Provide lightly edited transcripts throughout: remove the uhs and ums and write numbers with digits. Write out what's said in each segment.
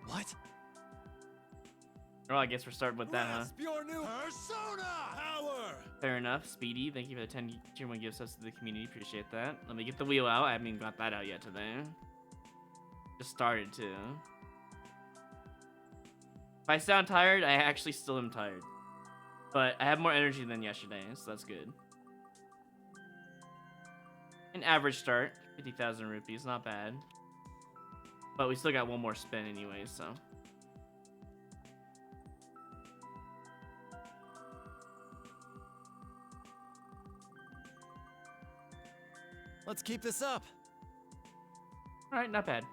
What? Oh, I guess we're starting with that, huh? Your new persona power. Fair enough. Speedy, thank you for the 10 tier 1 gifts us to the community. Appreciate that. Let me get the wheel out. I haven't even got that out yet today. Just started too. If I sound tired, I actually still am tired. But I have more energy than yesterday, so that's good. An average start, 50,000 rupees, not bad. But we still got one more spin anyway, so. Let's keep this up. Alright, not bad.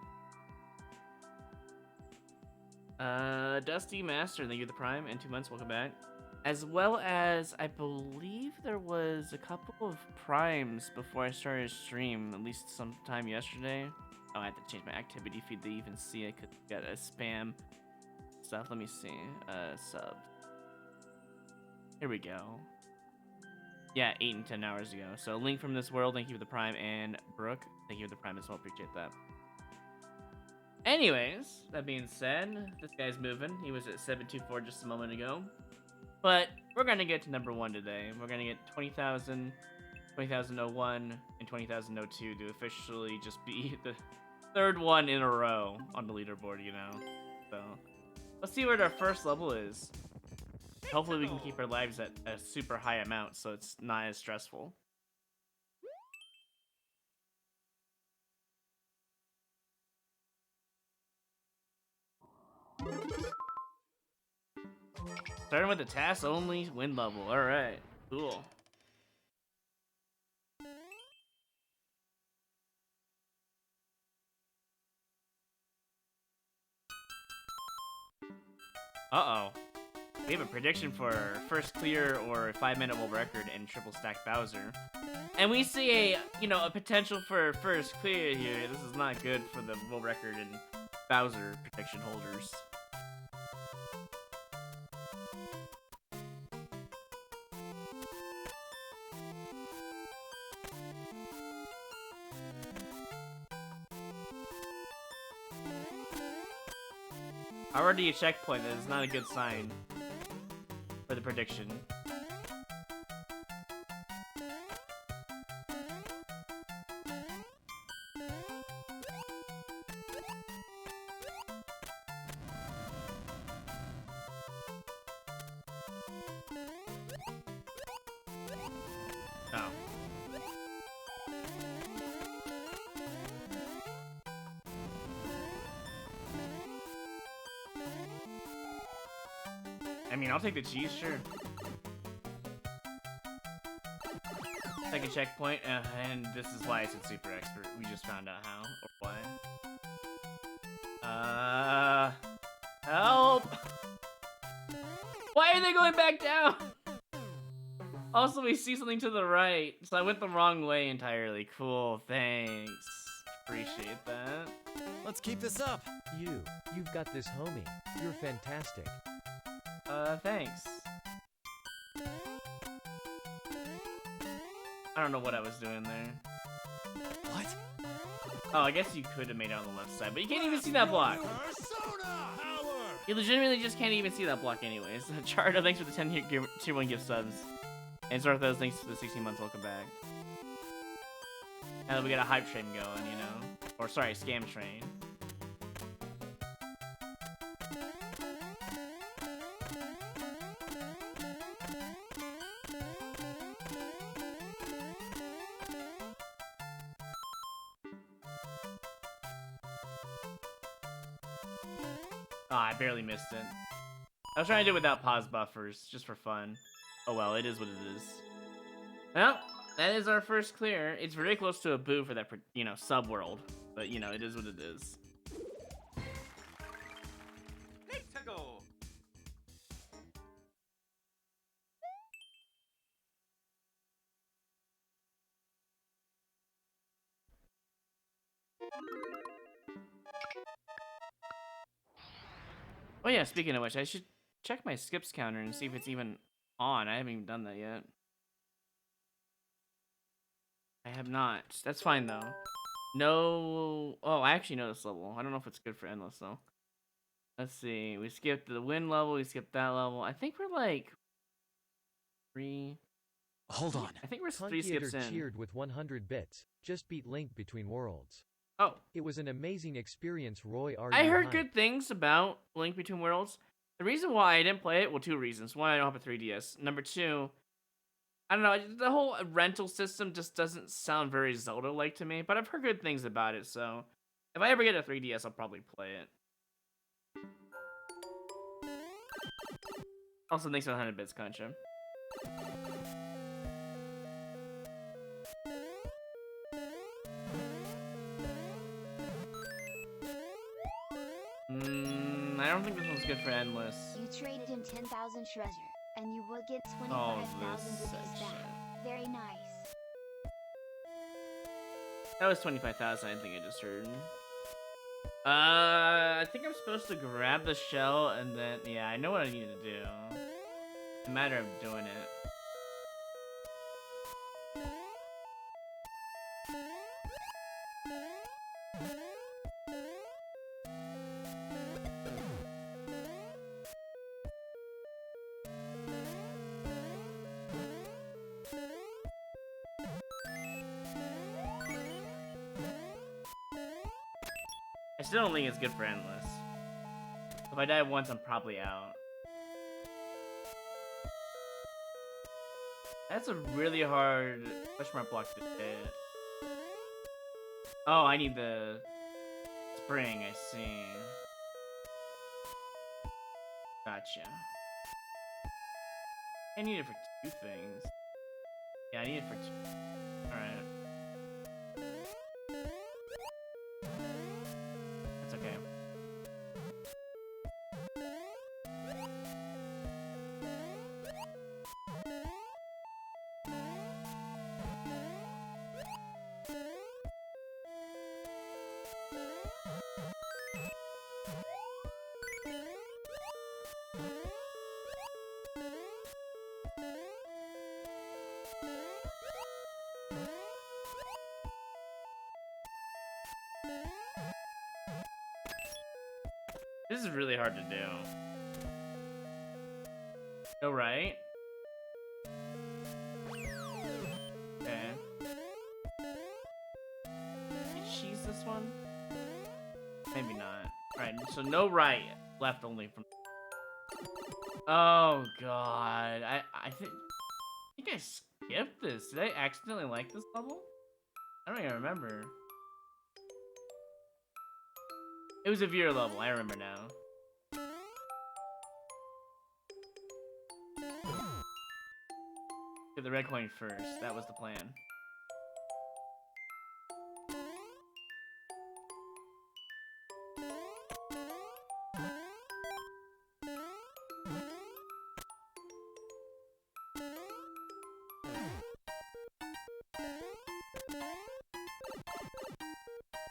Dusty Master, thank you for the Prime, and 2 months, welcome back. As well as, I believe there was a couple of primes before I started stream, at least sometime yesterday. Oh, I have to change my activity feed to even see it, because I got a spam stuff. Let me see. Sub. Here we go. Yeah, 8 and 10 hours ago. So, Link from this world, thank you for the Prime, and Brooke, thank you for the Prime as well, appreciate that. Anyways, that being said, this guy's moving. He was at 724 just a moment ago. But we're going to get to number 1 today. We're going to get 20,000, 20,001, and 20,002 to officially just be the 3rd one in a row on the leaderboard, you know. So, let's see what our first level is. Hopefully we can keep our lives at a super high amount so it's not as stressful. Starting with the task only win level. Alright, cool. Uh-oh. We have a prediction for first clear or 5-minute world record and triple stack Bowser. And we see a potential for first clear here. This is not good for the world record and Bowser prediction holders. Already a checkpoint, that is not a good sign for the prediction. Oh. I mean, I'll take the cheese, sure. Second checkpoint, and this is why I said super expert. We just found out how, or why. Help! Why are they going back down? Also, we see something to the right, so I went the wrong way entirely. Cool, thanks. Appreciate that. Let's keep this up. You've got this, homie. You're fantastic. Thanks. I don't know what I was doing there. What? Oh, I guess you could have made it on the left side, but you can't even see that block. You legitimately just can't even see that block anyways. Chardo, thanks for the 10 tier 1 gift subs. And Zorthos, thanks for the 16 months, welcome back. Now that we got a hype train going, you know? Or sorry, scam train. Ah, I barely missed it. I was trying to do it without pause buffers, just for fun. Oh well, it is what it is. Well, that is our first clear. It's very close to a boo for that, sub-world. But, it is what it is. Let's go. Oh yeah, speaking of which, I should check my skips counter and see if it's even on. I haven't even done that yet. I have not. That's fine though. No. Oh, I actually know this level. I don't know if it's good for endless though. Let's see. We skipped the wind level. We skipped that level. I think we're like 3. Hold on. I think we're 3 Conveyor skips in. cheered with 100 bits. Just beat Link Between Worlds. Oh, It was an amazing experience, Royru. I heard good things about Link Between Worlds. The reason why I didn't play it, well, 2 reasons. One, I don't have a 3DS. Number 2, I don't know, the whole rental system just doesn't sound very Zelda-like to me, but I've heard good things about it, so if I ever get a 3DS, I'll probably play it. Also, thanks for 100 bits, Concha. I don't think this one's good for endless. You traded in 10,000 treasure, and you will get Oh, 25,000 this rupees section. back. Very nice. That was 25,000, I think I just heard. I think I'm supposed to grab the shell and then, yeah, I know what I need to do. It's a matter of doing it. I still don't think it's good for endless. If I die once, I'm probably out. That's a really hard question mark block to hit. Oh, I need the spring, I see. Gotcha. I need it for 2 things. Yeah, I need it for 2. Alright. That's okay. This is really hard to do. Oh, right? Okay. Can you cheese this one? Maybe not. Alright, so no right. Left only from... Oh, God. I think I skipped this. Did I accidentally like this level? I don't even remember. It was a viewer level, I remember now. Get the red coin first, that was the plan.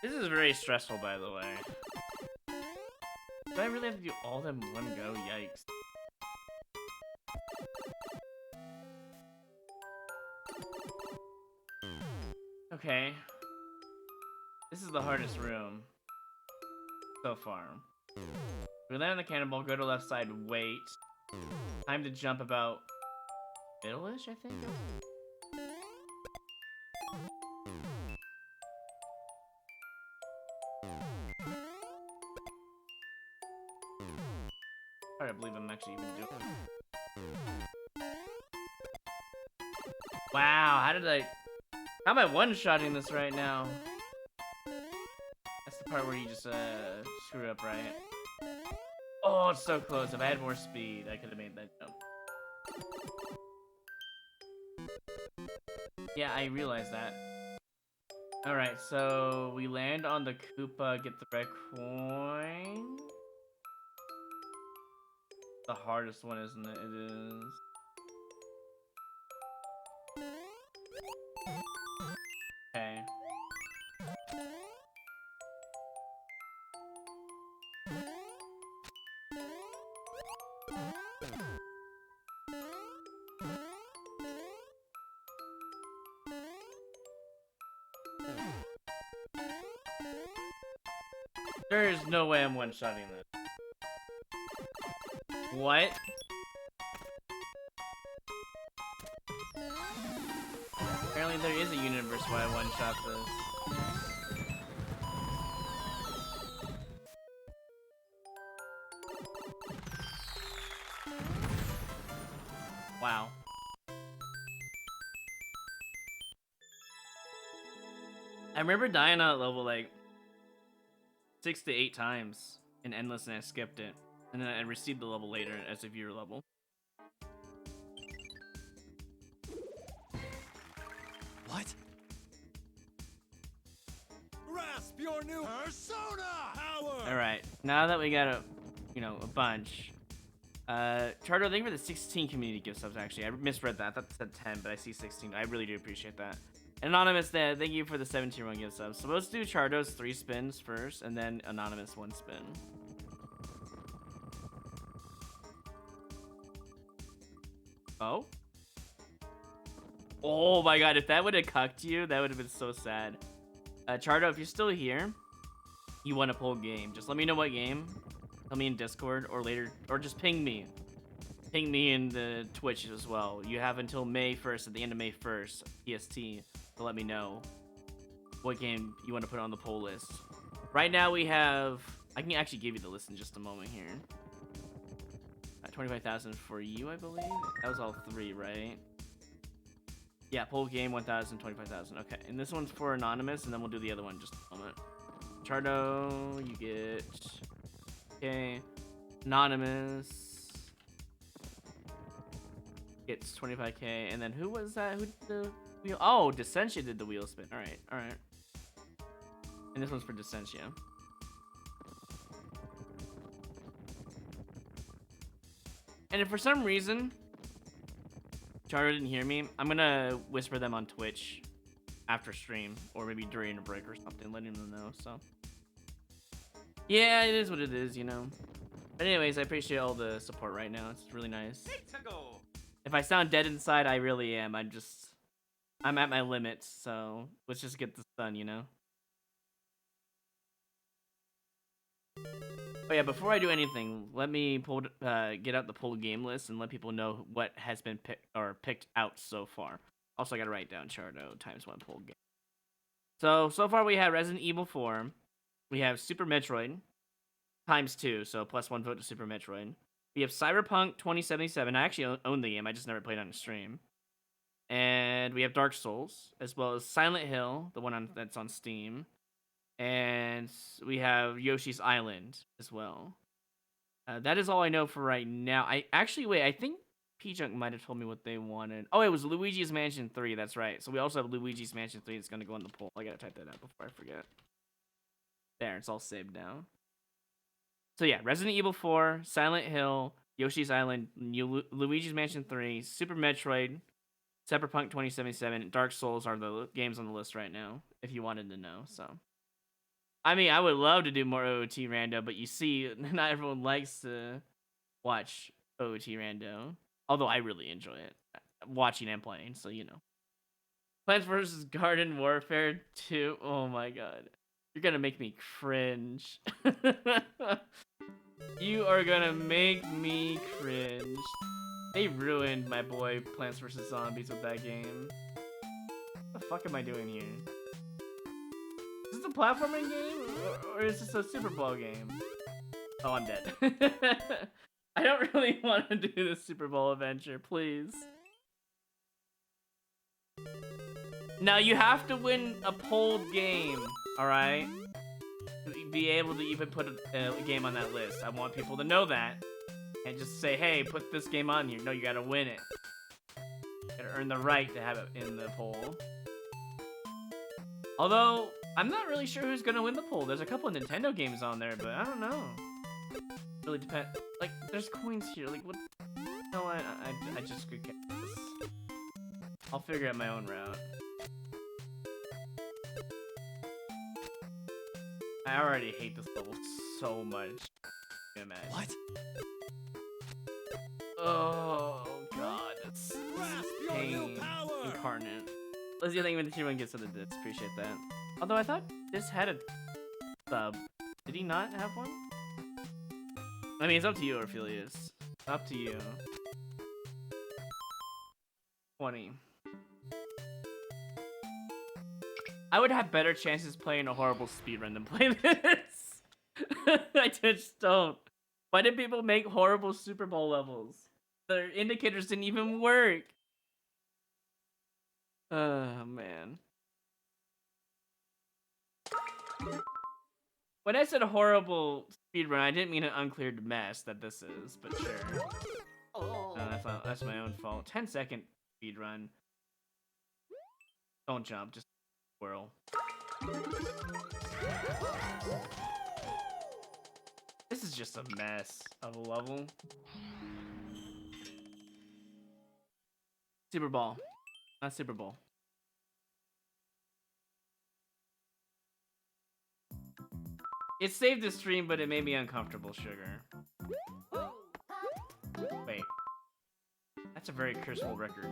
This is very stressful, by the way. Do I really have to do all of them in one go? Yikes. Okay. This is the hardest room so far. We land on the cannonball, go to left side, wait. Time to jump about middle-ish, I think? Hard to believe I'm actually even doing it. Wow, how am I one-shotting this right now? That's the part where you just screw up, right? Oh, it's so close. If I had more speed, I could have made that jump. Yeah, I realized that. Alright, so we land on the Koopa, get the red coin. The hardest one, isn't it? It is. Okay. There is no way I'm one-shotting this. What? Apparently there is a universe where I one-shot this. Wow. I remember dying at level like 6 to 8 times in Endless and I skipped it. And then I received the level later as a viewer level. What? Grasp your new persona power. All right, now that we got a bunch. Charter, thank you for the 16 community gift subs. Actually, I misread that. I thought it said 10, but I see 16. I really do appreciate that. And Anonymous, there, thank you for the 17-1 gift subs. So let's do Chardo's 3 spins first, and then Anonymous 1 spin. Oh? Oh my god, if that would have cucked you, that would have been so sad. Chardo, if you're still here, you want to pull game, just let me know what game. Tell me in Discord or later, or just ping me. Ping me in the Twitch as well. You have until May 1st, at the end of May 1st, PST, to let me know what game you want to put on the poll list. Right now we have, I can actually give you the list in just a moment here. 25,000 for you, I believe. That was all 3, right? Yeah, poll game 1,000, 25,000. Okay, and this one's for Anonymous, and then we'll do the other one in just a moment. Chardo, you get... Okay. Anonymous gets 25k, and then who was that? Who did the wheel? Oh, Dissentia did the wheel spin. All right, all right. And this one's for Dissentia. And if for some reason Chardo didn't hear me, I'm gonna whisper them on Twitch after stream, or maybe during a break or something, letting them know. So yeah, it is what it is, you know. But anyways, I appreciate all the support right now. It's really nice. If I sound dead inside, I really am. I'm at my limits, so let's just get this done, you know. Oh yeah, before I do anything, let me get out the poll game list and let people know what has been picked out so far. Also, I gotta write down Chardo ×1 poll game. So far we have Resident Evil 4. We have Super Metroid ×2, so +1 vote to Super Metroid. We have Cyberpunk 2077. I actually own the game, I just never played on stream. And we have Dark Souls, as well as Silent Hill, the one that's on Steam. And we have Yoshi's Island as well. That is all I know for right now. I think P-Junk might have told me what they wanted. Oh, it was Luigi's Mansion 3, that's right. So we also have Luigi's Mansion 3 that's going to go on the poll. I gotta type that out before I forget. There, it's all saved now. So yeah, Resident Evil 4, Silent Hill, Yoshi's Island, Luigi's Mansion 3, Super Metroid, Cyberpunk 2077, and Dark Souls are the games on the list right now, if you wanted to know, so. I mean, I would love to do more OOT Rando, but you see, not everyone likes to watch OOT Rando. Although I really enjoy it, watching and playing, so you know. Plants vs. Garden Warfare 2, oh my god. You're gonna make me cringe. You are gonna make me cringe. They ruined my boy Plants vs. Zombies with that game. What the fuck am I doing here? Is this a platforming game? Or is this a Super Bowl game? Oh, I'm dead. I don't really want to do the Super Bowl adventure, please. Now, you have to win a polled game, alright? To be able to even put a game on that list. I want people to know that. And just say, hey, put this game on here. No, you gotta win it. You gotta earn the right to have it in the poll. Although, I'm not really sure who's gonna win the poll. There's a couple of Nintendo games on there, but I don't know. Really depends. Like, there's coins here. Like, what? No, I just could get this. I'll figure out my own route. I already hate this level so much. Imagine. What? Oh god, it's pain incarnate. Let's see, thank you for the tier 1 gifts of the bits. Appreciate that. Although I thought this had a sub. Did he not have one? I mean, it's up to you, Orphelius. Up to you. 20. I would have better chances playing a horrible speedrun than play this. I just don't. Why did people make horrible Super Bowl levels? Their indicators didn't even work. Oh, man. When I said horrible speedrun, I didn't mean an uncleared mess that this is, but sure. Oh. That's my own fault. 10-second speedrun. Don't jump, just whirl. This is just a mess of a level. Super Bowl. Not Super Bowl. It saved the stream, but it made me uncomfortable, Sugar. Wait. That's a very curseful record.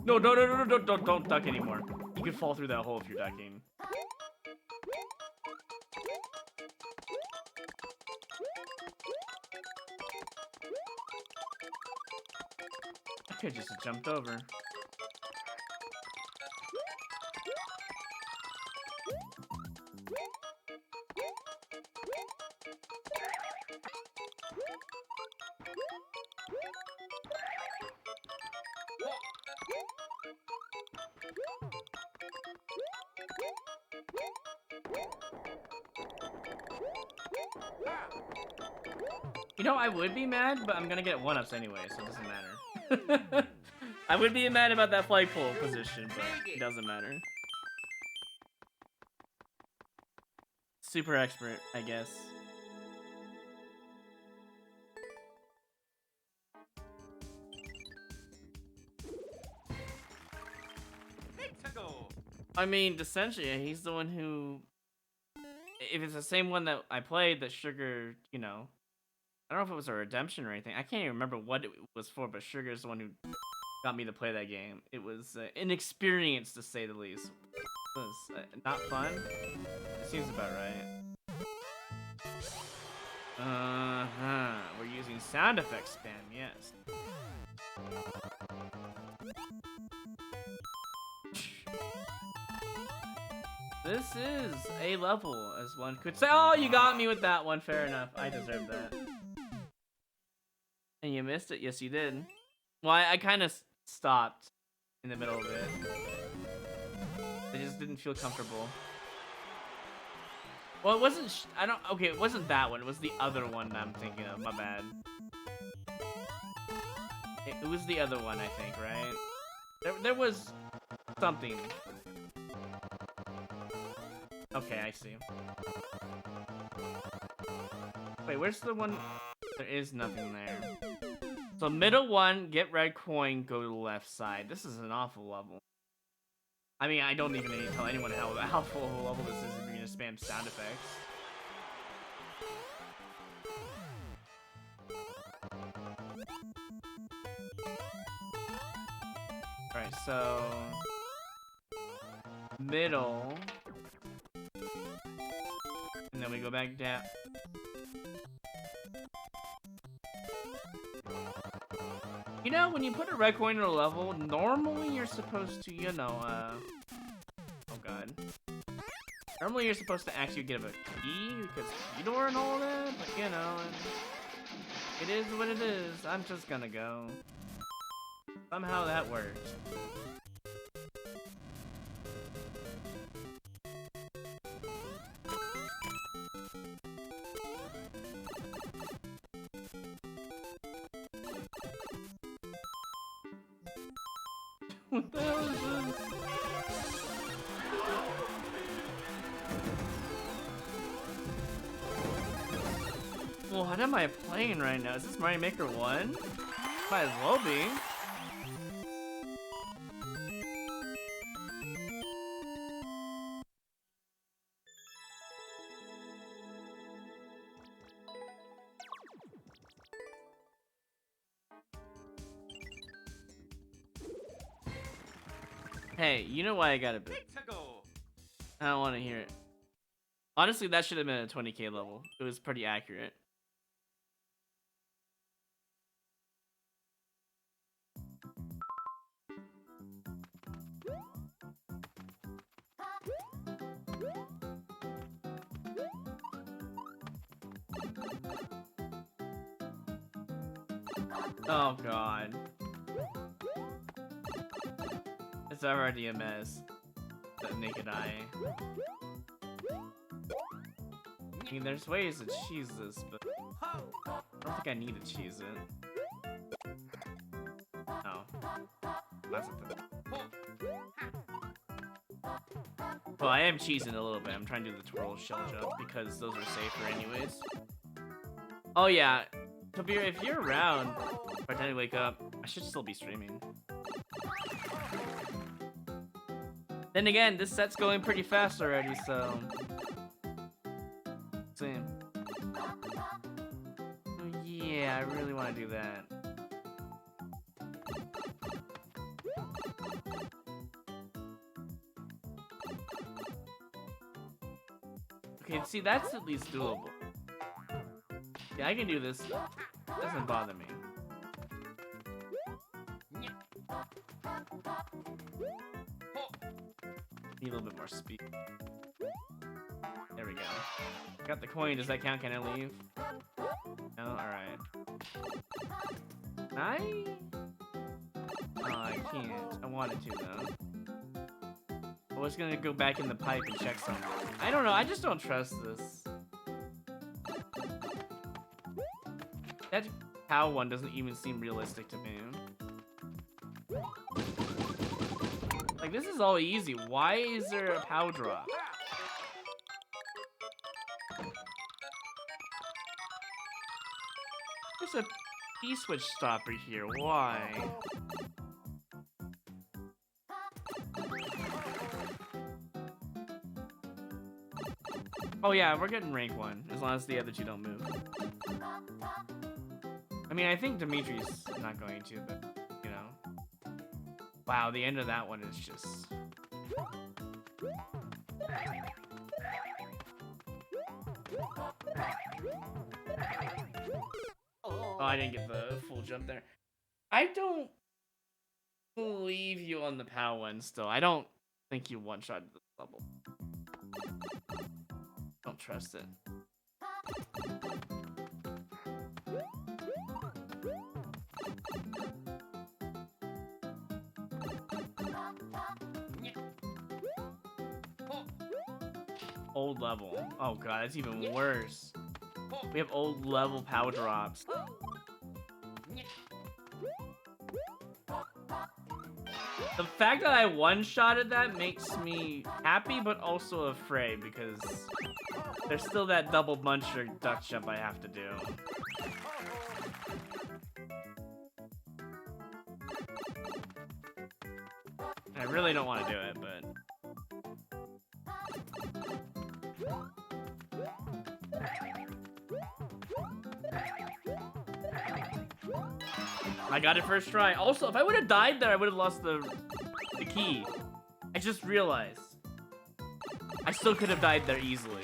No, don't duck anymore. You can fall through that hole if you're ducking. I could just have jumped over. You know, I would be mad, but I'm gonna get 1-ups anyway, so it doesn't matter. I would be mad about that flagpole position, but it doesn't matter. Super expert, I guess. I mean, essentially, he's the one who... If it's the same one that I played, that Sugar, you know... I don't know if it was a redemption or anything. I can't even remember what it was for, but Sugar is the one who got me to play that game. It was an experience, to say the least. It was not fun. It seems about right. We're using sound effect spam, yes. This is a level, as one could say. Oh, you got me with that one. Fair enough. I deserve that. And you missed it? Yes, you did. Well, I kind of stopped in the middle of it. I just didn't feel comfortable. Well, it wasn't... Okay, it wasn't that one. It was the other one I'm thinking of. My bad. It was the other one, I think, right? There was something. Okay, I see. Wait, where's the one? There is nothing there. So middle one, get red coin, go to the left side. This is an awful level. I mean, I don't even need to tell anyone how awful of a level this is if you're gonna spam sound effects. Alright, so... middle... and then we go back down. You know, when you put a red coin in a level, normally you're supposed to, you know, oh god. Normally you're supposed to actually get a key, because Speedrun and all that, but you know, it is what it is. I'm just gonna go. Somehow that works. What the hell is this? Well, what am I playing right now? Is this Mario Maker 1? Might as well be. Hey, you know why I got a bit? I don't want to hear it. Honestly, that should have been a 20k level. It was pretty accurate. Oh god. It's already a mess. The naked eye. I mean, there's ways to cheese this, but I don't think I need to cheese it. No. That's a thing. Well, I am cheesing a little bit. I'm trying to do the twirl shell jump because those are safer anyways. Oh yeah. Kabir, if you're around, by the time you wake up, I should still be streaming. Then again, this set's going pretty fast already, so... Same. Oh, yeah, I really want to do that. Okay, see, that's at least doable. Yeah, I can do this. Doesn't bother me. Need a little bit more speed. There we go. Got the coin. Does that count? Can I leave? No? Alright. Oh, I can't. I wanted to, though. I was gonna go back in the pipe and check something. I don't know. I just don't trust this. That cow one doesn't even seem realistic to me. Like, this is all easy. Why is there a POW drop? There's a P-switch stopper here. Why? Oh yeah, we're getting rank 1, as long as the other two don't move. I mean, I think Dimitri's not going to, but, you know. Wow, the end of that one is just... Oh, I didn't get the full jump there. I don't believe you on the POW one still. I don't think you one-shotted this level. Don't trust it. Old level. Oh god, that's even worse. We have old level POW drops. The fact that I one-shotted that makes me happy, but also afraid, because there's still that double Muncher duck jump I have to do. I really don't want to do it, but... I got it first try. Also, if I would have died there, I would have lost the key. I just realized. I still could have died there easily.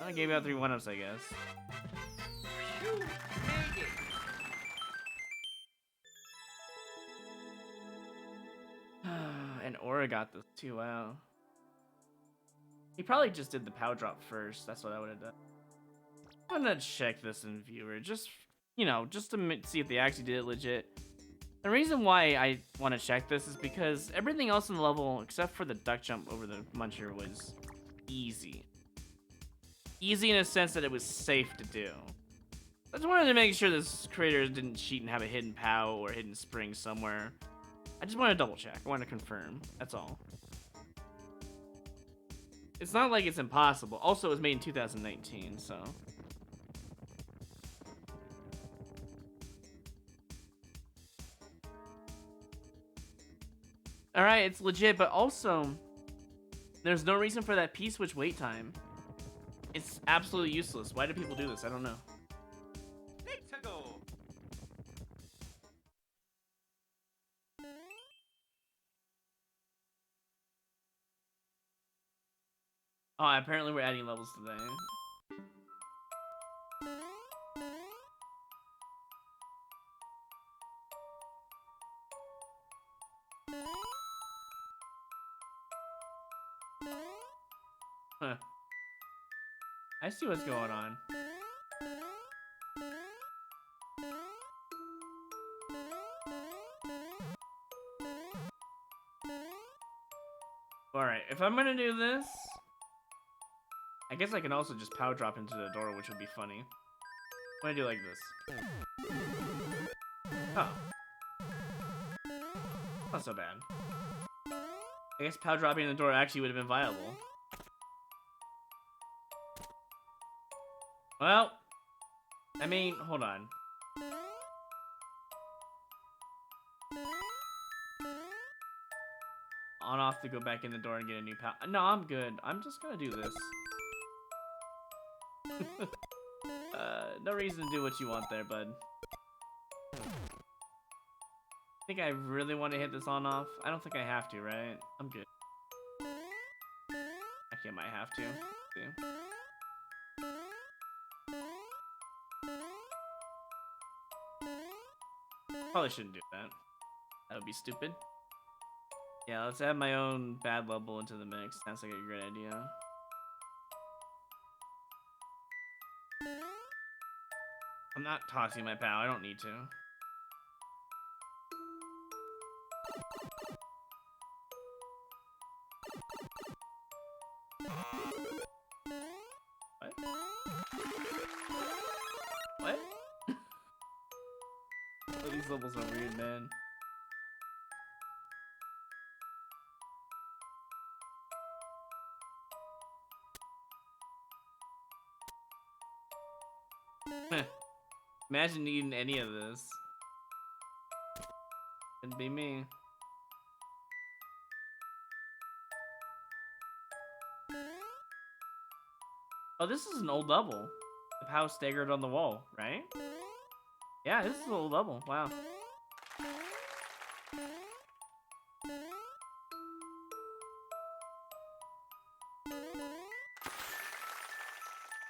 I gave out 3 1-ups, I guess. And Aura got this too, wow. He probably just did the POW drop first. That's what I would have done. I'm gonna check this in viewer, just, you know, just to see if they actually did it legit. The reason why I want to check this is because everything else in the level, except for the duck jump over the Muncher, was easy. Easy in a sense that it was safe to do. I just wanted to make sure this creator didn't cheat and have a hidden POW or hidden spring somewhere. I just want to double check. I want to confirm. That's all. It's not like it's impossible. Also, it was made in 2019, so... Alright, it's legit, but also, there's no reason for that P-switch wait time. It's absolutely useless. Why do people do this? I don't know. apparently we're adding levels today. Huh. I see what's going on. Alright, if I'm gonna do this, I guess I can also just power drop into the door, which would be funny. I'm gonna do like this. Oh. Not so bad. I guess power dropping in the door actually would have been viable. Well, I mean, hold on. On off to go back in the door and get a new power. No, I'm good. I'm just gonna do this. No reason to do what you want there, bud. I think I really want to hit this on off. I don't think I have to, right? I'm good. Actually, I might have to. See? Probably shouldn't do that. That would be stupid. Yeah, let's add my own bad level into the mix. Sounds like a great idea. I'm not tossing my POW. I don't need to. What? What? Oh, these levels are weird, man. Imagine needing any of this. Couldn't be me. Oh, this is an old level. The POW staggered on the wall, right? Yeah, this is an old level. Wow.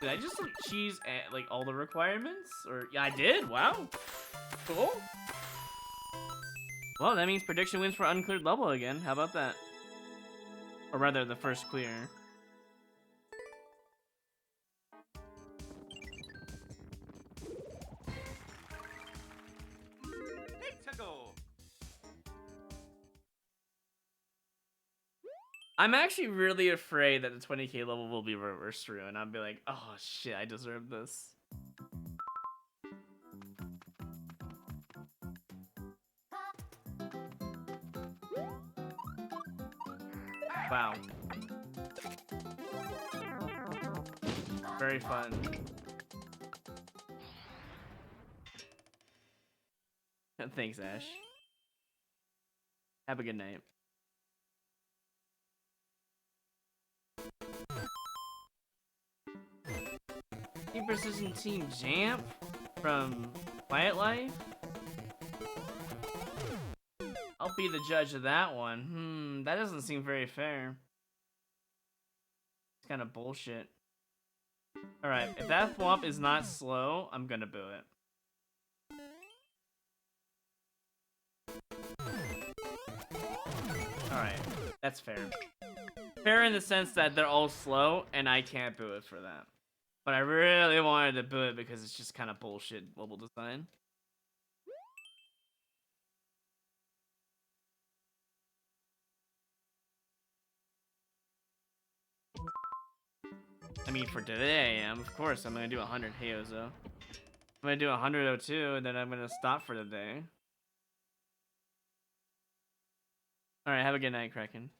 Did I just like cheese at like all the requirements? Or yeah, I did. Wow. Cool. Well, that means prediction wins for uncleared level again. How about that? Or rather, the first clear. Let's go. I'm actually really afraid that the 20k level will be reversed through, and I'll be like, oh shit, I deserve this. Wow. Very fun. Thanks, Ash. Have a good night. Team Precision Team Jamp from Quiet Life? I'll be the judge of that one. That doesn't seem very fair. It's kind of bullshit. Alright, if that flop is not slow, I'm gonna boo it. Alright, that's fair. Fair in the sense that they're all slow, and I can't boo it for that. But I really wanted to boo it because it's just kind of bullshit level design. I mean, for today, of course, I'm gonna do 100 Heyozo. I'm gonna do 102, and then I'm gonna stop for the day. Alright, have a good night, Kraken.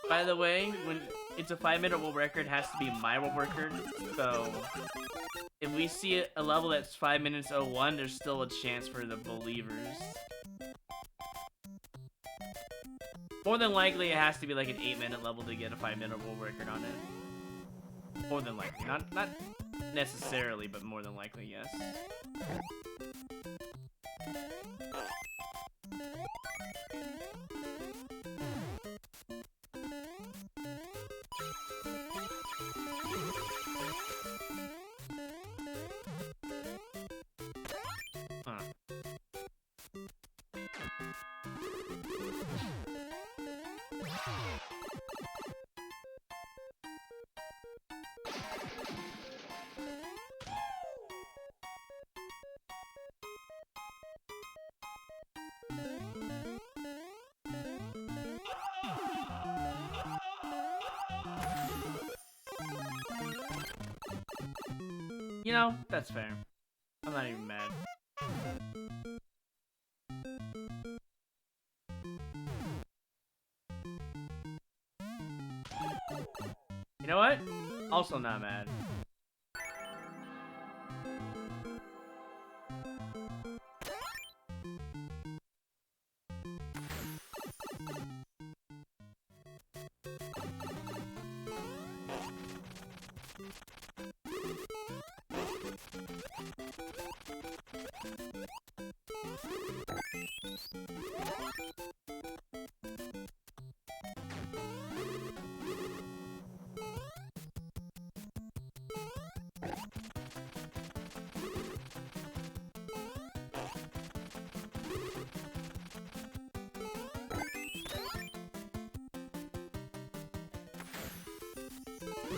By the way, when it's a 5-minute world record, it has to be my world record. So, if we see a level that's 5 minutes 01, there's still a chance for the believers. More than likely, it has to be like an 8-minute level to get a 5-minute world record on it. More than likely. Not necessarily, but more than likely, yes. Huh. You know, that's fair. I'm not even mad. You know what? Also not mad.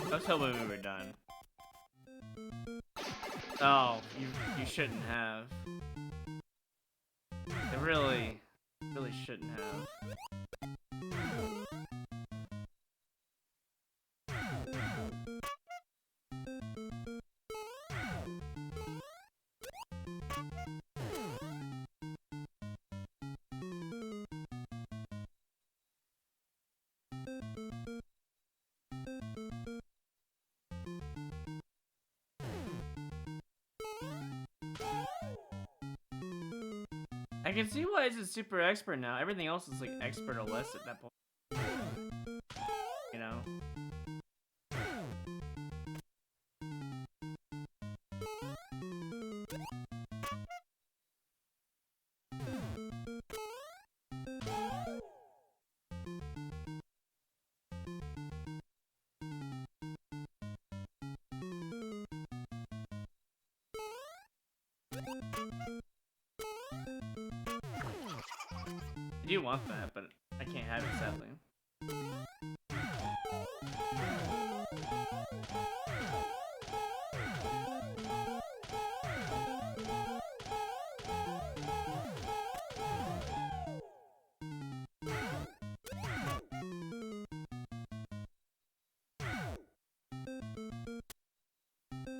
I was hoping we were done. Oh, you shouldn't have. It really shouldn't have. I can see why it's a super expert now. Everything else is like expert or less at that point. You know? I do want that, but I can't have it sadly.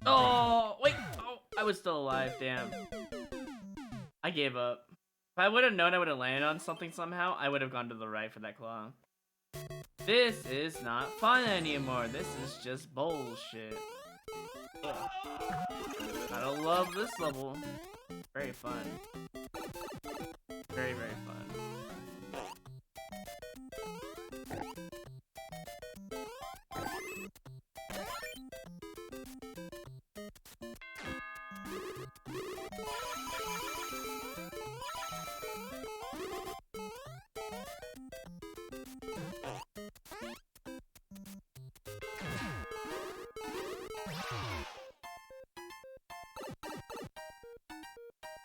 Oh, wait! Oh, I was still alive, damn. I gave up. If I would have known I would have landed on something somehow, I would have gone to the right for that claw. This is not fun anymore. This is just bullshit. Ugh. I don't love this level. Very fun. Very, very fun.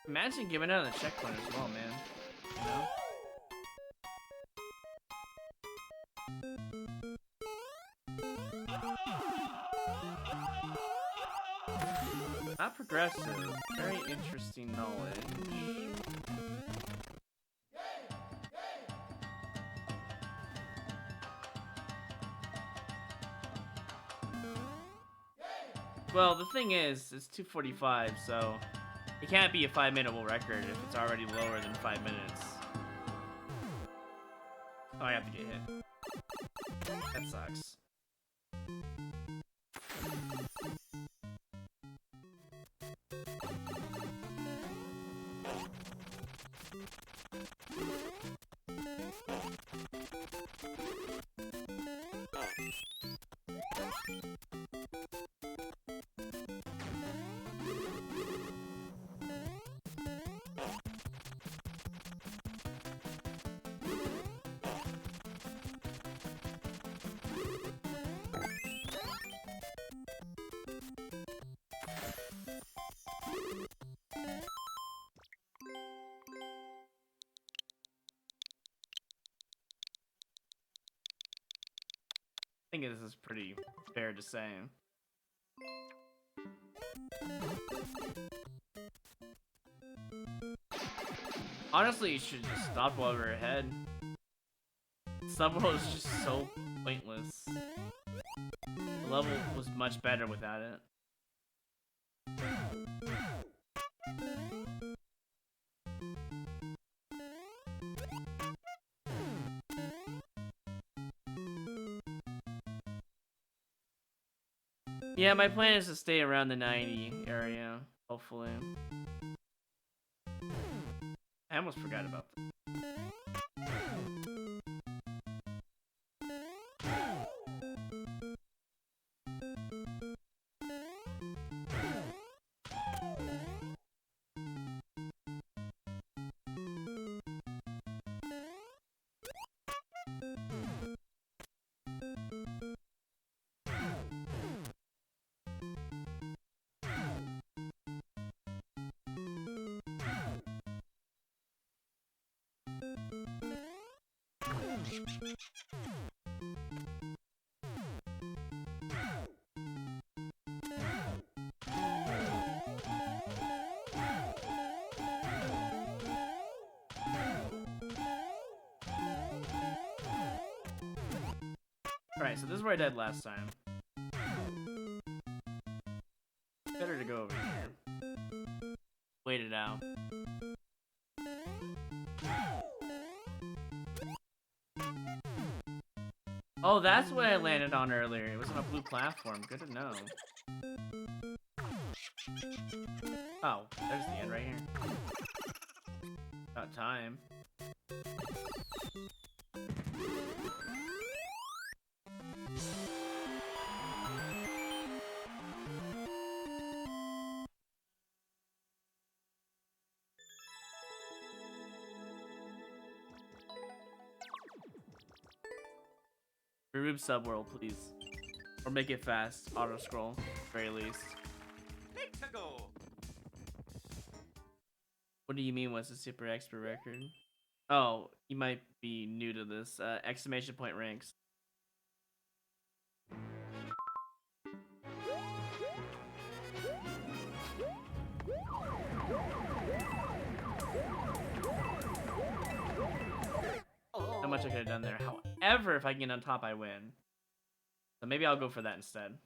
Imagine giving out a checkpoint as well, man. You know? Not progressive. Very interesting knowledge. Well, the thing is, it's 2:45, so it can't be a 5-minute world record if it's already lower than 5 minutes. Oh, I have to get hit. That sucks. think this is pretty fair to say. Honestly, you should just stop while we're ahead. Subworld is just so pointless. The level was much better without it. Yeah, my plan is to stay around the 90 area, hopefully. I almost forgot about that. Alright, so this is where I died last time. Better to go over here. Wait it out. Oh, that's what I landed on earlier. It was on a blue platform. Good to know. Oh, there's the end right here. About time. Remove subworld, please. Or make it fast. Auto scroll, very least. Let's go. What do you mean, what's a super expert record? Oh, you might be new to this. Exclamation point ranks. How much I could have done there. However, if I get on top, I win. So maybe I'll go for that instead.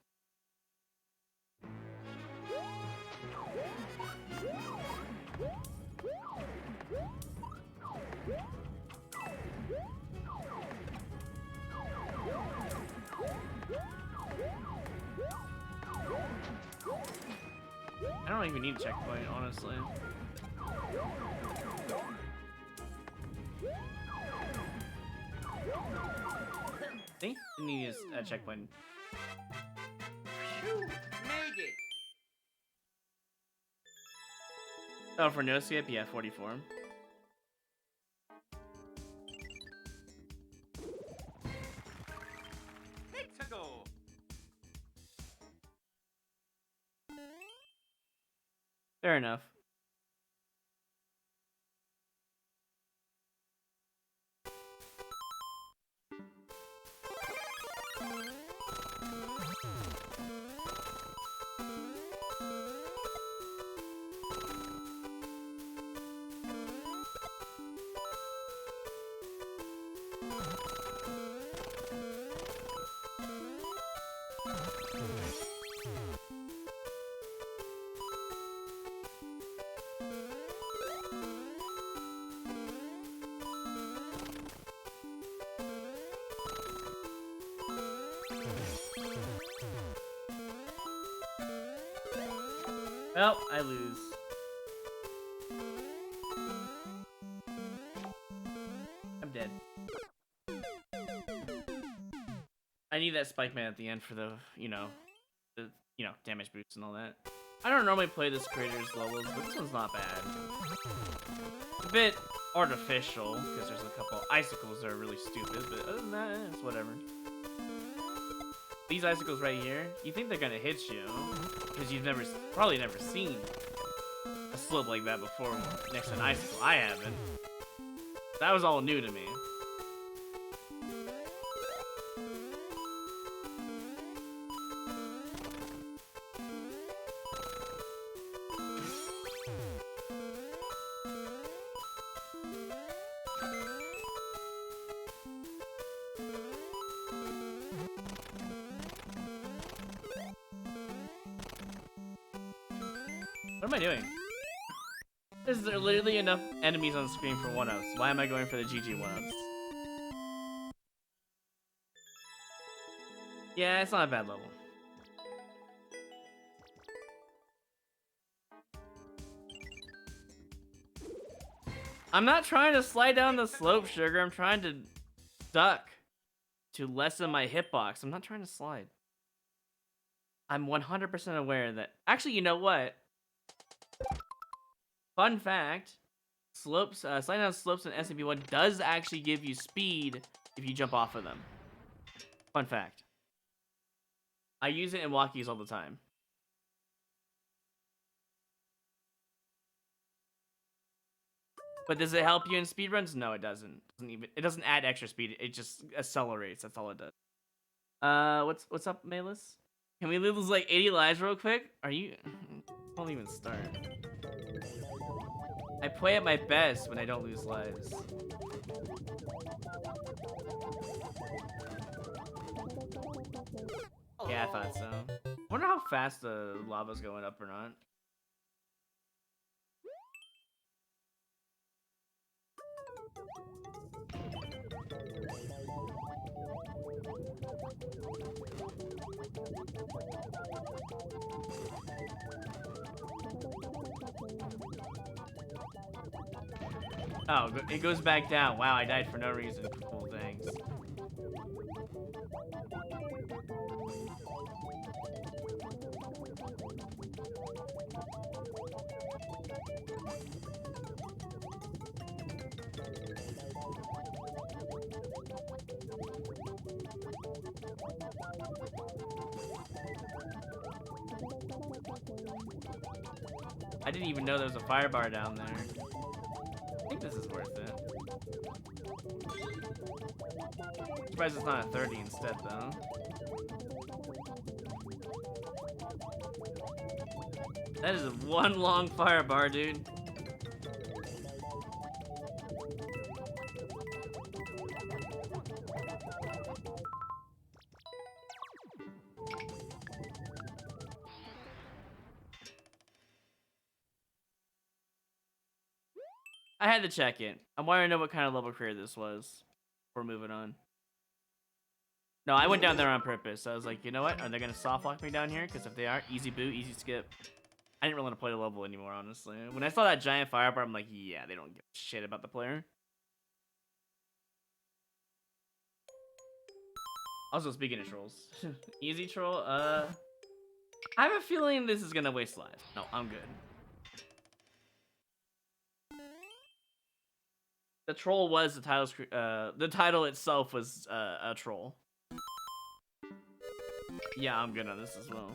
I don't even need a checkpoint, honestly. See? Didn't need a checkpoint. Phew, made it. Oh, for no skip? Yeah, 44. Let's go. Fair enough. Well, I lose. I'm dead. I need that spike man at the end for the, damage boosts and all that. I don't normally play this creator's levels, but this one's not bad. It's a bit artificial, because there's a couple icicles that are really stupid, but other than that, it's whatever. These icicles right here, you think they're gonna hit you, because you've probably never seen a slope like that before next to an icicle. I haven't. That was all new to me. What am I doing? There's literally enough enemies on screen for 1-ups. Why am I going for the GG 1-ups? Yeah, it's not a bad level. I'm not trying to slide down the slope, Sugar. I'm trying to duck to lessen my hitbox. I'm not trying to slide. I'm 100% aware that... Actually, you know what? Fun fact. Slopes, sliding down slopes in SMP1 does actually give you speed if you jump off of them. Fun fact. I use it in walkies all the time. But does it help you in speedruns? No, it doesn't. It doesn't add extra speed. It just accelerates. That's all it does. What's up, Malus? Can we lose like 80 lives real quick? Are you? Won't even start. I play at my best when I don't lose lives. Yeah, I thought so. I wonder how fast the lava's going up or not. Oh, it goes back down. Wow, I died for no reason. Cool, thanks. I didn't even know there was a fire bar down there. I think this is worth it. Surprised it's not a 30 instead, though. That is one long fire bar, dude. I had to check it. I wanted to know what kind of level career this was before moving on. No, I went down there on purpose. I was like, you know what? Are they going to soft lock me down here? Because if they are, easy boot, easy skip. I didn't really want to play the level anymore, honestly. When I saw that giant fire bar, I'm like, yeah, they don't give a shit about the player. Also, speaking of trolls. Easy troll, I have a feeling this is going to waste lives. No, I'm good. The troll was the title. The title itself was a troll. Yeah, I'm good on this as well.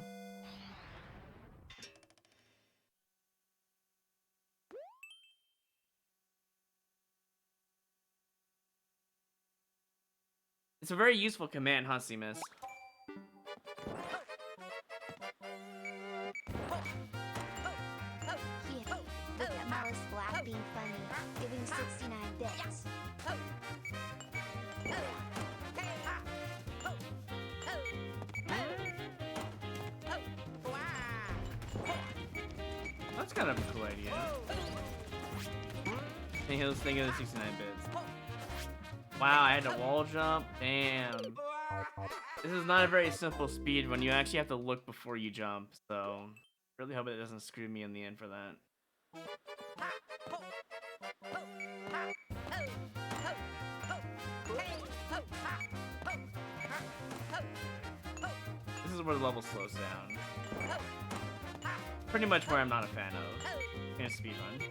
It's a very useful command, huh, C-Miss? Yeah, look at Malice Black being funny, giving 69 bits. That's kind of a cool idea. I think he was thinking of the 69 bits. Wow, I had to wall jump? Damn. This is not a very simple speed when you actually have to look before you jump, so really hope it doesn't screw me in the end for that. This is where the level slows down. Pretty much where I'm not a fan of in a speedrun.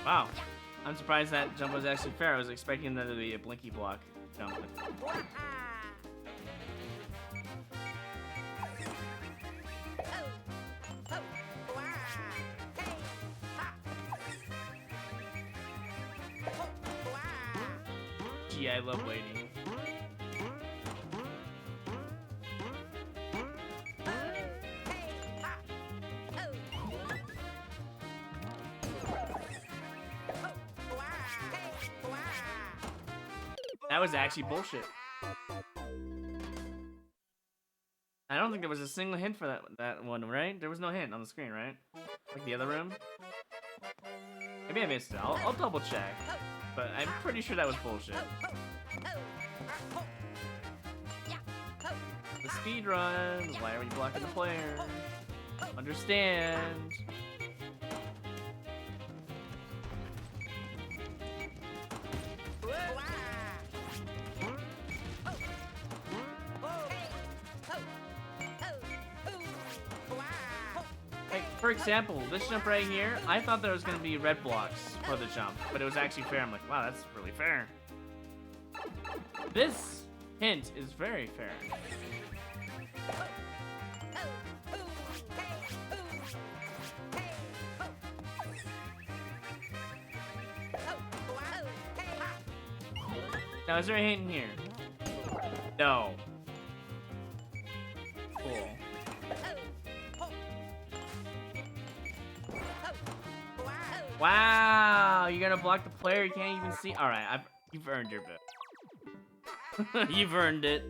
Wow, I'm surprised that jump was actually fair. I was expecting that to be a blinky block jump. Gee, I love waiting. That was actually bullshit. I don't think there was a single hint for that one, right? There was no hint on the screen, right? Like the other room? Maybe I missed it. I'll double check. But I'm pretty sure that was bullshit. The speed run. Why are you blocking the player? Understand. Like, for example, this jump right here, I thought there was going to be red blocks for the jump, but it was actually fair. I'm like, wow, that's really fair. This hint is very fair. Now, is there a hint in here? No. Cool. Wow, you're gonna block the player, you can't even see. Alright, you've earned your bit. You've earned it.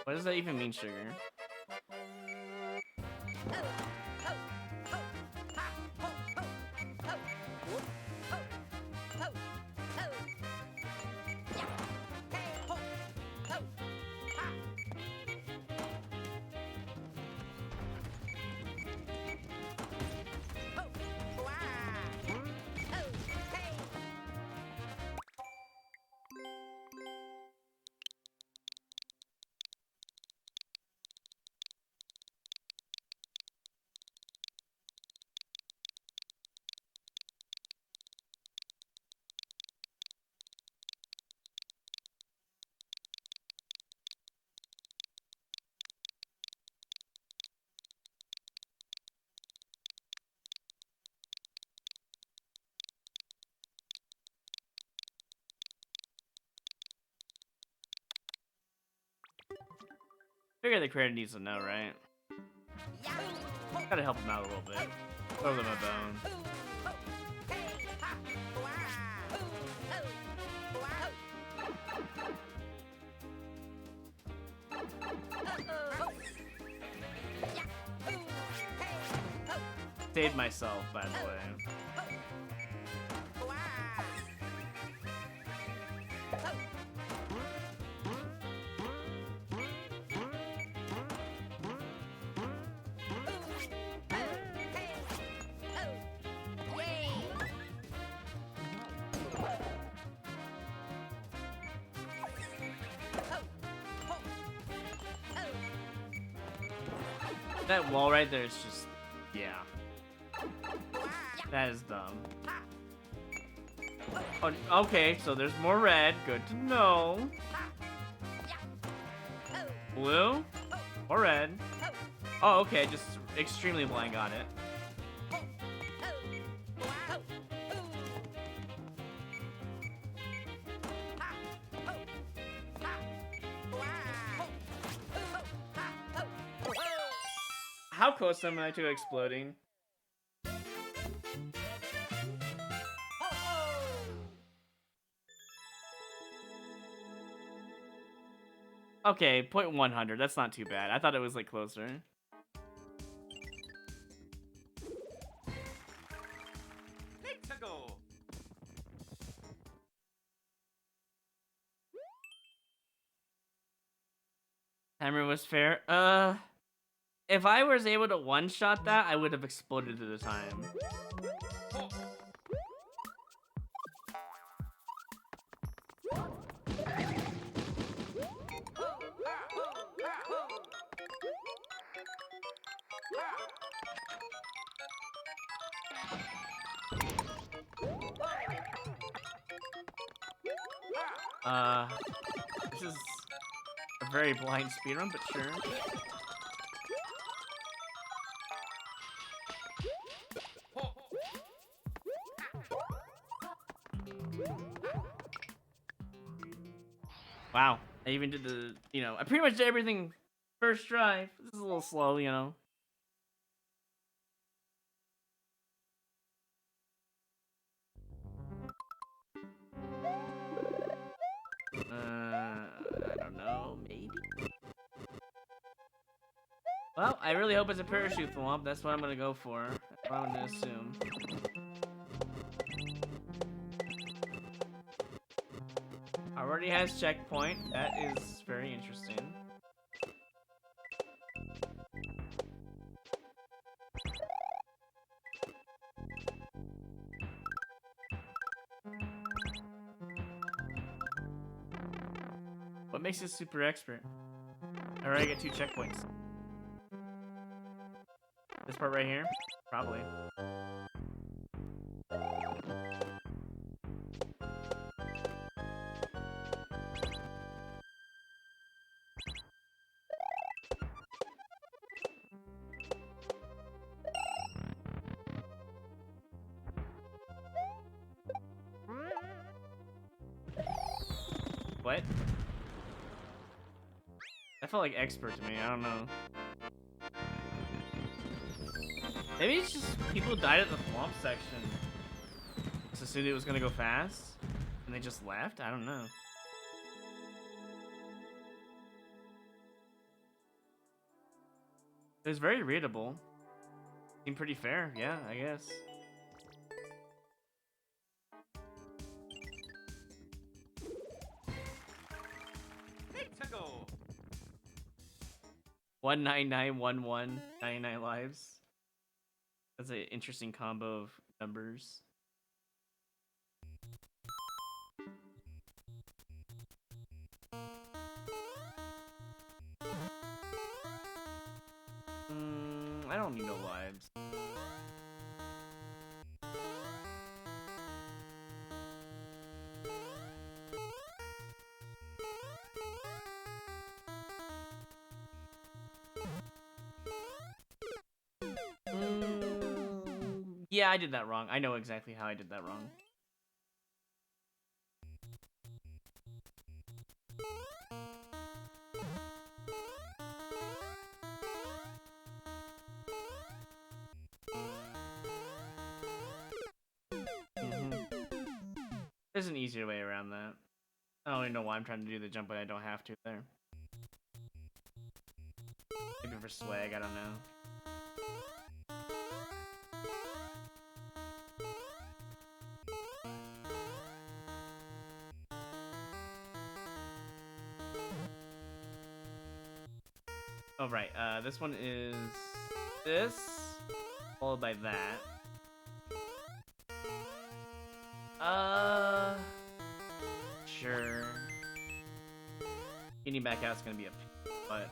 What does that even mean, sugar? Figure the creator needs to know, right? Gotta help him out a little bit. Throw them a bone. Saved myself, by the way. That wall right there is just, yeah. That is dumb. Oh, okay, so there's more red. Good to know. Blue? Or red? Oh, okay, just extremely blank on it. How close am I to exploding? Okay, 0.100. That's not too bad. I thought it was like closer. Let's go. Timer was fair. If I was able to one-shot that, I would have exploded at the time. This is a very blind speedrun, but sure. Wow, I even did the, I pretty much did everything first try. This is a little slow, Well, I really hope it's a parachute thwomp. That's what I'm gonna go for. That's what I'm gonna assume. Already has checkpoint. That is very interesting. What makes it super expert? I already get 2 checkpoints. This part right here? Probably. What? That felt like expert to me, I don't know. Maybe it's just people died at the swamp section. Just assumed it was gonna go fast, and they just left? I don't know. It was very readable. Seemed pretty fair, yeah, I guess. Let's go. 19911, 99 lives. That's an interesting combo of numbers. I don't need no lives. Yeah, I did that wrong. I know exactly how I did that wrong. There's an easier way around that. I don't even know why I'm trying to do the jump, but I don't have to there. Maybe for swag, I don't know. Oh, right. This one is this, followed by that. Sure. Getting back out is gonna be a pain, but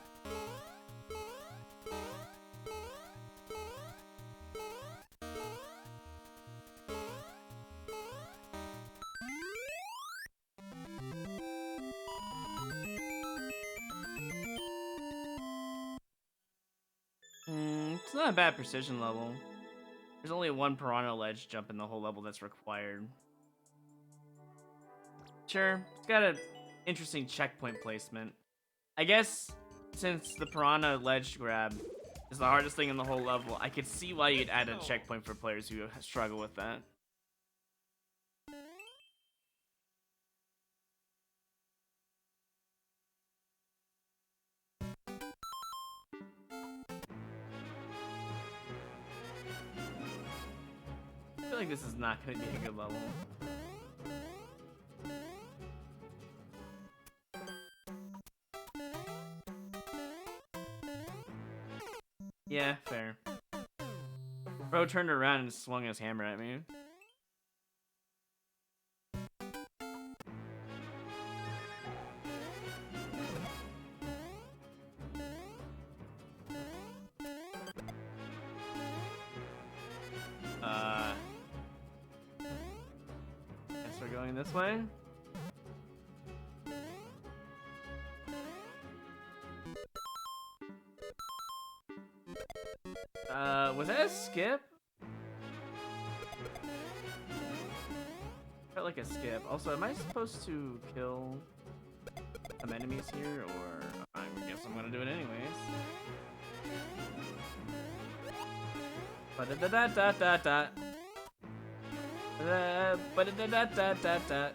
it's not a bad precision level. There's only one piranha ledge jump in the whole level that's required. Sure, it's got an interesting checkpoint placement. I guess since the piranha ledge grab is the hardest thing in the whole level, I could see why you'd add a checkpoint for players who struggle with that. I feel like this is not going to be a good level. Yeah, fair. Bro turned around and swung his hammer at me. Guess we're going this way. Was that a skip? Felt like a skip. Also, am I supposed to kill some enemies here, or I guess I'm gonna do it anyways. Ba-da-da-da-da-da-da. Ba-da-da-da-da-da-da.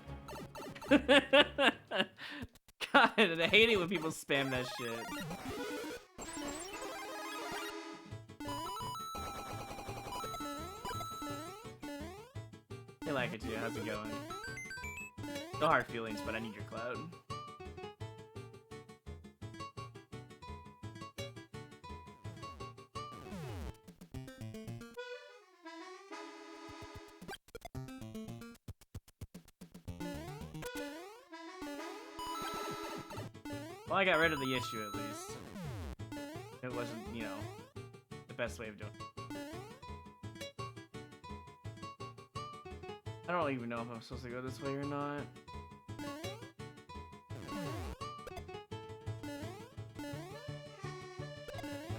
God, I hate it when people spam that shit. Hey Lakitu, how's it going? No hard feelings, but I need your cloud. Well, I got rid of the issue at least. It wasn't, you know, the best way of doing it. I don't even know if I'm supposed to go this way or not. I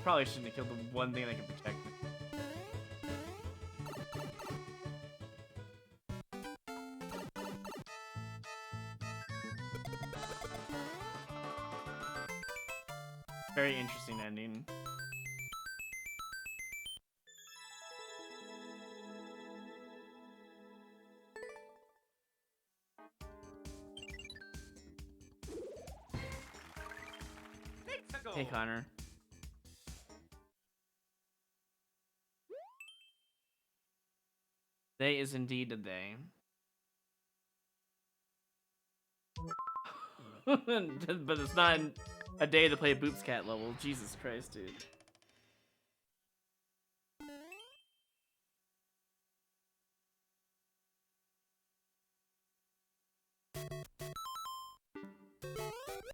probably shouldn't have killed the one thing that can protect me. Very interesting ending. Hey, Connor. Today is indeed a day. But it's not a day to play Boops Cat level. Jesus Christ, dude.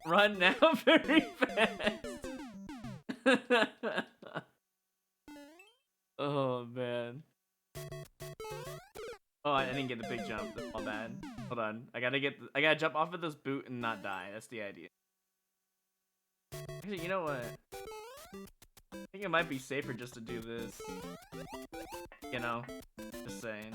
Run now very fast. Oh man. Oh, I didn't get the big jump. That's all bad. Hold on. I gotta jump off of this boot and not die. That's the idea. Actually, you know what? I think it might be safer just to do this. You know? Just saying.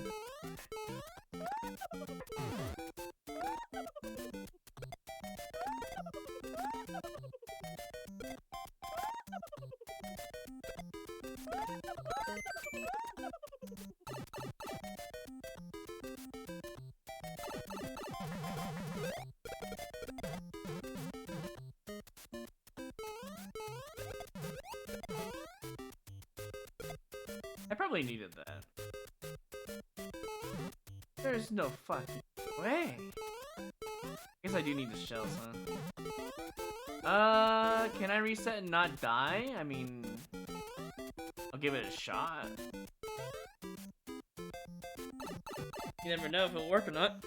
I probably needed that. There's no fucking way. I guess I do need the shells, huh? Can I reset and not die? I mean, I'll give it a shot. You never know if it'll work or not.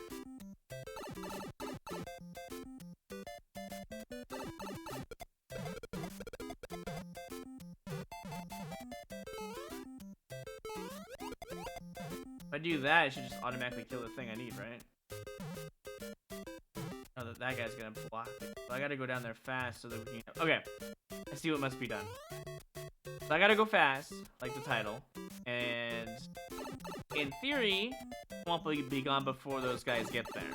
If I do that, it should just automatically kill the thing I need, right? Oh, that guy's gonna block it. So I gotta go down there fast so that we can... Okay, I see what must be done. So I gotta go fast, like the title. And in theory, won't be gone before those guys get there.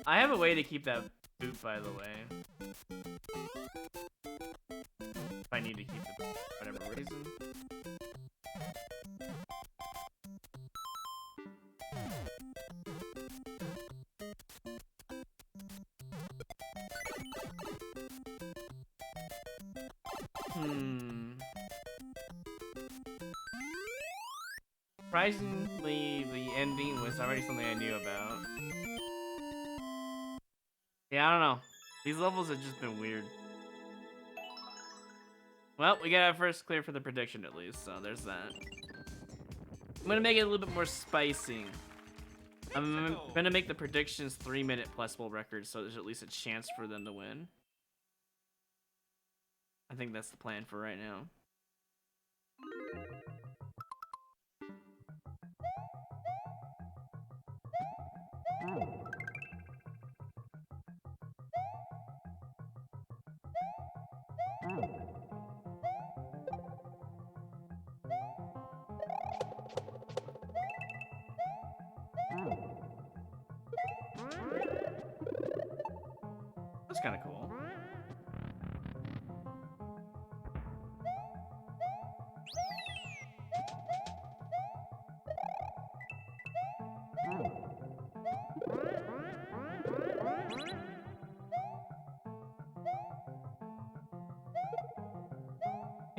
I have a way to keep that boot, by the way. If I need to keep the boot for whatever reason. Surprisingly, the ending was already something I knew about. Yeah, I don't know. These levels have just been weird. Well, we got our first clear for the prediction at least, so there's that. I'm gonna make it a little bit more spicy. I'm gonna make the predictions 3-minute plus world records, so there's at least a chance for them to win. I think that's the plan for right now. That's kind of cool.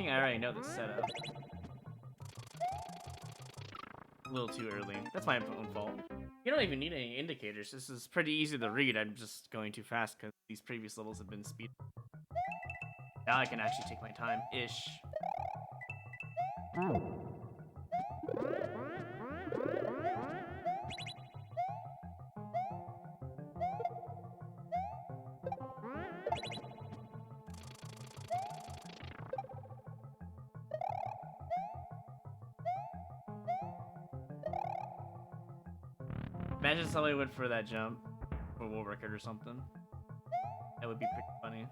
think I already know this setup. A little too early. That's my own fault. You don't even need any indicators. This is pretty easy to read. I'm just going too fast because these previous levels have been speed. Now I can actually take my time-ish. Imagine somebody went for that jump for world record or something. That would be pretty funny.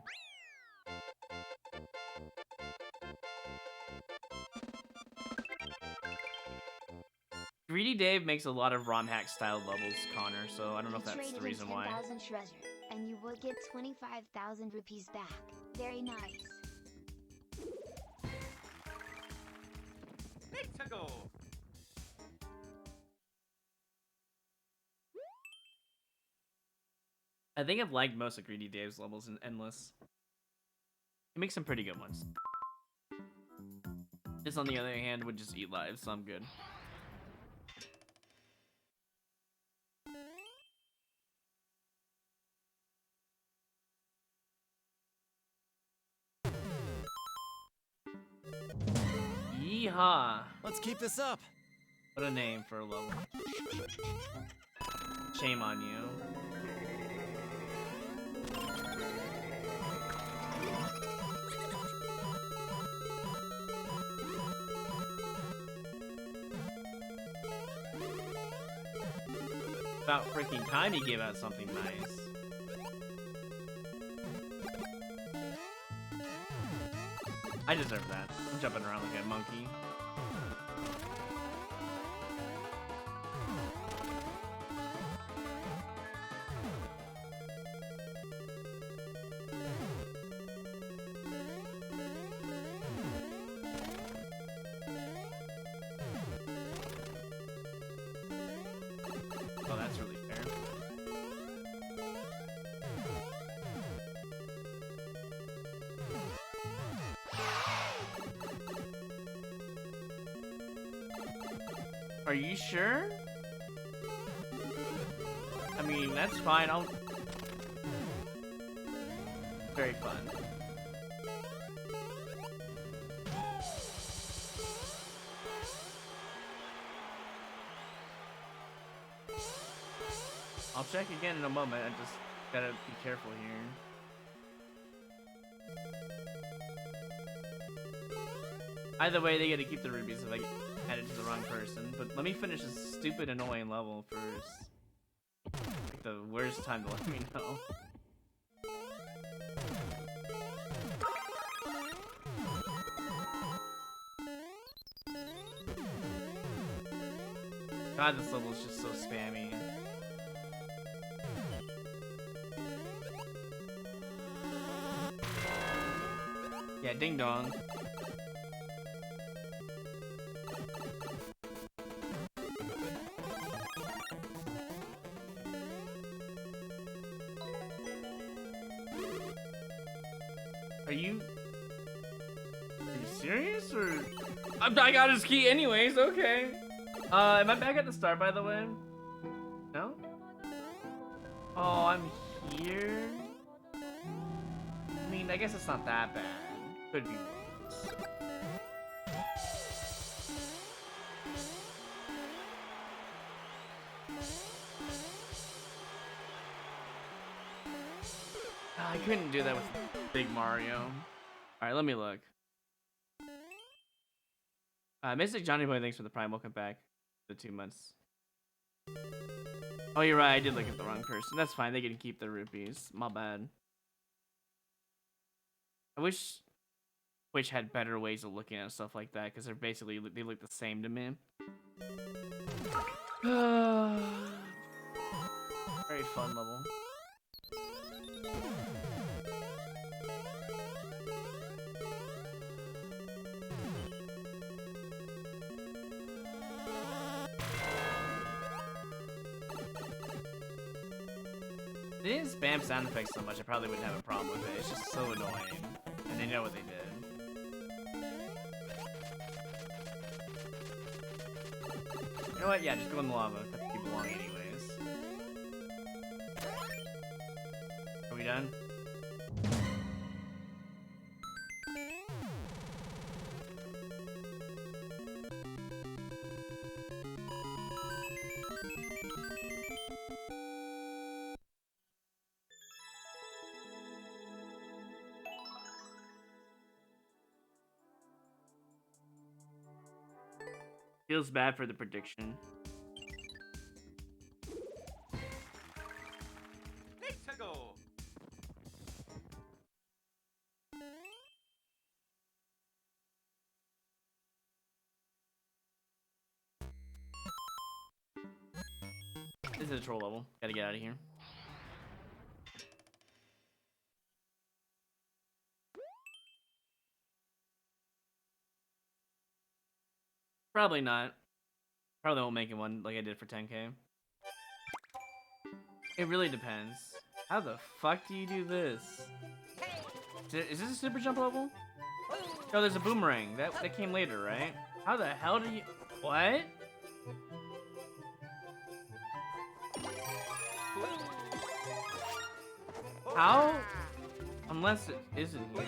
Greedy Dave makes a lot of ROM hack style levels, Connor, so I don't know if that's the reason why. 10,000 treasure, and you will get 25,000 rupees back. Very nice. Pachinko. I think I've liked most of Greedy Dave's levels in Endless. He makes some pretty good ones. This, on the other hand, would just eat lives, so I'm good. Yeehaw! Let's keep this up. What a name for a level. Shame on you. About freaking time he gave out something nice. I deserve that. I'm jumping around like a monkey. Oh, that's really fair. Are you sure? I mean, that's fine. I'll... Very fun. I'll check again in a moment. I just gotta be careful here. Either way, they gotta keep the rubies if I add it to the wrong person. But let me finish this stupid, annoying level first. Like the worst time to let me know. God, this level is just so spammy. Yeah, ding dong. Are you serious, or I got his key anyways? Okay. Am I back at the start, by the way? No. Oh, I'm here. I mean, I guess it's not that bad. Could be worse. I couldn't do that with Big Mario. Alright, let me look. Mystic Johnny Boy, thanks for the Prime. Welcome back. The 2 months. Oh, you're right. I did look at the wrong person. That's fine. They can keep their rupees. My bad. I wish Twitch had better ways of looking at stuff like that, because they're basically, they look the same to me. Very fun level. They didn't spam sound effects so much, I probably wouldn't have a problem with it. It's just so annoying. And they know what they did. You know what? Yeah, just go in the lava. That's where you belong anyways. Are we done? Feels bad for the prediction. Let's go. This is a troll level. Gotta get out of here. Probably not. Probably won't make it one like I did for 10K. It really depends. How the fuck do you do this? Is this a super jump level? No, there's a boomerang. That came later, right? How the hell do you... What? How? Unless it isn't here.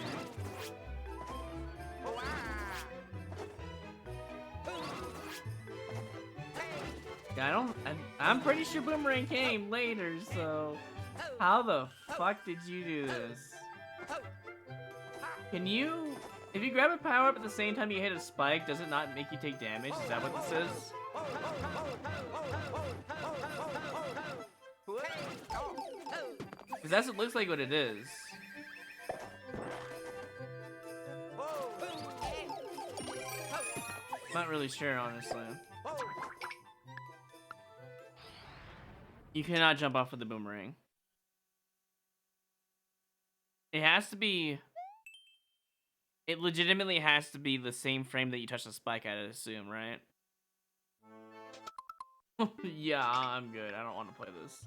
Yeah, I'm pretty sure Boomerang came later, so... How the fuck did you do this? Can you... If you grab a power-up at the same time you hit a spike, does it not make you take damage? Is that what this is? Because that's what looks like what it is. Not really sure, honestly. You cannot jump off with the boomerang. It has to be... It legitimately has to be the same frame that you touch the spike, I'd assume, right? Yeah, I'm good. I don't want to play this.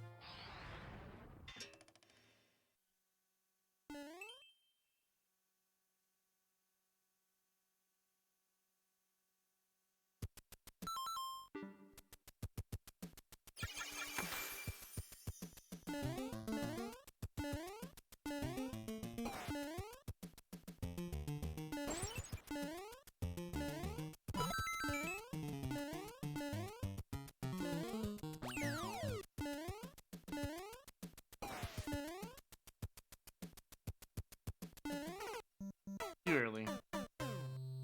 Too early.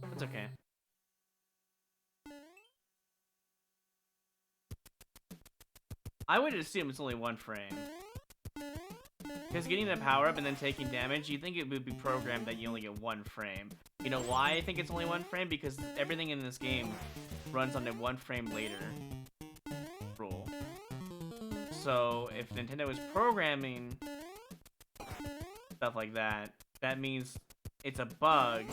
That's okay. I would assume it's only one frame. Because getting the power up and then taking damage, you think it would be programmed that you only get one frame. You know why I think it's only one frame? Because everything in this game runs on a one frame later rule. So if Nintendo is programming stuff like that, that means it's a bug,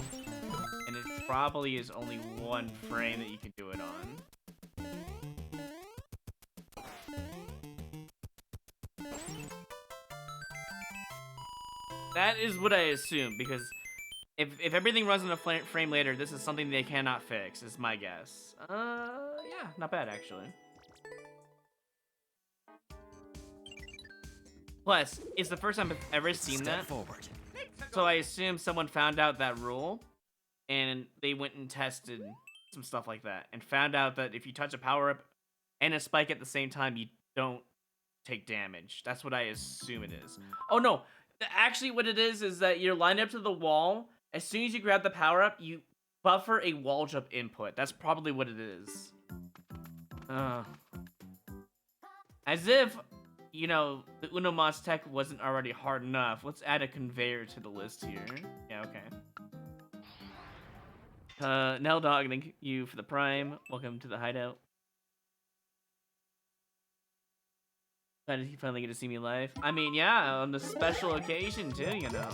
and it probably is only one frame that you can do it on. That is what I assume, because if everything runs on a frame later, this is something they cannot fix, is my guess. Yeah, not bad, actually. Plus, it's the first time I've ever seen that. Forward. So I assume someone found out that rule, and they went and tested some stuff like that, and found out that if you touch a power-up and a spike at the same time, you don't take damage. That's what I assume it is. Oh no, actually what it is that you're lined up to the wall. As soon as you grab the power-up, you buffer a wall jump input. That's probably what it is. As if... You know, the Uno Mas tech wasn't already hard enough. Let's add a conveyor to the list here. Yeah, okay. Nell Dog, thank you for the prime. Welcome to the hideout. Glad you finally get to see me live. I mean, yeah, on the special occasion too, you know.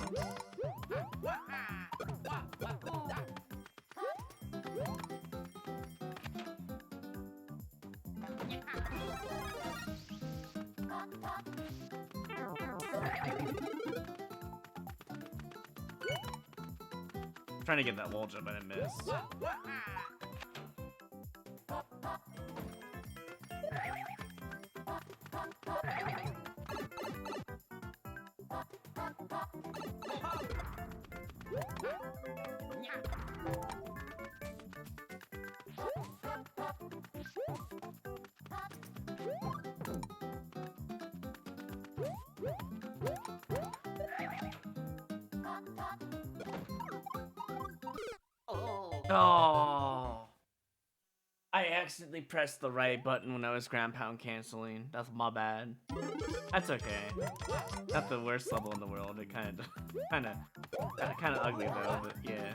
Trying to get that wall jump, but I missed. Oh, I accidentally pressed the right button when I was ground pound canceling. That's my bad. That's okay. Not the worst level in the world. It kind of ugly though. But yeah.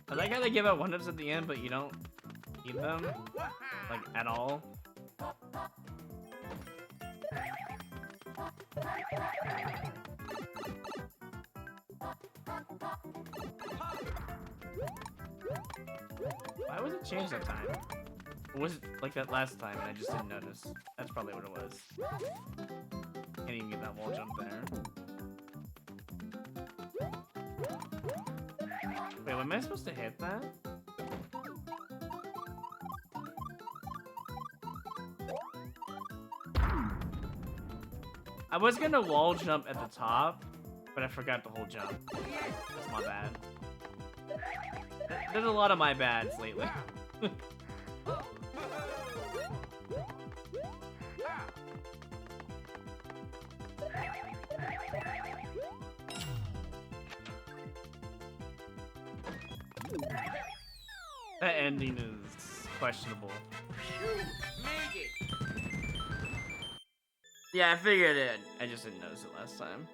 I like how they give out 1-ups at the end, but you don't need them, like, at all. Why was it changed that time? Or was it like that last time and I just didn't notice? That's probably what it was. Can't even get that wall jump there. Wait, am I supposed to hit that? I was gonna wall jump at the top, but I forgot the whole jump. That's my bad. There's a lot of my bads lately. That ending is questionable. Yeah, I figured it. I just didn't notice it last time.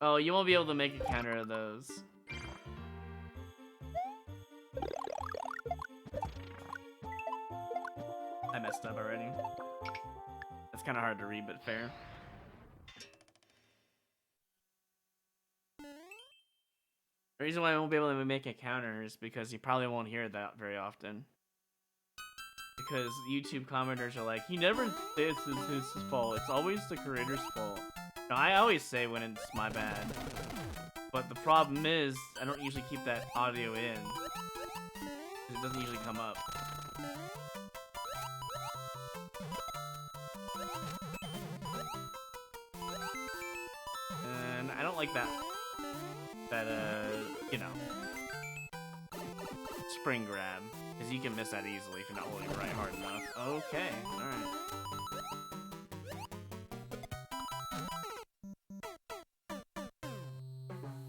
Oh, you won't be able to make a counter of those. I messed up already. That's kind of hard to read, but fair. The reason why I won't be able to make a counter is because you probably won't hear that very often. Because YouTube commenters are like, he never says it's his fault. It's always the creator's fault. No, I always say when it's my bad. But the problem is, I don't usually keep that audio in. It doesn't usually come up. And I don't like that, you know, spring grab. Because you can miss that easily if you're not holding it right hard enough. Okay, alright.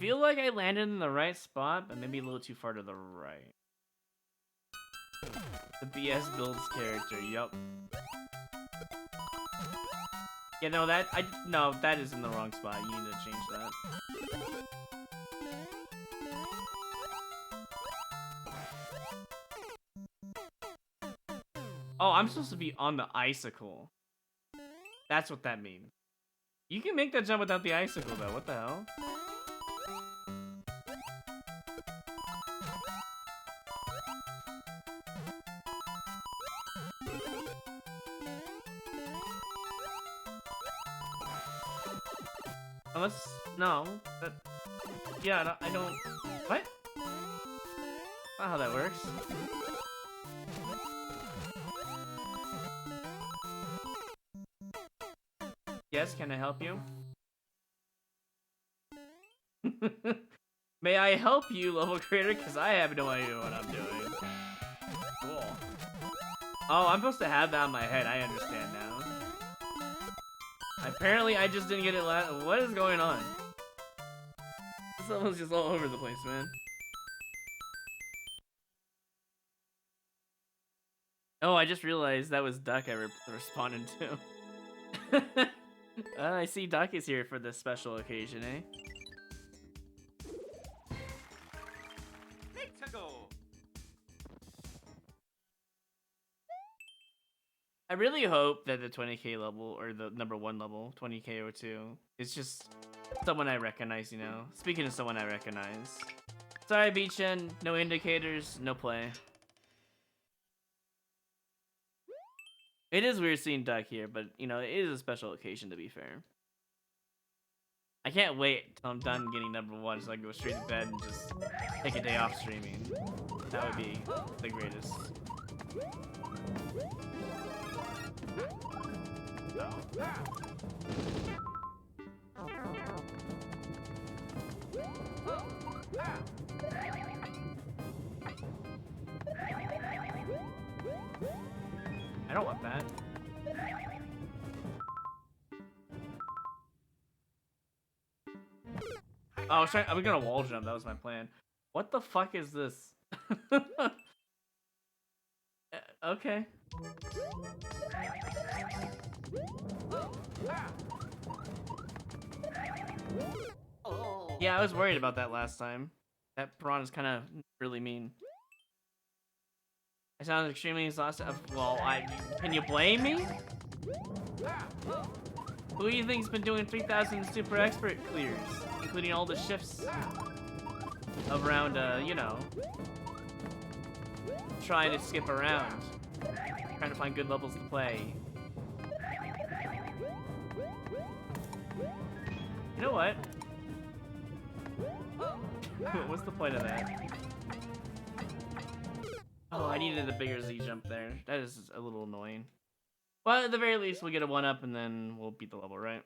Feel like I landed in the right spot, but maybe a little too far to the right. The BS builds character, yup. Yeah, no, that is in the wrong spot. You need to change that. Oh, I'm supposed to be on the icicle. That's what that means. You can make that jump without the icicle, though. What the hell? Unless, no, that, yeah, I don't, what? Not how that works. Yes, can I help you? May I help you, level creator? Because I have no idea what I'm doing. Cool. Oh, I'm supposed to have that in my head. I understand now. Apparently, I just didn't get it last. What is going on? This level's just all over the place, man. Oh, I just realized that was Duck I responded to. I see Duck is here for this special occasion, eh? I really hope that the 20k level or the number 1 level, 20k or 2, is just someone I recognize, you know? Speaking of someone I recognize. Sorry, Beachin, no indicators, no play. It is weird seeing Duck here, but, you know, it is a special occasion to be fair. I can't wait till I'm done getting number 1 so I can go straight to bed and just take a day off streaming. That would be the greatest. I don't want that. Oh, I was gonna wall jump. That was my plan. What the fuck is this? Okay. Yeah, I was worried about that last time. That piranha's kind of really mean. I sound extremely exhausted. Well, can you blame me? Who do you think's been doing 3,000 super expert clears, including all the shifts around, you know, trying to skip around, trying to find good levels to play. You know what? What's the point of that? Oh, I needed a bigger Z jump there. That is a little annoying. Well, at the very least, we'll get a 1-up and then we'll beat the level, right?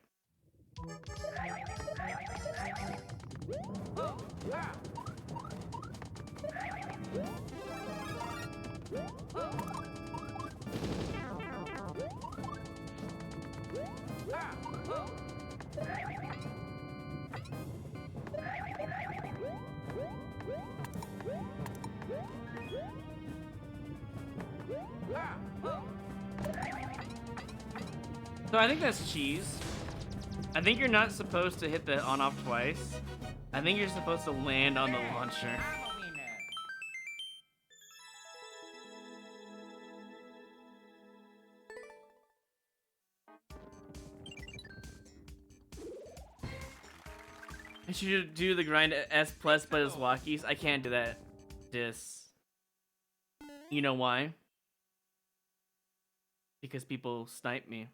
So I think that's cheese. I think you're not supposed to hit the on-off twice. I think you're supposed to land on the launcher. I should do the grind at S+, but as walkies. I can't do that. You know why? Because people snipe me.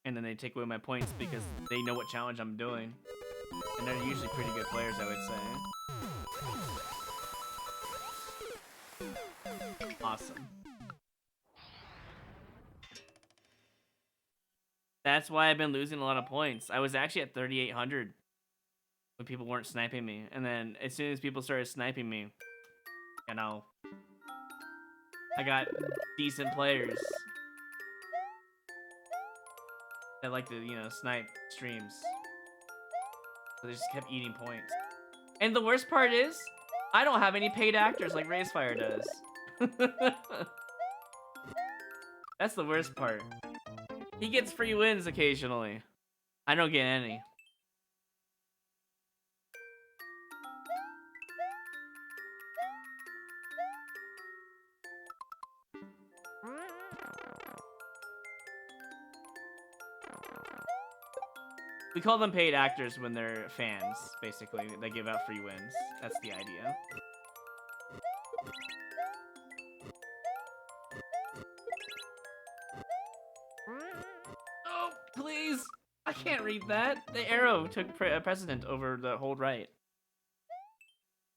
And then they take away my points because they know what challenge I'm doing. And they're usually pretty good players, I would say. Awesome. That's why I've been losing a lot of points. I was actually at 3,800 when people weren't sniping me. And then as soon as people started sniping me, you know, I got decent players that like to, you know, snipe streams. So they just kept eating points. And the worst part is, I don't have any paid actors like Racefire does. That's the worst part. He gets free wins occasionally. I don't get any. We call them paid actors when they're fans, basically. They give out free wins. That's the idea. Oh, please! I can't read that! The arrow took precedent over the hold right.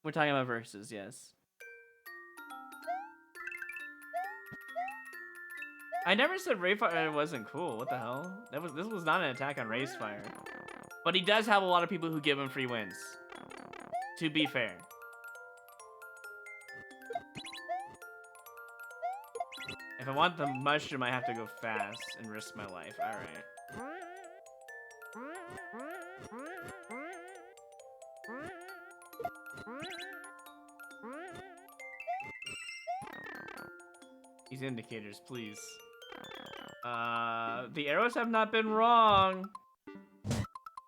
We're talking about verses, yes. I never said Rayfire wasn't cool. What the hell? This was not an attack on Racefire. But he does have a lot of people who give him free wins. To be fair. If I want the mushroom, I have to go fast and risk my life. Alright. These indicators, please. The arrows have not been wrong.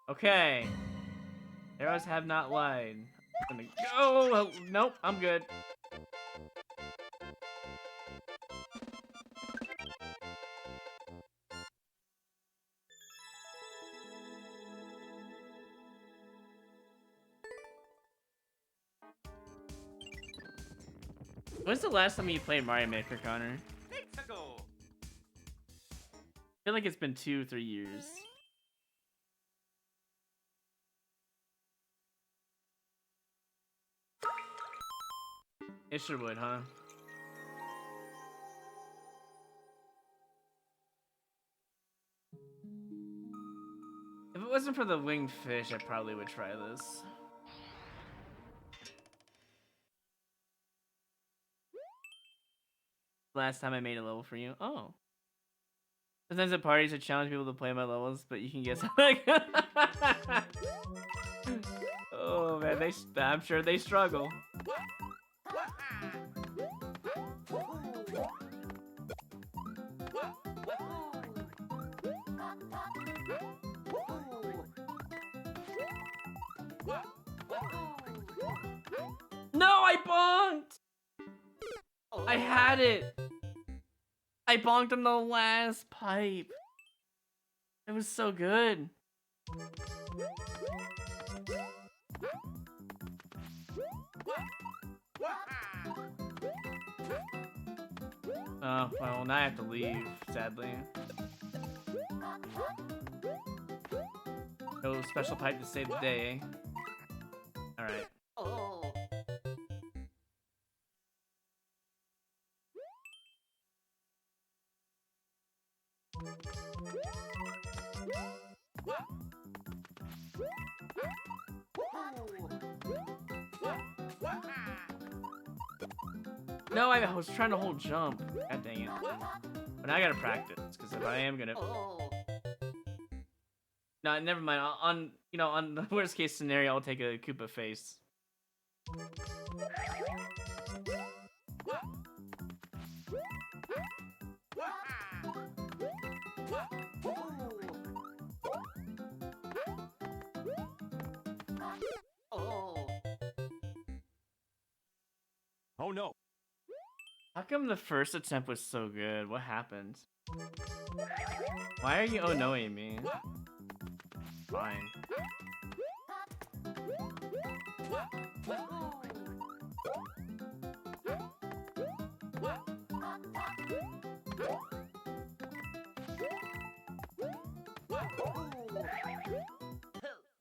Okay. Arrows have not lied. I'm gonna go. Nope, I'm good. When's the last time you played Mario Maker, Connor? Pachinko. I feel like it's been 2-3 years. It sure would, huh? If it wasn't for the winged fish, I probably would try this. Last time I made a level for you. Oh. Sometimes at parties I challenge people to play my levels, but you can guess how like oh man, I'm sure they struggle. No, I bonked! I had it! I bonked on the last pipe. It was so good. Oh, well, now I have to leave, sadly. No special pipe to save the day. Alright. No, I was trying to hold jump. God dang it. But now I gotta practice, because if I am gonna... No, never mind. On the worst case scenario, I'll take a Koopa face. Oh no. How come the first attempt was so good? What happened? Why are you oh-noing me? Fine.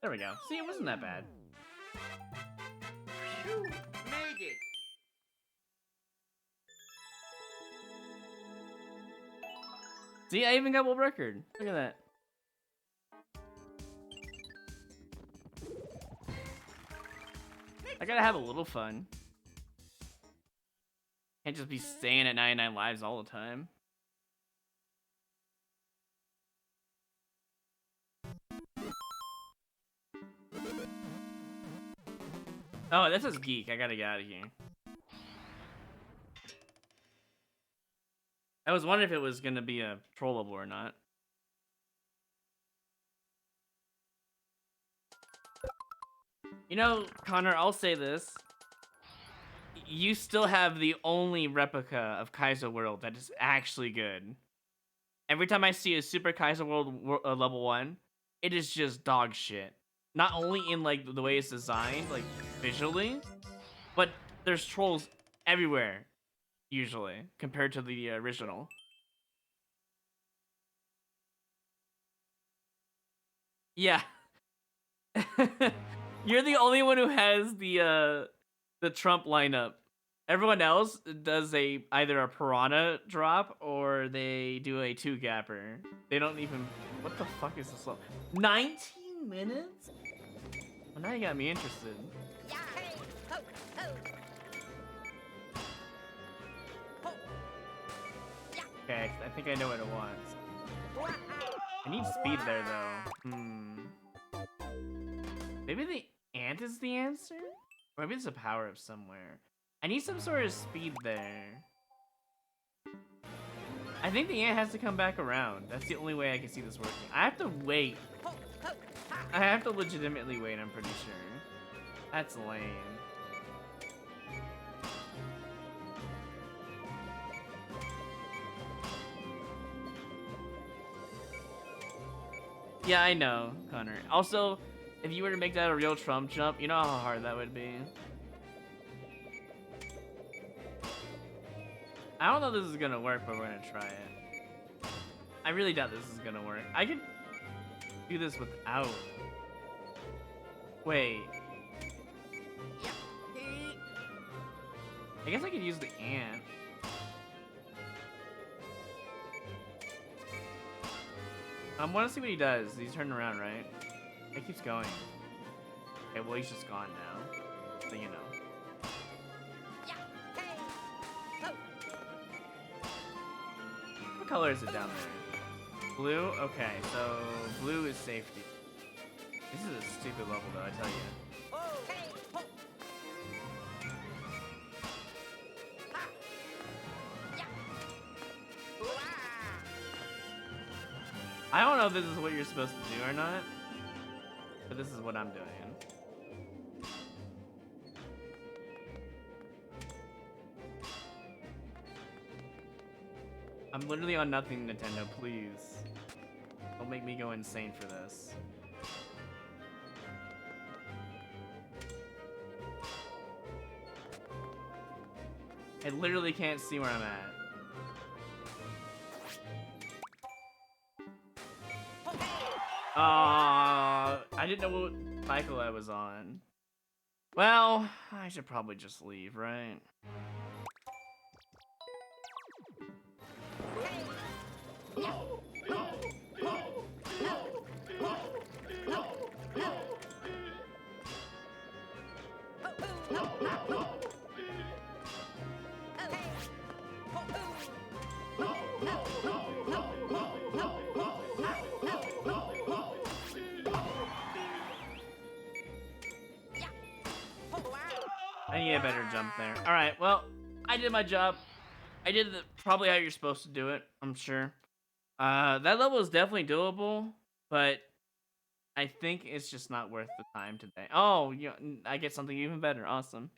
There we go. See, it wasn't that bad. Phew, made it. See, I even got world record. Look at that. I gotta have a little fun. Can't just be staying at 99 lives all the time. Oh, this is geek. I gotta get out of here. I was wondering if it was gonna be a trollable or not. You know, Connor, I'll say this. You still have the only replica of Kaizo World that is actually good. Every time I see a Super Kaizo World level 1, it is just dog shit. Not only in like the way it's designed, like visually, but there's trolls everywhere, usually, compared to the original. Yeah. You're the only one who has the Trump lineup. Everyone else does either a piranha drop or they do a 2-gapper. They don't even... What the fuck is this level? 19 minutes? Well, now you got me interested. Okay, I think I know what it wants. I need speed there, though. Maybe the ant is the answer? Or maybe it's a power-up somewhere. I need some sort of speed there. I think the ant has to come back around. That's the only way I can see this working. I have to wait. I have to legitimately wait, I'm pretty sure. That's lame. Yeah, I know, Connor. Also, if you were to make that a real Trump jump, you know how hard that would be. I don't know if this is gonna work, but we're gonna try it. I really doubt this is gonna work. I could do this without. Wait. I guess I could use the ant. I want to see what he does. He's turning around, right? It keeps going. Okay, well he's just gone now. So you know. What color is it down there? Blue? Okay, so blue is safety. This is a stupid level though, I tell you. I don't know if this is what you're supposed to do or not, but this is what I'm doing. I'm literally on nothing, Nintendo, please. Don't make me go insane for this. I literally can't see where I'm at. I didn't know what cycle I was on. Well, I should probably just leave, right? I need a better jump there. Alright, well, I did my job. I did probably how you're supposed to do it, I'm sure. That level is definitely doable, but I think it's just not worth the time today. Oh, yeah, I get something even better. Awesome.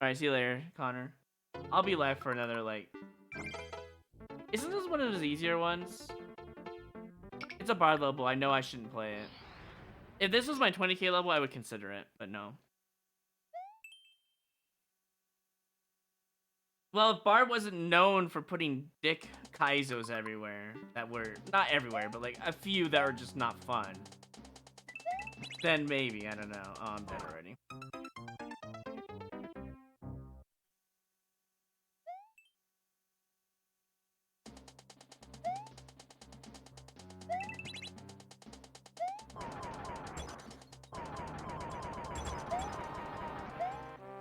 Alright, see you later, Connor. I'll be live for another, like... Isn't this one of those easier ones? It's a bar level. I know I shouldn't play it. If this was my 20k level, I would consider it, but no. Well, if Bard wasn't known for putting dick Kaizos everywhere, that were, not everywhere, but like a few that were just not fun, then maybe, I don't know. Oh, I'm dead already.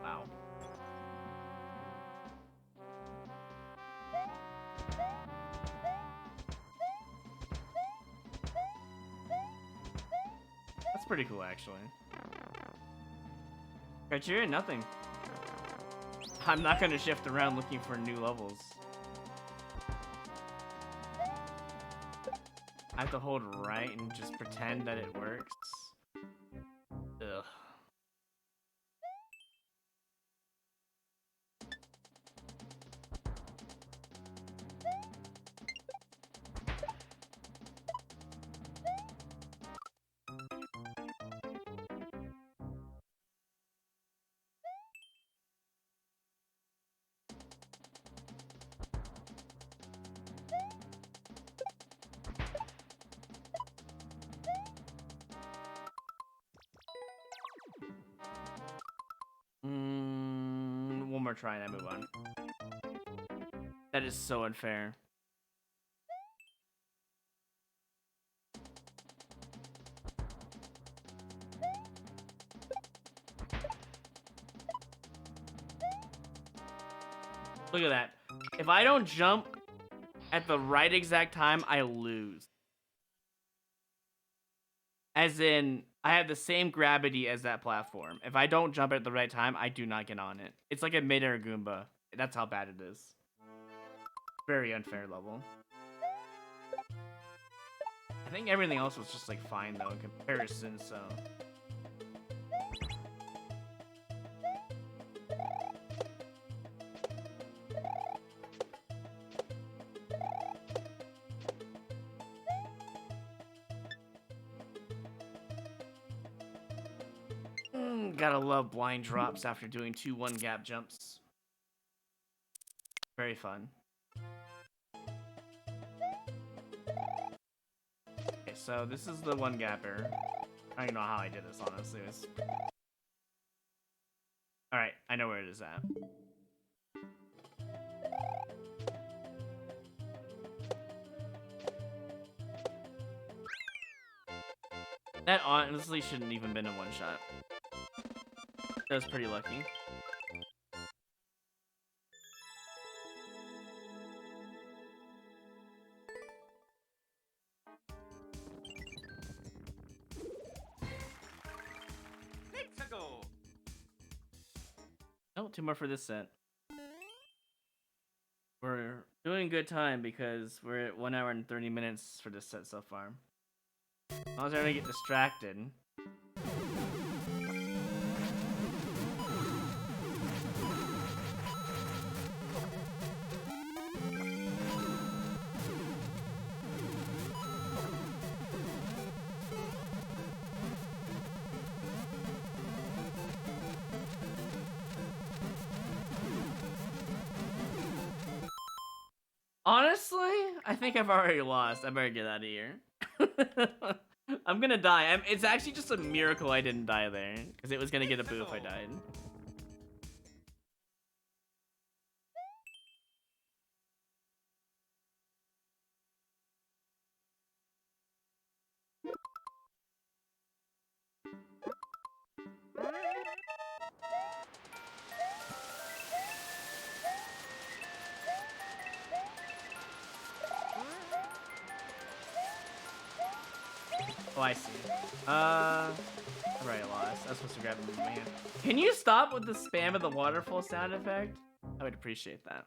Wow. That's pretty cool, actually. Criteria, nothing. I'm not gonna shift around looking for new levels. I have to hold right and just pretend that it works. Ugh. One more try and I move on. That is so unfair. Look at that. If I don't jump at the right exact time, I lose. As in, I have the same gravity as that platform. If I don't jump at the right time, I do not get on it. It's like a mid-air Goomba. That's how bad it is. Very unfair level. I think everything else was just like fine though in comparison, so... Gotta love blind drops after doing 2 1-gap jumps. Very fun. Okay, so this is the one gapper. I don't even know how I did this, honestly. Alright, I know where it is at. That honestly shouldn't even been a one-shot. That was pretty lucky. Let's go. Oh, 2 more for this set. We're doing good time because we're at 1 hour and 30 minutes for this set so far. As long as I don't get distracted. Honestly, I think I've already lost. I better get out of here. I'm gonna die. It's actually just a miracle I didn't die there, because it was gonna get a boo if I died. Oh, I see. I've already lost. I was supposed to grab him in my hand. Can you stop with the spam of the waterfall sound effect? I would appreciate that.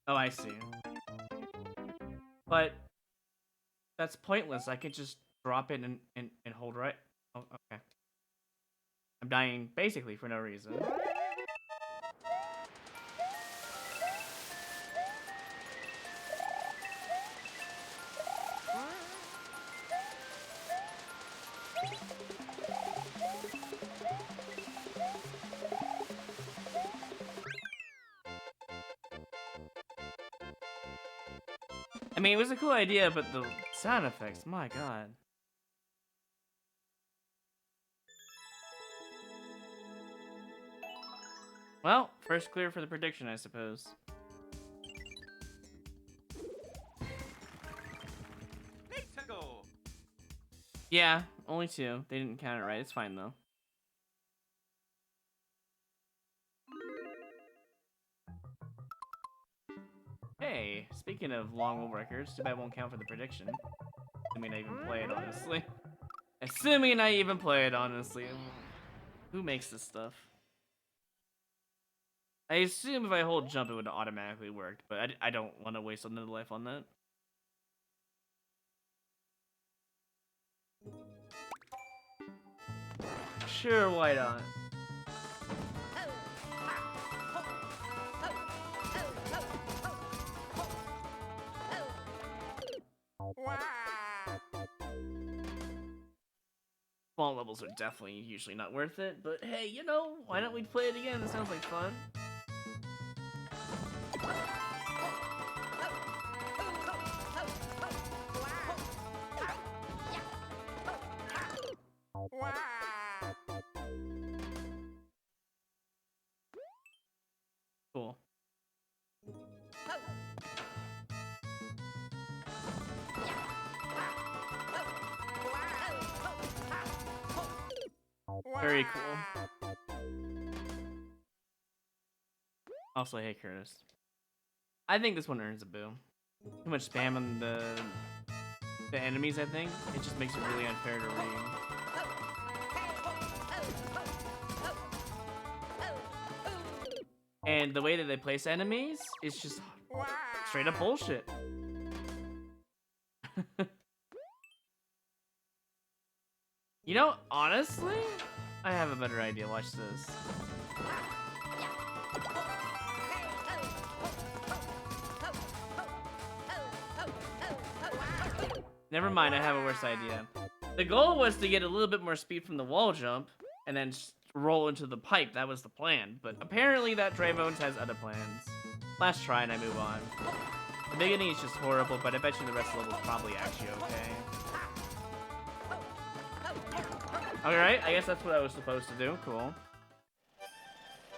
Oh, I see. But that's pointless. I could just drop it and hold right. Oh, okay. I'm dying basically for no reason. I mean, it was a cool idea, but the sound effects, my god. Well, first clear for the prediction, I suppose. Let's go. Yeah, only 2. They didn't count it right. It's fine, though. Hey, speaking of long world records, too bad it won't count for the prediction. Assuming I even play it, honestly. Assuming I even play it, honestly. Who makes this stuff? I assume if I hold jump, it would automatically work, but I don't want to waste another life on that. Sure, why not? Small levels are definitely usually not worth it, but hey, you know, why don't we play it again? It sounds like fun. Cool. Very cool. Also, hey Curtis. I think this one earns a boo. Too much spam on the enemies, I think. It just makes it really unfair to read. And the way that they place enemies is just straight up bullshit. You know, honestly, I have a better idea. Watch this. Never mind, I have a worse idea. The goal was to get a little bit more speed from the wall jump, and then roll into the pipe. That was the plan. But apparently that Draymond has other plans. Last try and I move on. The beginning is just horrible, but I bet you the rest of the level is probably actually okay. Alright, I guess that's what I was supposed to do. Cool.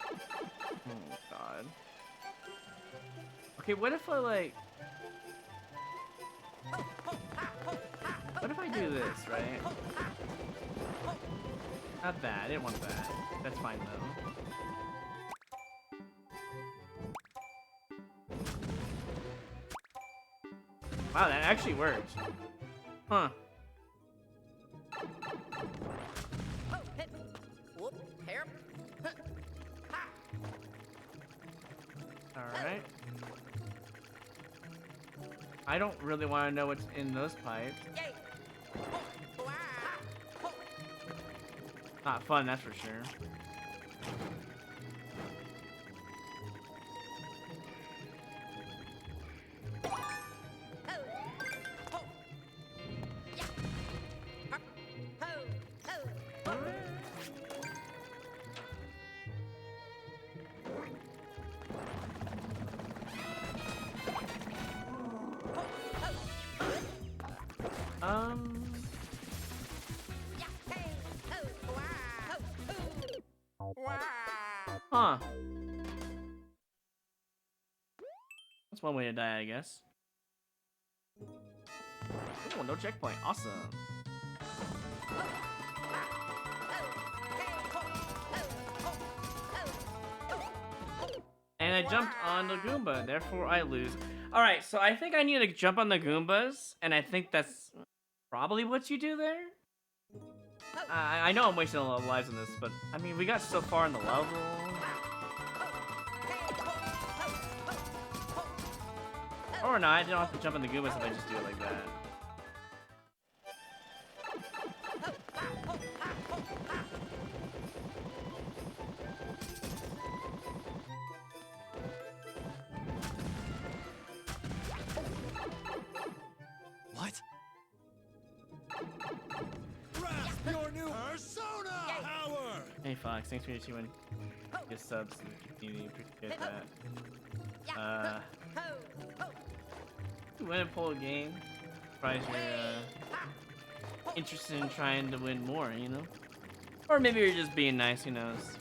Oh, God. Okay, what if I, like... What if I do this, right? Not that. I didn't want that. That's fine, though. Wow, that actually worked. Huh. Alright. I don't really want to know what's in those pipes. Not fun, that's for sure. Huh. That's one way to die, I guess. Oh, no checkpoint. Awesome. And I jumped on the Goomba, therefore I lose. Alright, so I think I need to jump on the Goombas, and I think that's probably what you do there. I know I'm wasting a lot of lives on this, but I mean, we got so far in the level. Or not, I don't have to jump on the Goombas if I just do it like that. What? Grasp your new persona power! Hey Fox, thanks for your 2 gift subs to the community. Appreciate that. Win a pull game. Surprised you're interested in trying to win more, you know? Or maybe you're just being nice, who knows?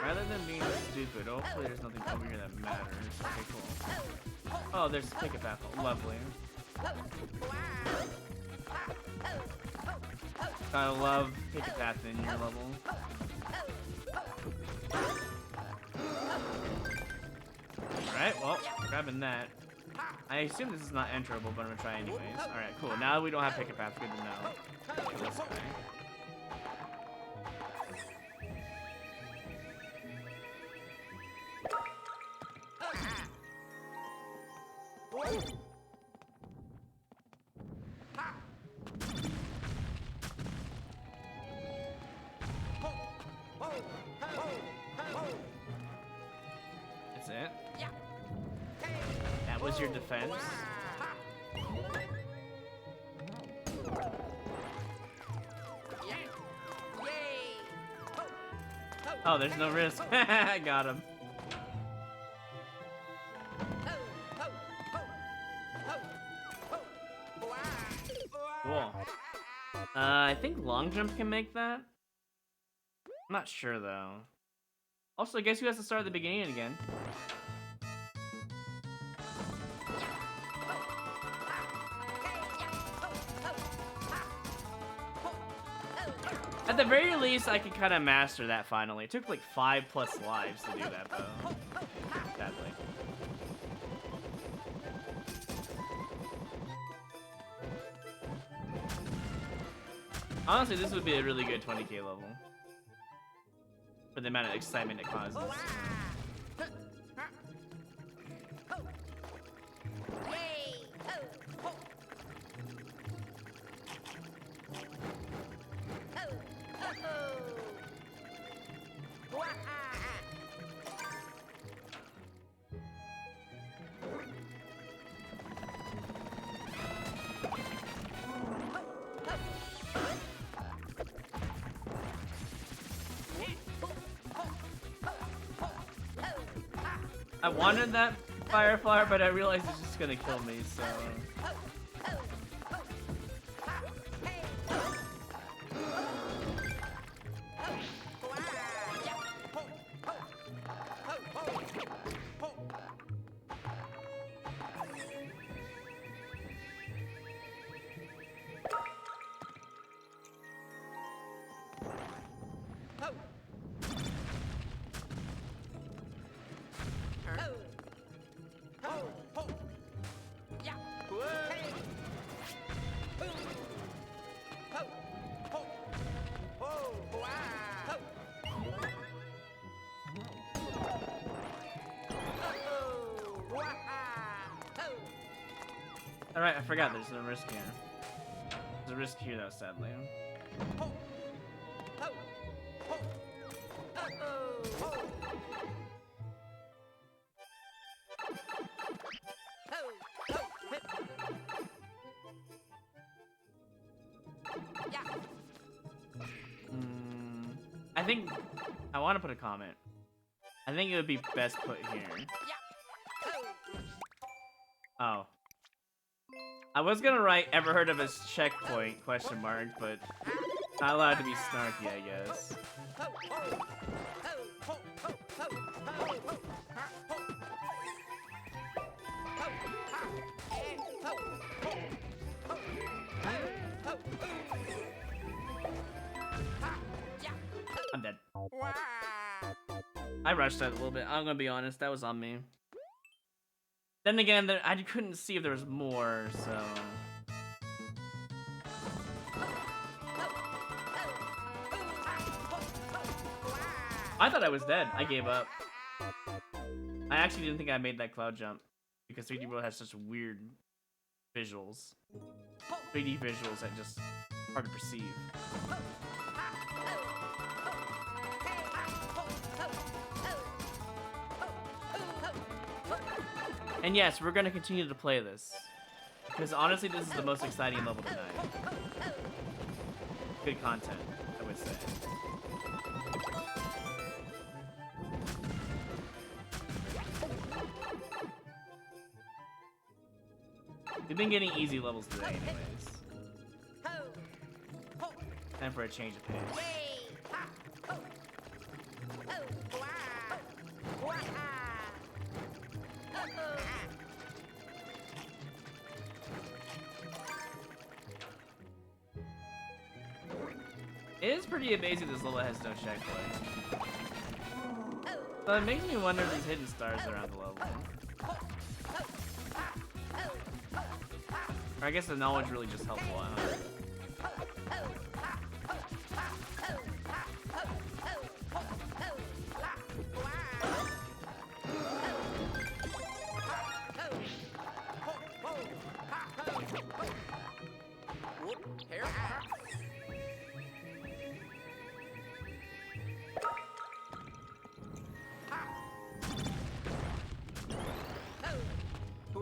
Rather than being stupid, hopefully there's nothing over here that matters. Okay, cool. Oh, there's a ticket path. Lovely. Gotta love ticket path in your level. Alright, well, grabbing that. I assume this is not enterable, but I'm gonna try anyways. Alright, cool. Now we don't have ticket path. Good to know. Okay, this guy. That's it? That was your defense? Oh, there's no risk. I got him. Cool. I think long jump can make that. I'm not sure though. Also, guess who has to start at the beginning again? At the very least, I could kind of master that finally. It took like 5+ lives to do that though. Sadly. Honestly, this would be a really good 20k level. For the amount of excitement it causes. I wanted that fire flower, but I realized it's just gonna kill me, so... Alright, I forgot there's no risk here. There's a risk here though, sadly. I think I want to put a comment. I think it would be best put here. Oh. I was gonna write ever heard of as checkpoint question mark, but not allowed to be snarky, I guess. I'm dead. I rushed that a little bit. I'm gonna be honest, that was on me. Then again, I couldn't see if there was more, so... I thought I was dead. I gave up. I actually didn't think I made that cloud jump because 3D World has such weird visuals. 3D visuals that just hard to perceive. And yes, we're gonna continue to play this. Because honestly, this is the most exciting level tonight. Good content, I would say. We've been getting easy levels today anyways. Time for a change of pace. It is pretty amazing this level has no checkpoint. So it makes me wonder if there's hidden stars around the level. Or I guess the knowledge really just helps a lot.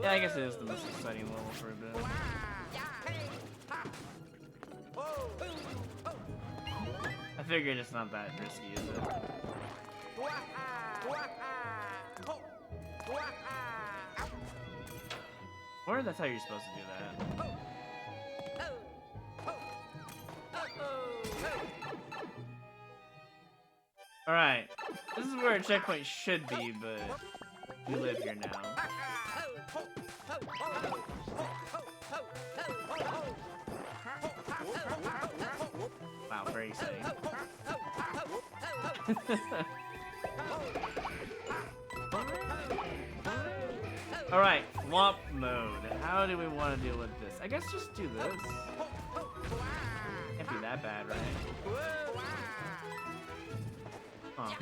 Yeah, I guess it is the most exciting level for a bit. I figured it's not that risky, is it? Or that's how you're supposed to do that. Alright, this is where a checkpoint should be, but we live here now. Wow, very exciting. Alright, swamp mode. How do we want to deal with this? I guess just do this. Can't be that bad, right? Huh.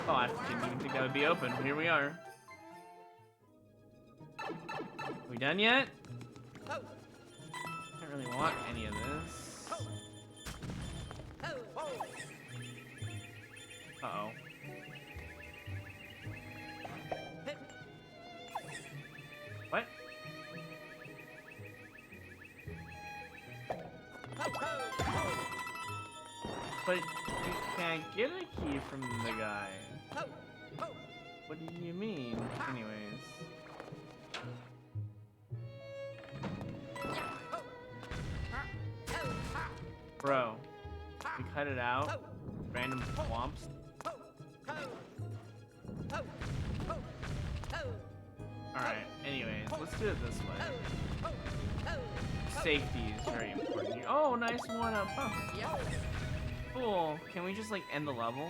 Oh, I didn't even think that would be open. Here we are. We done yet? I don't really want any of this. Uh-oh. What? But you can't get a key from the guy. What do you mean? Anyways. Bro, we cut it out. Random swamps. Alright, anyways, let's do it this way. Safety is very important here. Oh, nice one up. Huh. Cool. Can we just like end the level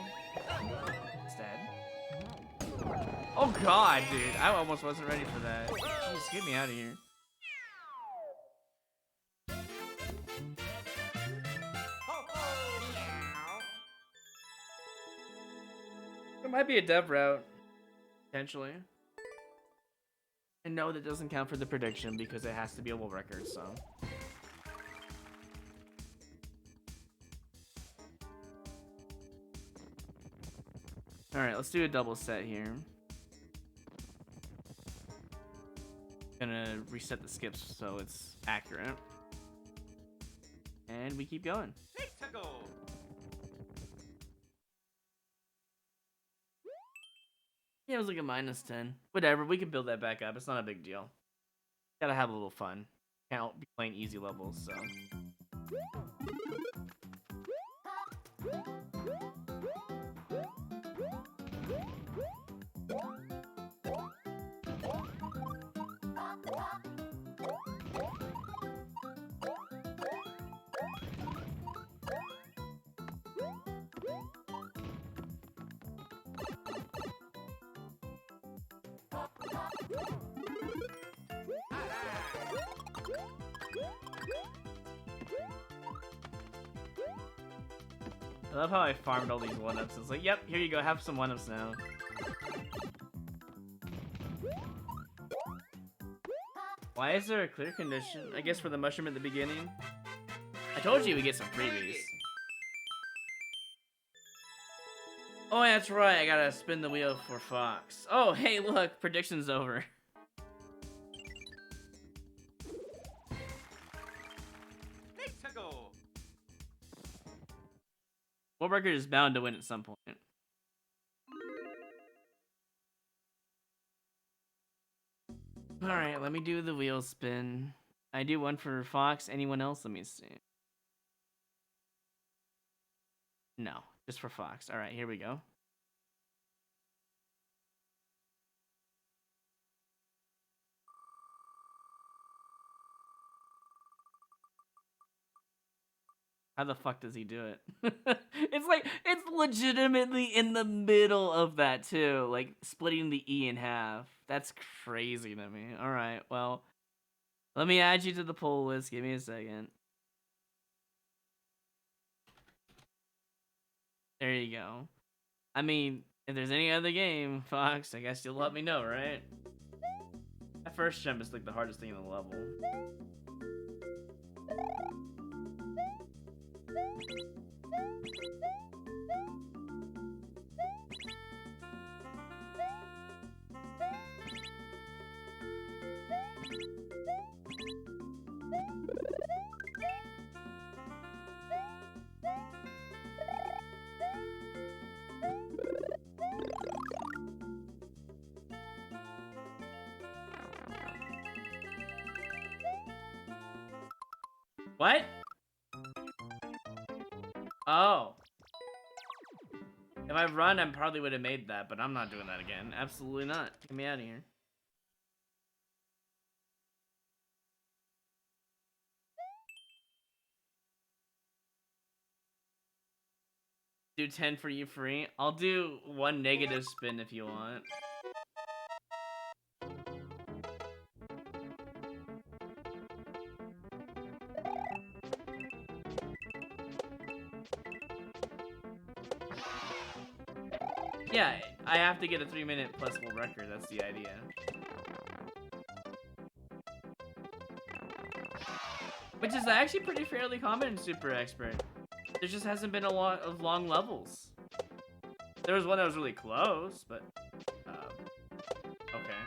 instead? Oh god, dude. I almost wasn't ready for that. Jeez, get me out of here. There might be a dev route. Potentially. And no, that doesn't count for the prediction because it has to be a world record, so. Alright, let's do a double set here. Gonna reset the skips so it's accurate. And we keep going. Yeah, it was like a -10. Whatever, we can build that back up. It's not a big deal. Gotta have a little fun. Can't be playing easy levels, so. I love how I farmed all these 1-ups. It's like, yep, here you go, have some 1-ups now. Why is there a clear condition? I guess for the mushroom at the beginning. I told you we get some freebies. Oh, that's right, I gotta spin the wheel for Fox. Oh, hey, look, prediction's over. World record is bound to win at some point. Alright, let me do the wheel spin. I do one for Fox. Anyone else? Let me see. No, just for Fox. Alright, here we go. How the fuck does he do it? It's like, it's legitimately in the middle of that too. Like, splitting the E in half. That's crazy to me. Alright, well. Let me add you to the poll list. Give me a second. There you go. I mean, if there's any other game, Fox, I guess you'll let me know, right? That first jump is like the hardest thing in the level. What? Oh. If I run, I probably would have made that, but I'm not doing that again. Absolutely not. Get me out of here. Do 10 for you free. I'll do 1 negative spin if you want. Yeah, I have to get a 3-minute plus world record. That's the idea. Which is actually pretty fairly common in Super Expert. There just hasn't been a lot of long levels. There was one that was really close, but okay.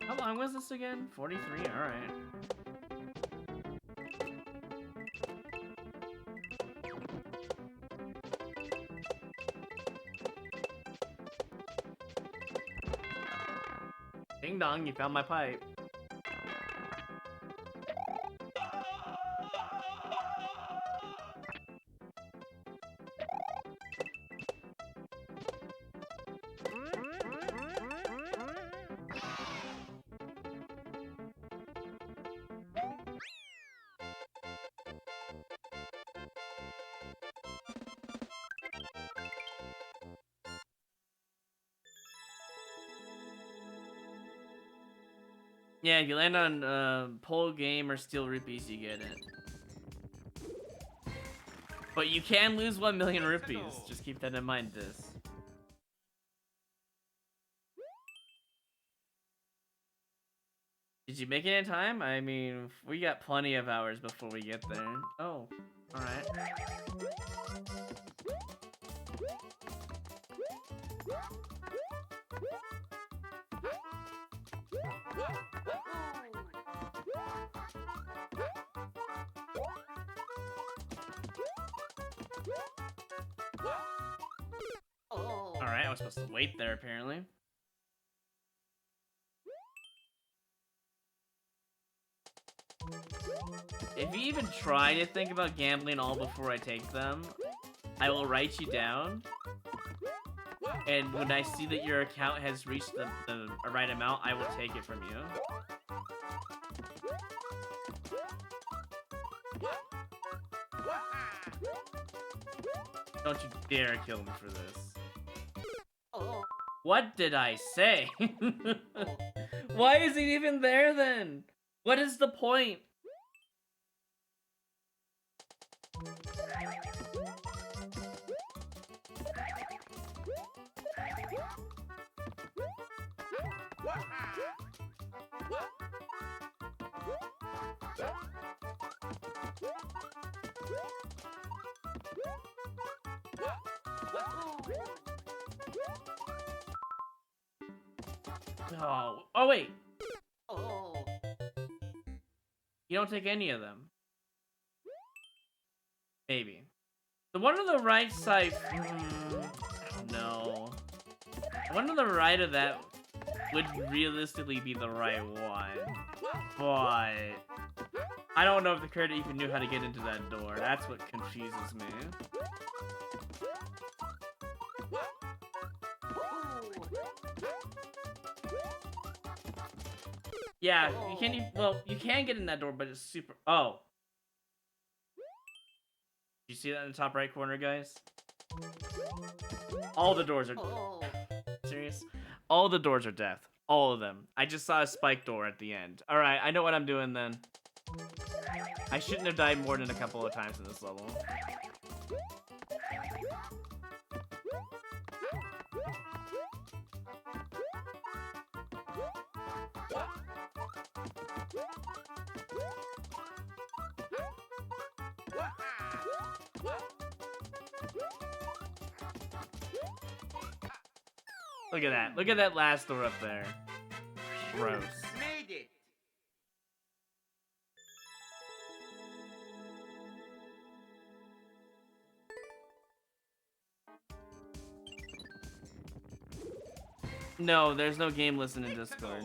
How long was this again? 43. All right. Ding dong, you found my pipe. Yeah, if you land on pole game or steal rupees, you get it. But you can lose 1 million rupees. Just keep that in mind, this. Did you make it in time? I mean, we got plenty of hours before we get there. Oh, alright. Alright, I was supposed to wait there, apparently. If you even try to think about gambling all before I take them, I will write you down. And when I see that your account has reached the right amount, I will take it from you. Don't you dare kill me for this. What did I say? Why is he even there then? What is the point? Oh wait. You don't take any of them. Maybe. The one on the right side. I don't know. The one on the right of that would realistically be the right one. But I don't know if the character even knew how to get into that door. That's what confuses me. Yeah, you can't even, well, you can get in that door, but it's super, oh. You see that in the top right corner, guys? All the doors are, serious? All the doors are death. All of them. I just saw a spike door at the end. Alright, I know what I'm doing then. I shouldn't have died more than a couple of times in this level. Look at that. Look at that last door up there. Gross. Made it. No, there's no game listen in Discord.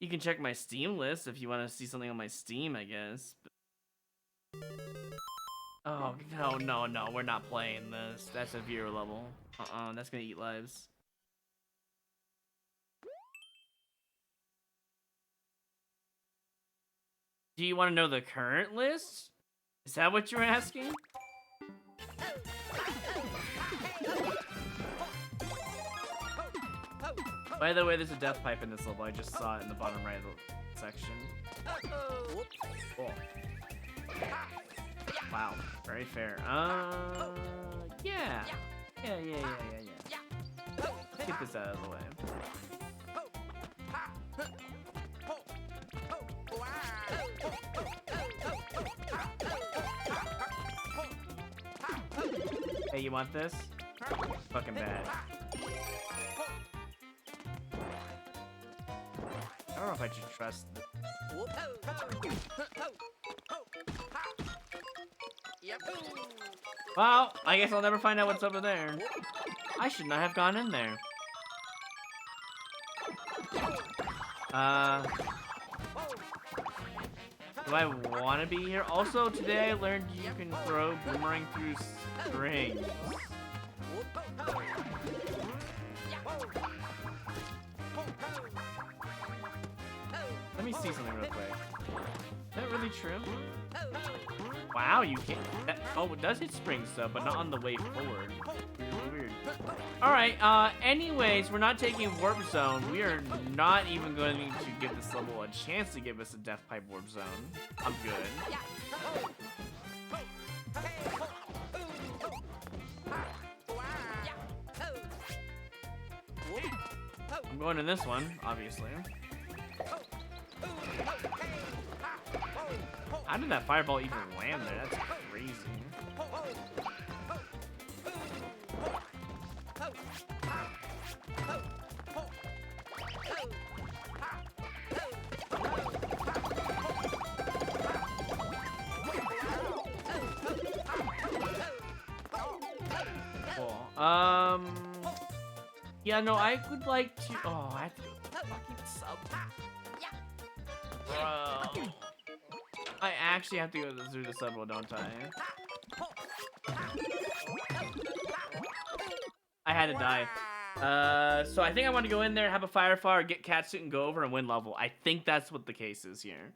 You can check my Steam list if you want to see something on my Steam, I guess. Oh, no, we're not playing this. That's a viewer level. That's gonna eat lives. Do you want to know the current list? Is that what you're asking? By the way, there's a death pipe in this level. I just saw it in the bottom right of the section. Cool. Wow, very fair. Yeah. Let's get this out of the way. Hey, you want this? Fucking bad. I don't know if I should trust this. Well, I guess I'll never find out what's over there. I should not have gone in there. Do I want to be here? Also, today I learned you can throw Boomerang through strings. Let me see something real quick. Is that really true? Wow, you can't. Oh, it does hit springs though, but not on the way forward. Weird. All right. Anyways, we're not taking warp zone. We are not even going to give this level a chance to give us a death pipe warp zone. I'm good. I'm going in this one, obviously. How did that fireball even land there? That's crazy. Cool. Yeah, no, I would like to. Oh, I have to go to the fucking sub. Bro. I actually have to go through the sub world, don't I? I had to die. So I think I want to go in there, have a fire, get catsuit, and go over and win level. I think that's what the case is here.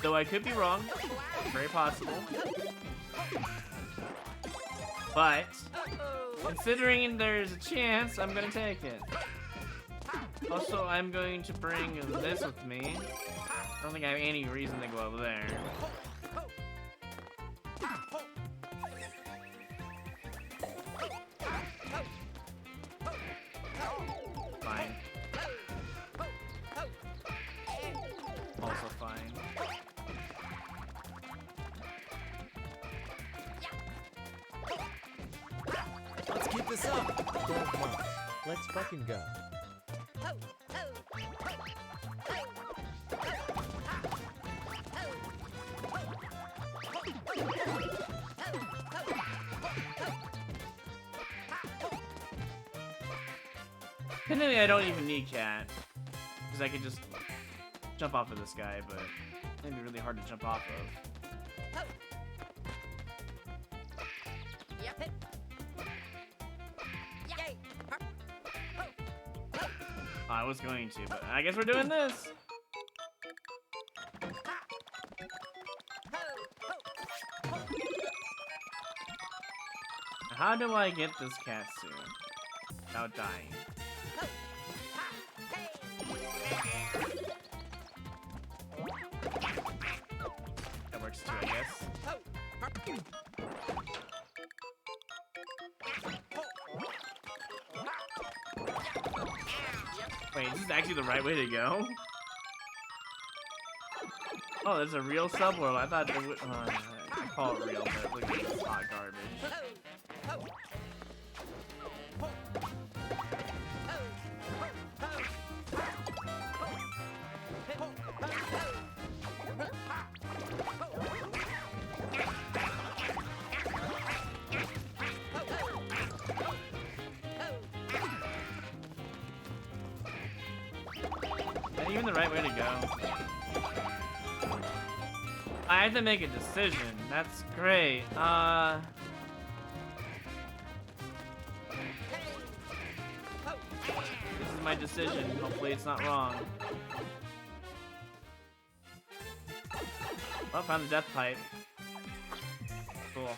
Though I could be wrong. Very possible. But considering there's a chance, I'm gonna take it. Also, I'm going to bring this with me. I don't think I have any reason to go over there. Fine. Also fine. Let's keep this up. 12 months. Let's fucking go. Technically, I don't even need cat, because I could just jump off of this guy, but it'd be really hard to jump off of. Oh, I was going to, but I guess we're doing this. How do I get this cat suit without dying? That works too, I guess. Wait, is this actually the right way to go? Oh, there's a real subworld. I thought it would. I call it real, but look at this hot garbage. Is that even the right way to go? I have to make a decision. That's great. This is my decision. Hopefully it's not wrong. Well, found the death pipe. Cool.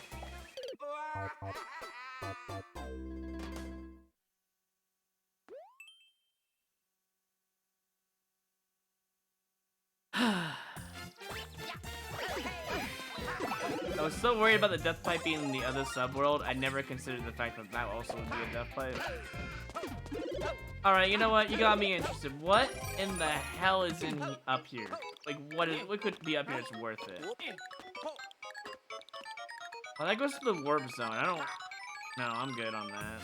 I was so worried about the death pipe being in the other subworld, I never considered the fact that that also would be a death pipe. Alright, you know what? You got me interested. What in the hell is in up here? Like, what could be up here that's worth it? Well, that goes to the warp zone. I don't... No, I'm good on that.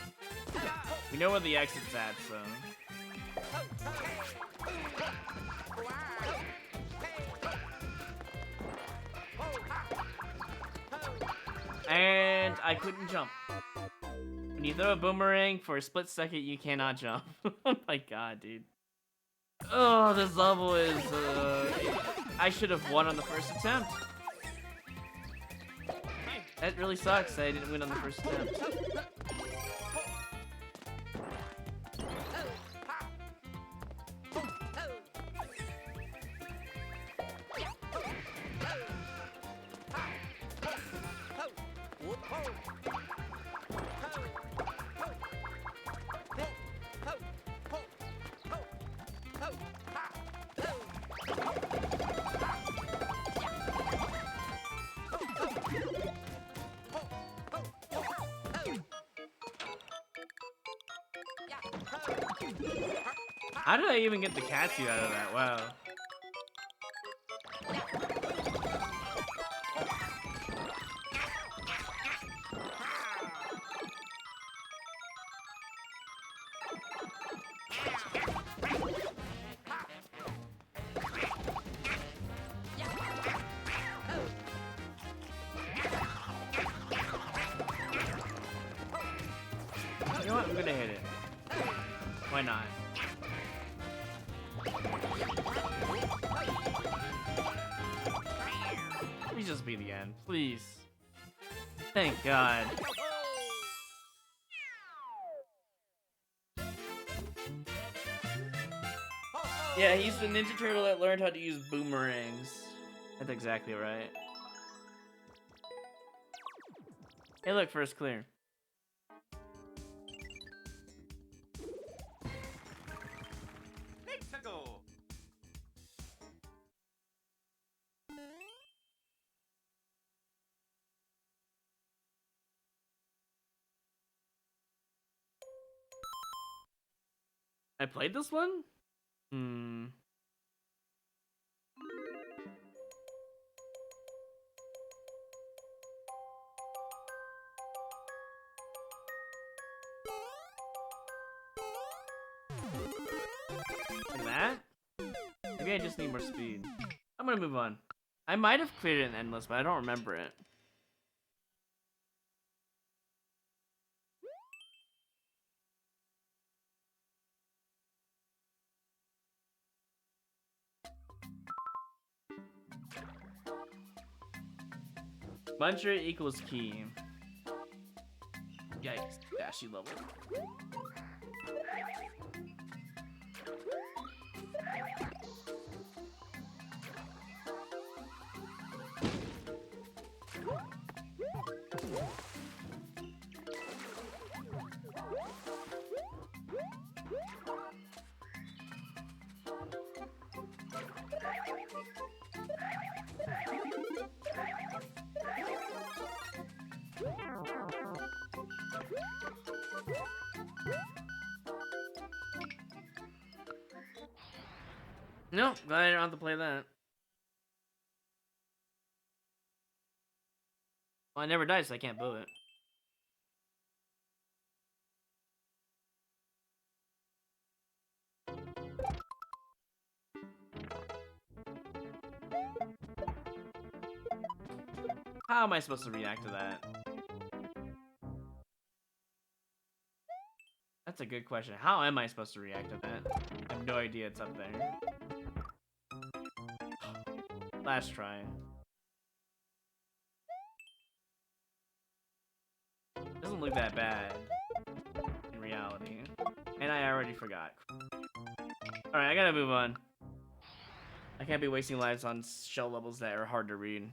We know where the exit's at, so... And I couldn't jump. When you throw a boomerang for a split second, you cannot jump. Oh my god, dude. Oh, this level is, I should have won on the first attempt. That really sucks that I didn't win on the first attempt. How did I even get the Katsu out of that? Wow. You know what? I'm gonna hit it. Why not? Please just be the end, please. Thank God. Yeah, he's the Ninja Turtle that learned how to use boomerangs. That's exactly right. Hey, look, first clear. Let's go. I played this one? Hmm. Like that? Maybe I just need more speed. I'm gonna move on. I might have cleared it in Endless, but I don't remember it. Muncher equals key. Yikes, dashy level. Nope, glad I don't have to play that. Well, I never died, so I can't boo it. How am I supposed to react to that? That's a good question. How am I supposed to react to that? I have no idea it's up there. Last try. Doesn't look that bad in reality. And I already forgot. Alright, I gotta move on. I can't be wasting lives on shell levels that are hard to read.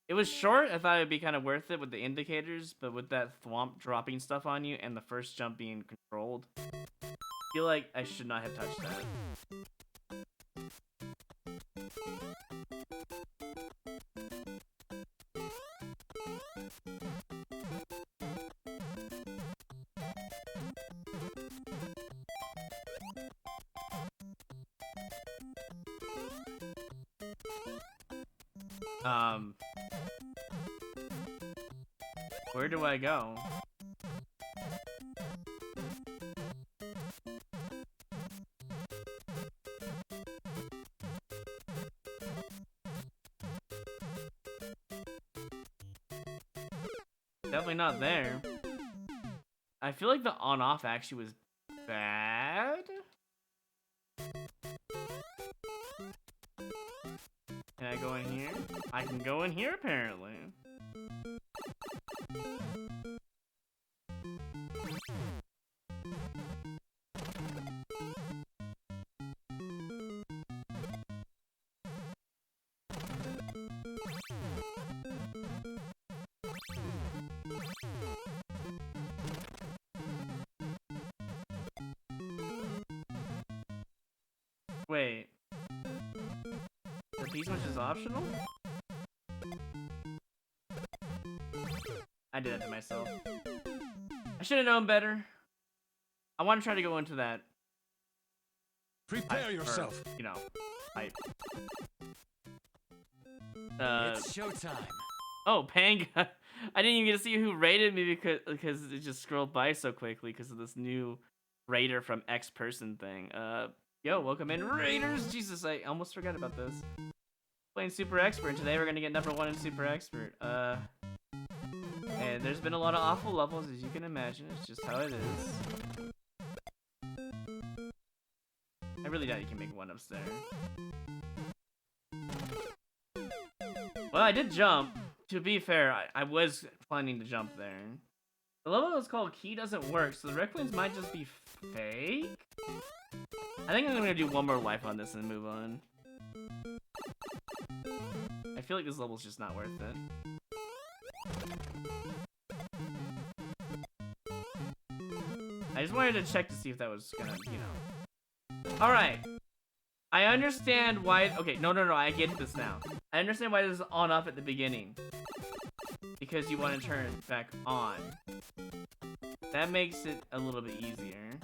It was short. I thought it'd be kind of worth it with the indicators, but with that thwomp dropping stuff on you and the first jump being controlled, I feel like I should not have touched that. Where do I go? Definitely not there. I feel like the on-off actually was bad. Can I go in here? I can go in here, apparently. Wait. The P switch is optional? I did that to myself. I should have known better. I want to try to go into that. Prepare Or, yourself. you know, pipe. It's showtime. Oh, Pang! I didn't even get to see who raided me because it just scrolled by so quickly because of this new raider from X person thing. Yo, welcome in, Raiders! Jesus, I almost forgot about this. Playing Super Expert, and today we're gonna get #1 in Super Expert. And there's been a lot of awful levels, as you can imagine. It's just how it is. I really doubt you can make 1-ups there. Well, I did jump. To be fair, I was planning to jump there. The level is called Key Doesn't Work, so the rec points might just be fake? I think I'm gonna do one more life on this and move on. I feel like this level's just not worth it. I just wanted to check to see if that was gonna, you know. Alright. I understand why. Okay, no, I get this now. I understand why this is on off at the beginning. Because you want to turn it back on. That makes it a little bit easier.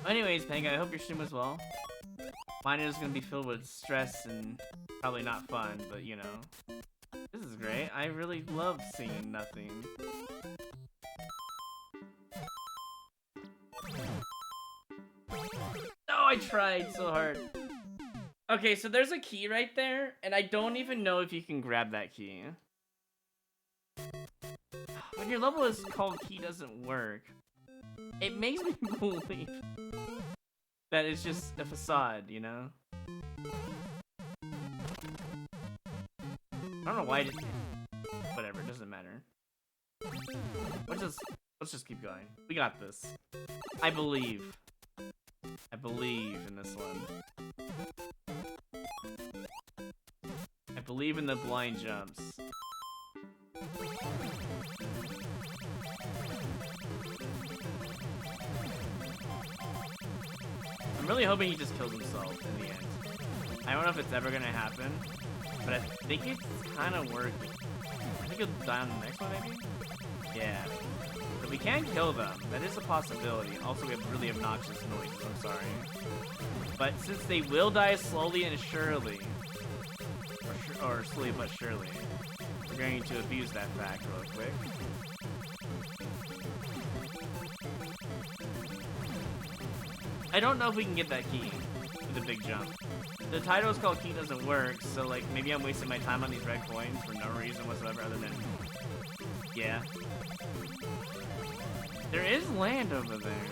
Anyways, Panga, I hope your stream was well. Mine is gonna be filled with stress and probably not fun, but you know. This is great. I really love seeing nothing. Oh, I tried so hard. Okay, so there's a key right there, and I don't even know if you can grab that key. When your level is called Key Doesn't Work, it makes me believe that it's just a facade, you know? I don't know why it didn't. Whatever, it doesn't matter. Let's just keep going. We got this. I believe in this one. I believe in the blind jumps. I'm really hoping he just kills himself in the end. I don't know if it's ever gonna happen, but I think it's kind of working. I think he'll die on the next one, maybe? Yeah. But we can kill them. That is a possibility. Also, we have really obnoxious noises. I'm sorry. But since they will die slowly and surely, or slowly but surely, we're going to abuse that fact real quick. I don't know if we can get that key with a big jump. The title is called Key Doesn't Work, so like maybe I'm wasting my time on these red coins for no reason whatsoever other than, yeah. There is land over there.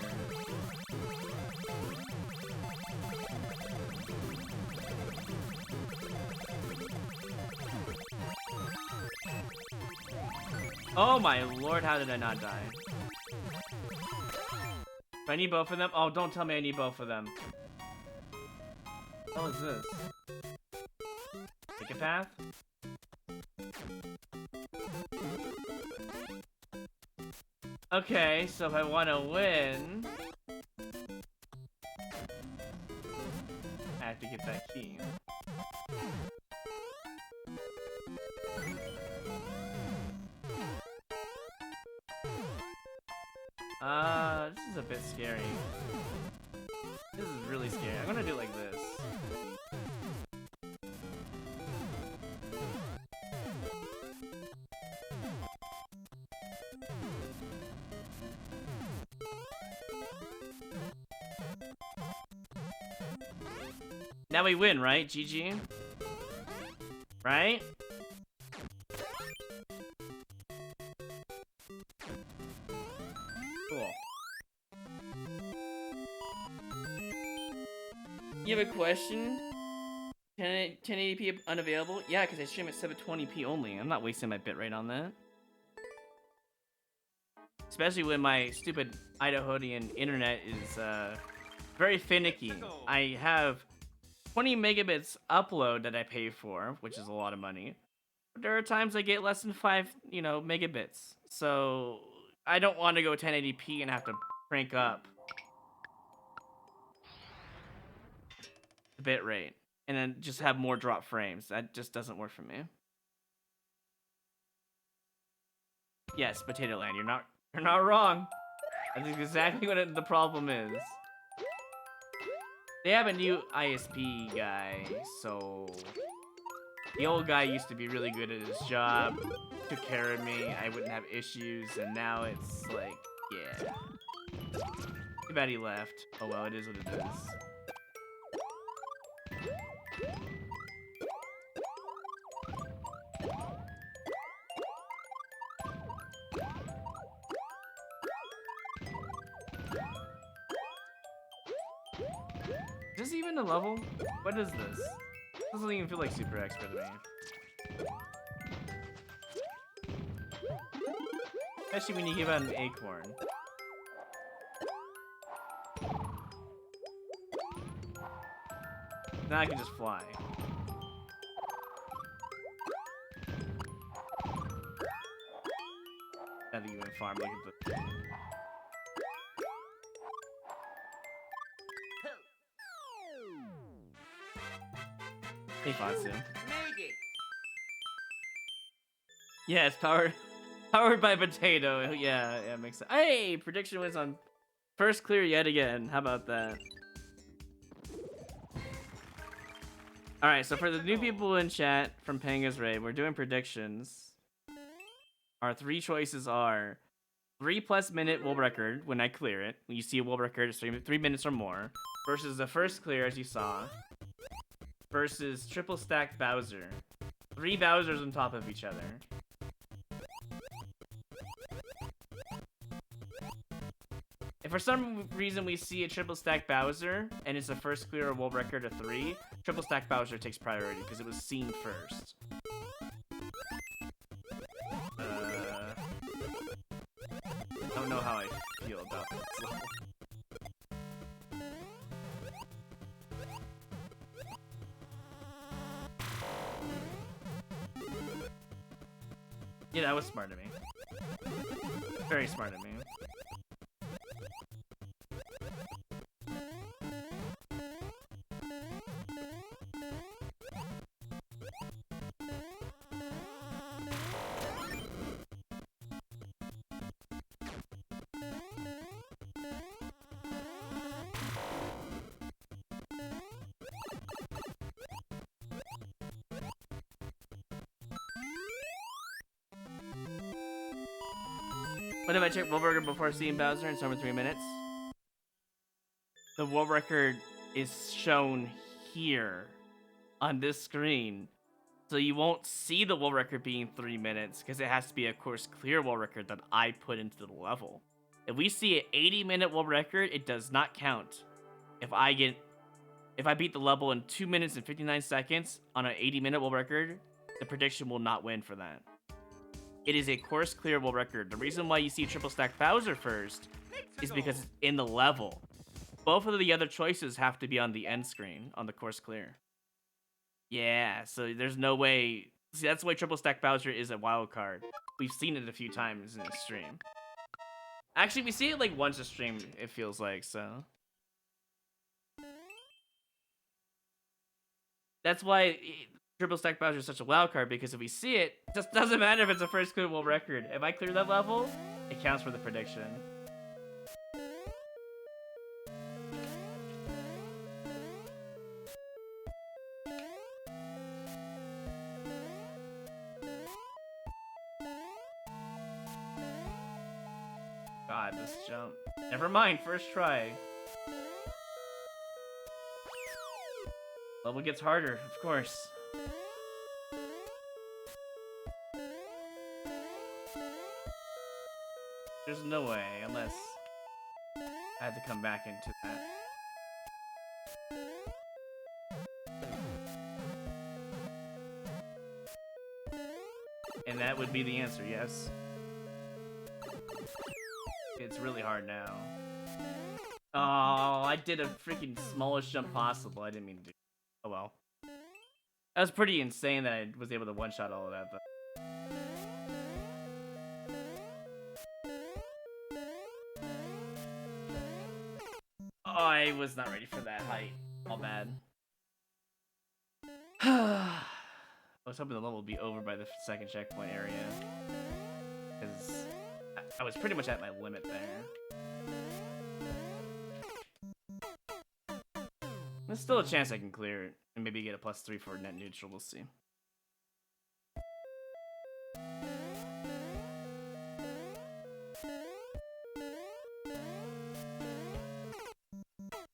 Oh my lord, how did I not die? Do I need both of them? Oh, don't tell me I need both of them. What the hell is this? Pick a path? Okay, so if I want to win, I have to get that key. This is a bit scary. This is really scary. I'm gonna do it like this. Now we win, right? GG? Right? You have a question? 1080p unavailable? Yeah, because I stream at 720p only. I'm not wasting my bitrate on that. Especially when my stupid Idahoan internet is very finicky. I have 20 megabits upload that I pay for, which is a lot of money. But there are times I get less than 5, megabits. So I don't want to go 1080p and have to crank up the bitrate and then just have more drop frames. That just doesn't work for me. Yes, Potato Land, you're not wrong. That's exactly what the problem is. They have a new ISP guy, so the old guy used to be really good at his job, took care of me, I wouldn't have issues, and now it's like, yeah. Too bad he left. Oh well, it is what it is. Is this even a level? What is this? Doesn't even feel like Super Expert to me. Especially when you give out an acorn. Now I can just fly. Now that you can farm, look at the... Hey, Fatsu. Made it. Yeah, it's powered by Potato. Yeah, makes sense. Hey, prediction wins on first clear yet again. How about that? All right, so for the new people in chat from Panga's Raid, we're doing predictions. Our 3 choices are 3+ minute world record when I clear it. When you see a world record, it's 3 minutes or more. Versus the first clear, as you saw. Versus triple stacked Bowser. 3 Bowsers on top of each other. If for some reason we see a triple stack Bowser and it's a first clear world record of 3, triple stack Bowser takes priority because it was seen first. I don't know how I feel about this level. Yeah, that was smart of me. Very smart of me. What if I check world record before seeing Bowser and somewhere 3 minutes? The world record is shown here on this screen. So you won't see the world record being 3 minutes because it has to be a course clear world record that I put into the level. If we see an 80-minute world record, it does not count. If I beat the level in 2 minutes and 59 seconds on an 80-minute world record, the prediction will not win for that. It is a course clear world record. The reason why you see triple stack Bowser first is because it's in the level. Both of the other choices have to be on the end screen on the course clear. Yeah, so there's no way. See, that's why triple stack Bowser is a wild card. We've seen it a few times in the stream. Actually, we see it like once a stream, it feels like, so. That's why triple stack Bowser is such a wild card, because if we see it, it just doesn't matter if it's a first clear world record. If I clear that level, it counts for the prediction. God, this jump. Never mind, first try. Level gets harder, of course. There's no way, unless I had to come back into that. would be the answer, yes. It's really hard now. Oh, I did a freaking smallest jump possible. I didn't mean to do. Oh well. That was pretty insane that I was able to one-shot all of that, but... Oh, I was not ready for that height. All bad. I was hoping the level would be over by the second checkpoint area. Because I was pretty much at my limit there. There's still a chance I can clear it. And maybe get a +3 for net neutral. We'll see.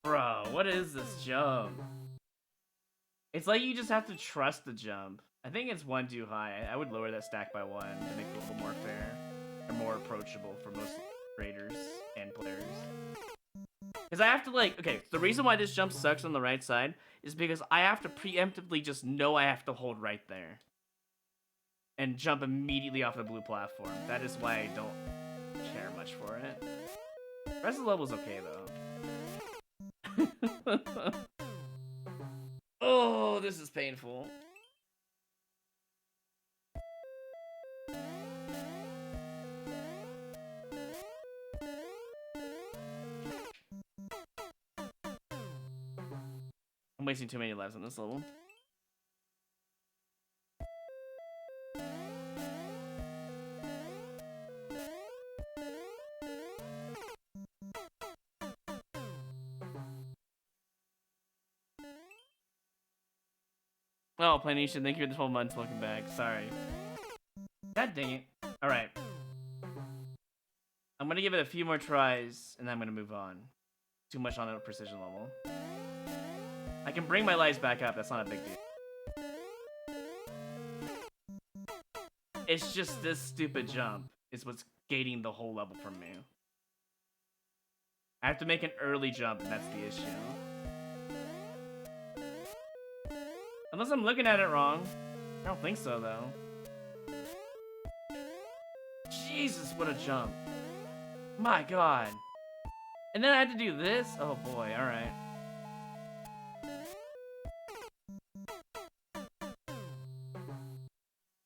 Bro, what is this jump? It's like you just have to trust the jump. I think it's 1 too high. I would lower that stack by 1 to make it a little more fair. Or more approachable for most raiders and players. Because I have to like, okay, the reason why this jump sucks on the right side is because I have to preemptively just know I have to hold right there. And jump immediately off the blue platform. That is why I don't care much for it. The rest of the level's okay though. Oh, this is painful. I'm wasting too many lives on this level. Oh, Planation, thank you for the 12 months. Welcome back. Sorry. God dang it. Alright. I'm gonna give it a few more tries, and then I'm gonna move on. Too much on a precision level. I can bring my lives back up. That's not a big deal. It's just this stupid jump is what's gating the whole level from me. I have to make an early jump, and that's the issue. Unless I'm looking at it wrong. I don't think so, though. Jesus, what a jump. My god. And then I had to do this? Oh boy, alright.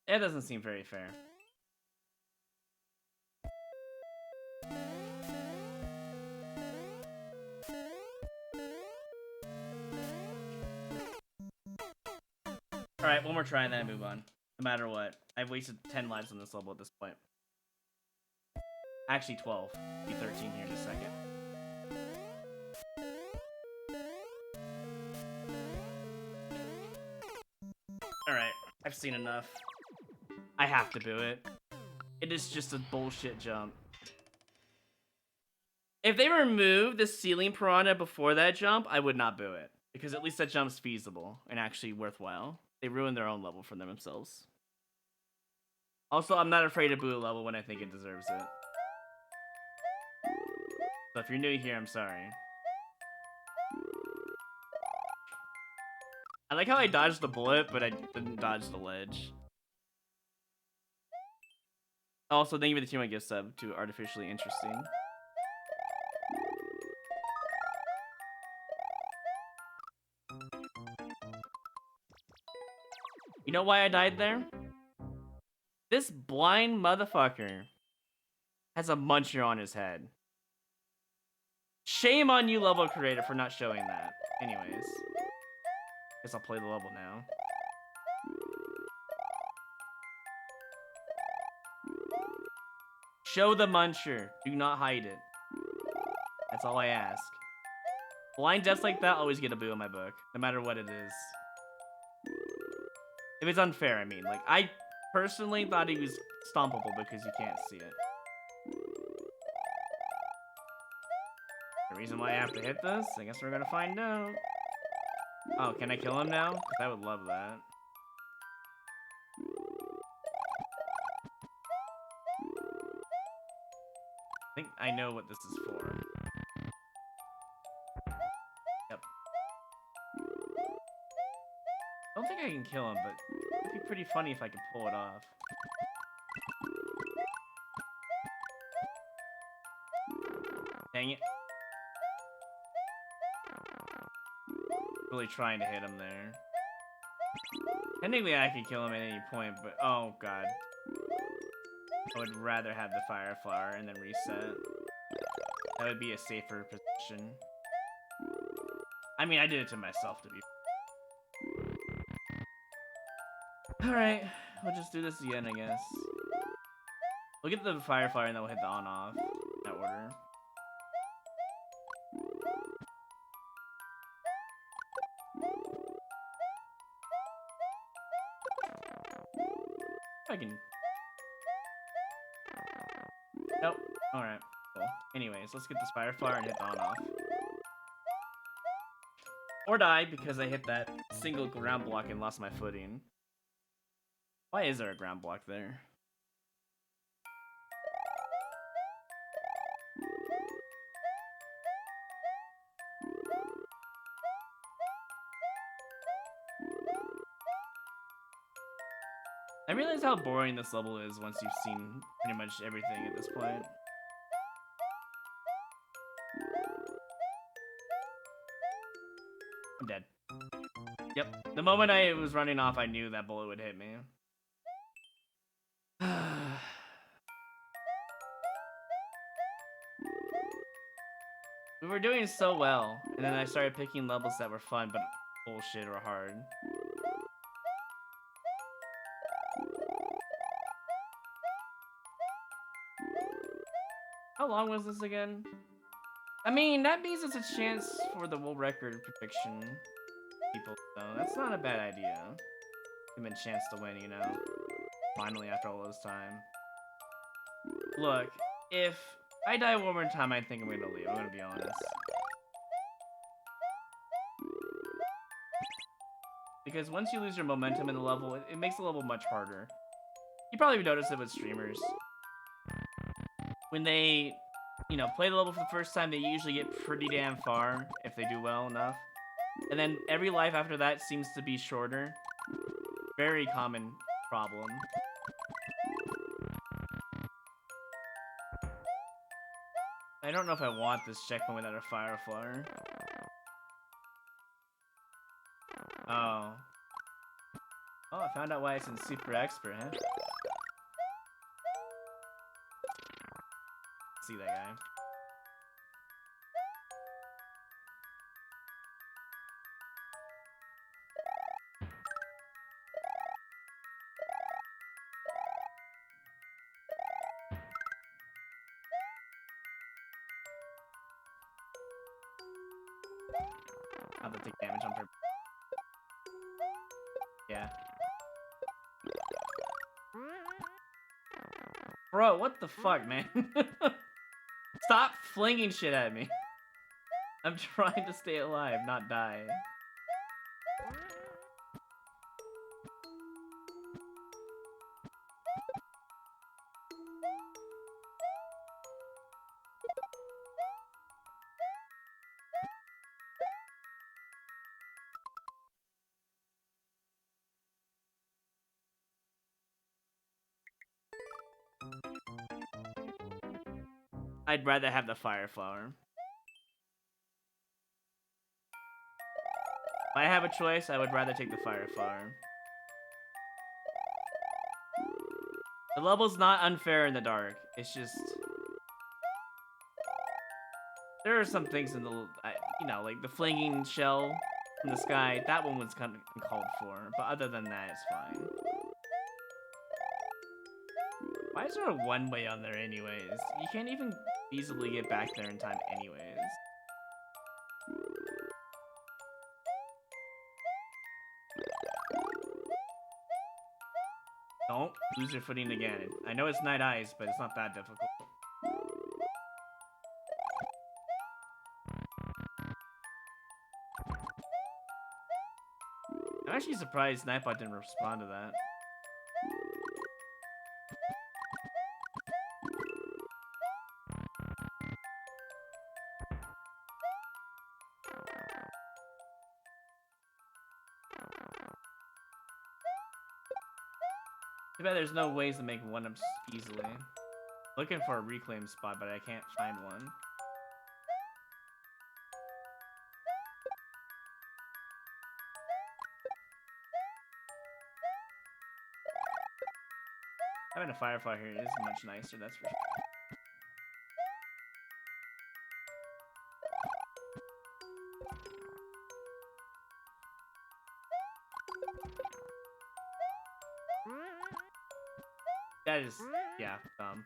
That doesn't seem very fair. Alright, one more try and then I move on. No matter what. I've wasted 10 lives on this level at this point. Actually 12. Be 13 here in a second. Alright, I've seen enough. I have to do it. It is just a bullshit jump. If they removed the ceiling piranha before that jump, I would not boo it. Because at least that jump's feasible and actually worthwhile. They ruined their own level for themselves. Also, I'm not afraid to boo a level when I think it deserves it. So if you're new here, I'm sorry. I like how I dodged the bullet, but I didn't dodge the ledge. Also, thank you for the 2 gift sub to Artificially Interesting. You know why I died there? This blind motherfucker has a muncher on his head. Shame on you, level creator, for not showing that. Anyways. Guess I'll play the level now. Show the muncher. Do not hide it. That's all I ask. Blind deaths like that always get a boo in my book. No matter what it is. If it's unfair, I mean. Like, I personally thought he was stompable because you can't see it. The reason why I have to hit this? I guess we're gonna find out. Oh, can I kill him now? Because I would love that. I think I know what this is for. Yep. I don't think I can kill him, but it'd be pretty funny if I could pull it off. Dang it. Really trying to hit him there. Technically, I could kill him at any point, but oh god. I would rather have the fire flower and then reset. That would be a safer position. I mean, I did it to myself, to be. Alright, we'll just do this again, I guess. We'll get the fire flower and then we'll hit the on-off. In that order. I can. Nope. Alright. Cool. Anyways, let's get this fire flower and hit the on-off. Or die because I hit that single ground block and lost my footing. Why is there a ground block there? I realize how boring this level is once you've seen pretty much everything at this point. I'm dead. Yep. The moment I was running off, I knew that bullet would hit me. We were doing so well, and then I started picking levels that were fun, but bullshit or hard. How long was this again? I mean, that means it's a chance for the world record prediction people, so that's not a bad idea. Give them a chance to win, you know? Finally, after all this time. Look, if I die one more time, I think I'm gonna leave, I'm gonna be honest. Because once you lose your momentum in the level, it makes the level much harder. You probably noticed it with streamers. When they, you know, play the level for the first time, they usually get pretty damn far if they do well enough. And then every life after that seems to be shorter. Very common problem. I don't know if I want this checkpoint without a fire flower. Oh. Oh, I found out why it's in super expert, huh? See that guy. I'll have to take damage on purpose. Yeah. Bro, what the fuck, man? Stop flinging shit at me. I'm trying to stay alive, not die. I'd rather have the fire flower. If I have a choice, I would rather take the fire flower. The level's not unfair in the dark. It's just... there are some things in the... you know, like the flinging shell from the sky. That one was kind of uncalled for. But other than that, it's fine. Why is there a one-way on there anyways? You can't even easily get back there in time anyways. Don't lose your footing again. I know it's night eyes, but it's not that difficult. I'm actually surprised Nightbot didn't respond to that. Too bad there's no ways to make one-ups easily. Looking for a reclaim spot, but I can't find one. Having a firefly here is much nicer, that's for sure. That is, yeah, dumb.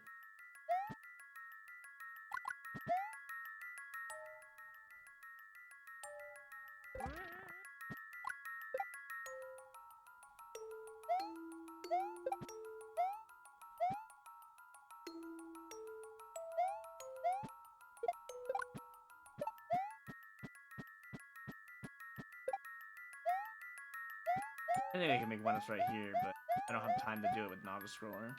I think I can make one-ups right here, but I don't have time to do it with Naga Scroller.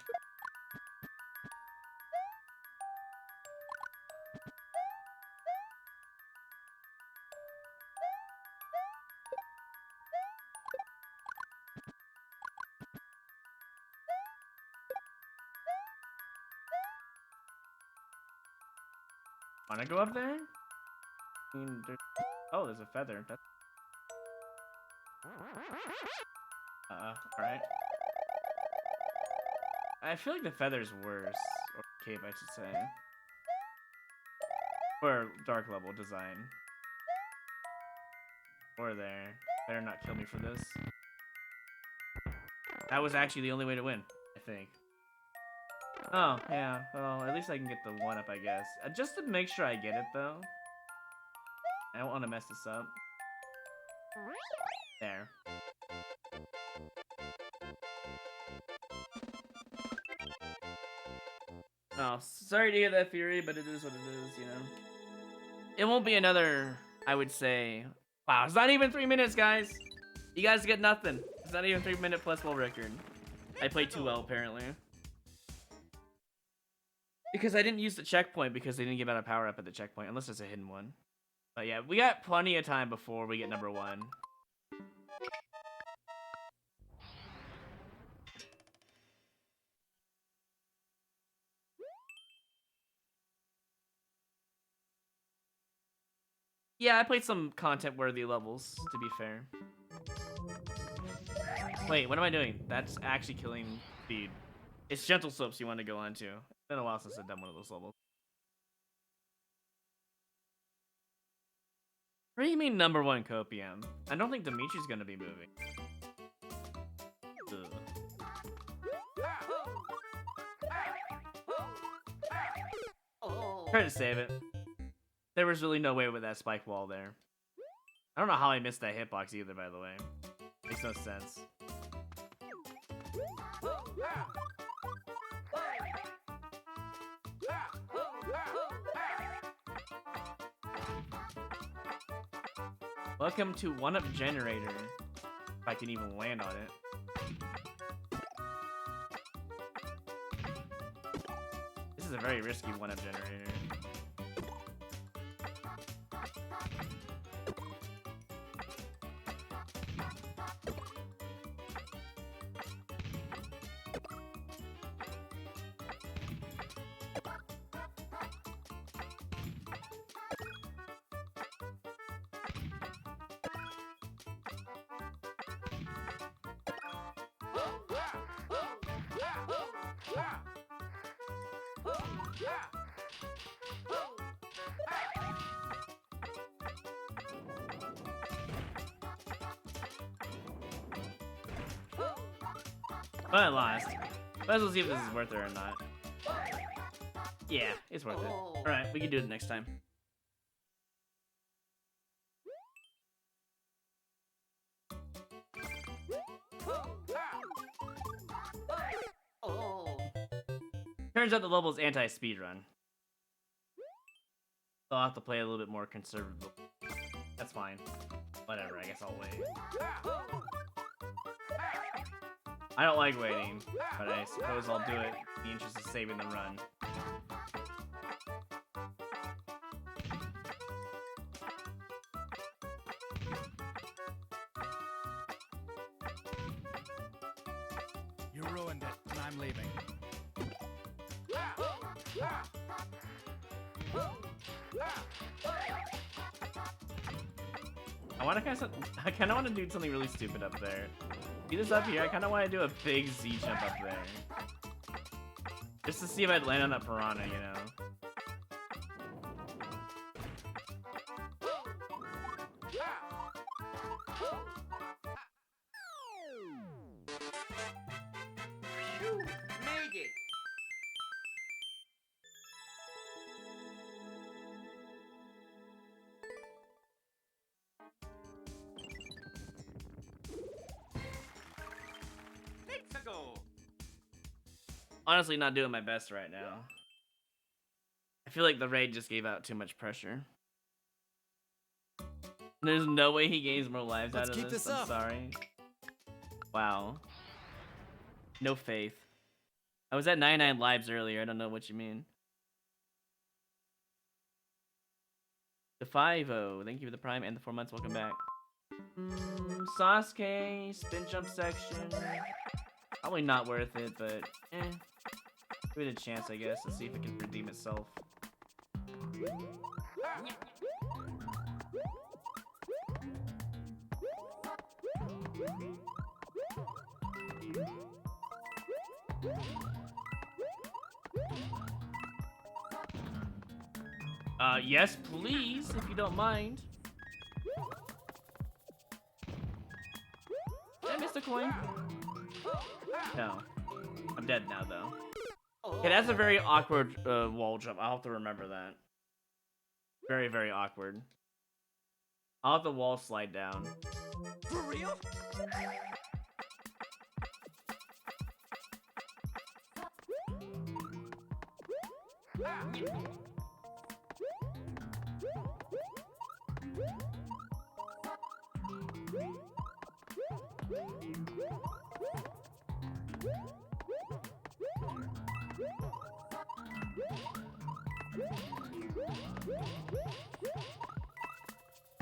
Wanna go up there? I mean, oh, there's a feather. That's... alright. I feel like the feather's worse. Or cape, I should say. Or dark level design. Or there. Better not kill me for this. That was actually the only way to win, I think. Oh, yeah. Well, at least I can get the 1-up, I guess. Just to make sure I get it, though. I don't want to mess this up. There. Oh, sorry to hear that, Fury, but it is what it is, you know. It won't be another, I would say... Wow, it's not even 3 minutes, guys! You guys get nothing. It's not even 3-minute plus world record. I played too well, apparently. Because I didn't use the checkpoint because they didn't give out a power-up at the checkpoint, unless it's a hidden one. But yeah, we got plenty of time before we get number 1. Yeah, I played some content-worthy levels, to be fair. Wait, what am I doing? That's actually killing Speed. It's Gentle Slopes you want to go on to. It's been a while since I've done one of those levels. What do you mean number 1 copium? I don't think Dimitri's gonna be moving. Ugh. Try to save it. There was really no way with that spike wall there. I don't know how I missed that hitbox either, by the way. Makes no sense. Welcome to 1-up generator. If I can even land on it. This is a very risky 1-up generator. But I lost. But let's see if this is worth it or not. Yeah, it's worth it. Alright, we can do it next time. Turns out the level is anti-speedrun. So I'll have to play a little bit more conservative. That's fine. Whatever, I guess I'll wait. I don't like waiting, but I suppose I'll do it in the interest of saving the run. You ruined it, and I'm leaving. I kind of want to do something really stupid up there. See this up here? I kind of want to do a big Z jump up there. Just to see if I'd land on that piranha, you know. Made it. Let's go. Honestly, not doing my best right now. I feel like the raid just gave out too much pressure. There's no way he gains more lives Let's out keep of this. this I'm up. sorry. Wow. No faith. I was at 99 lives earlier. I don't know what you mean. The 5-0. Thank you for the prime and the 4 months. Welcome back. Sasuke. Spin jump section. Probably not worth it, but eh. Give it a chance, I guess, and see if it can redeem itself. Yes, please, if you don't mind. Did I miss a coin? No. I'm dead now, though. Okay, that's a very awkward wall jump. I'll have to remember that. Very, very awkward. I'll have the wall slide down. For real?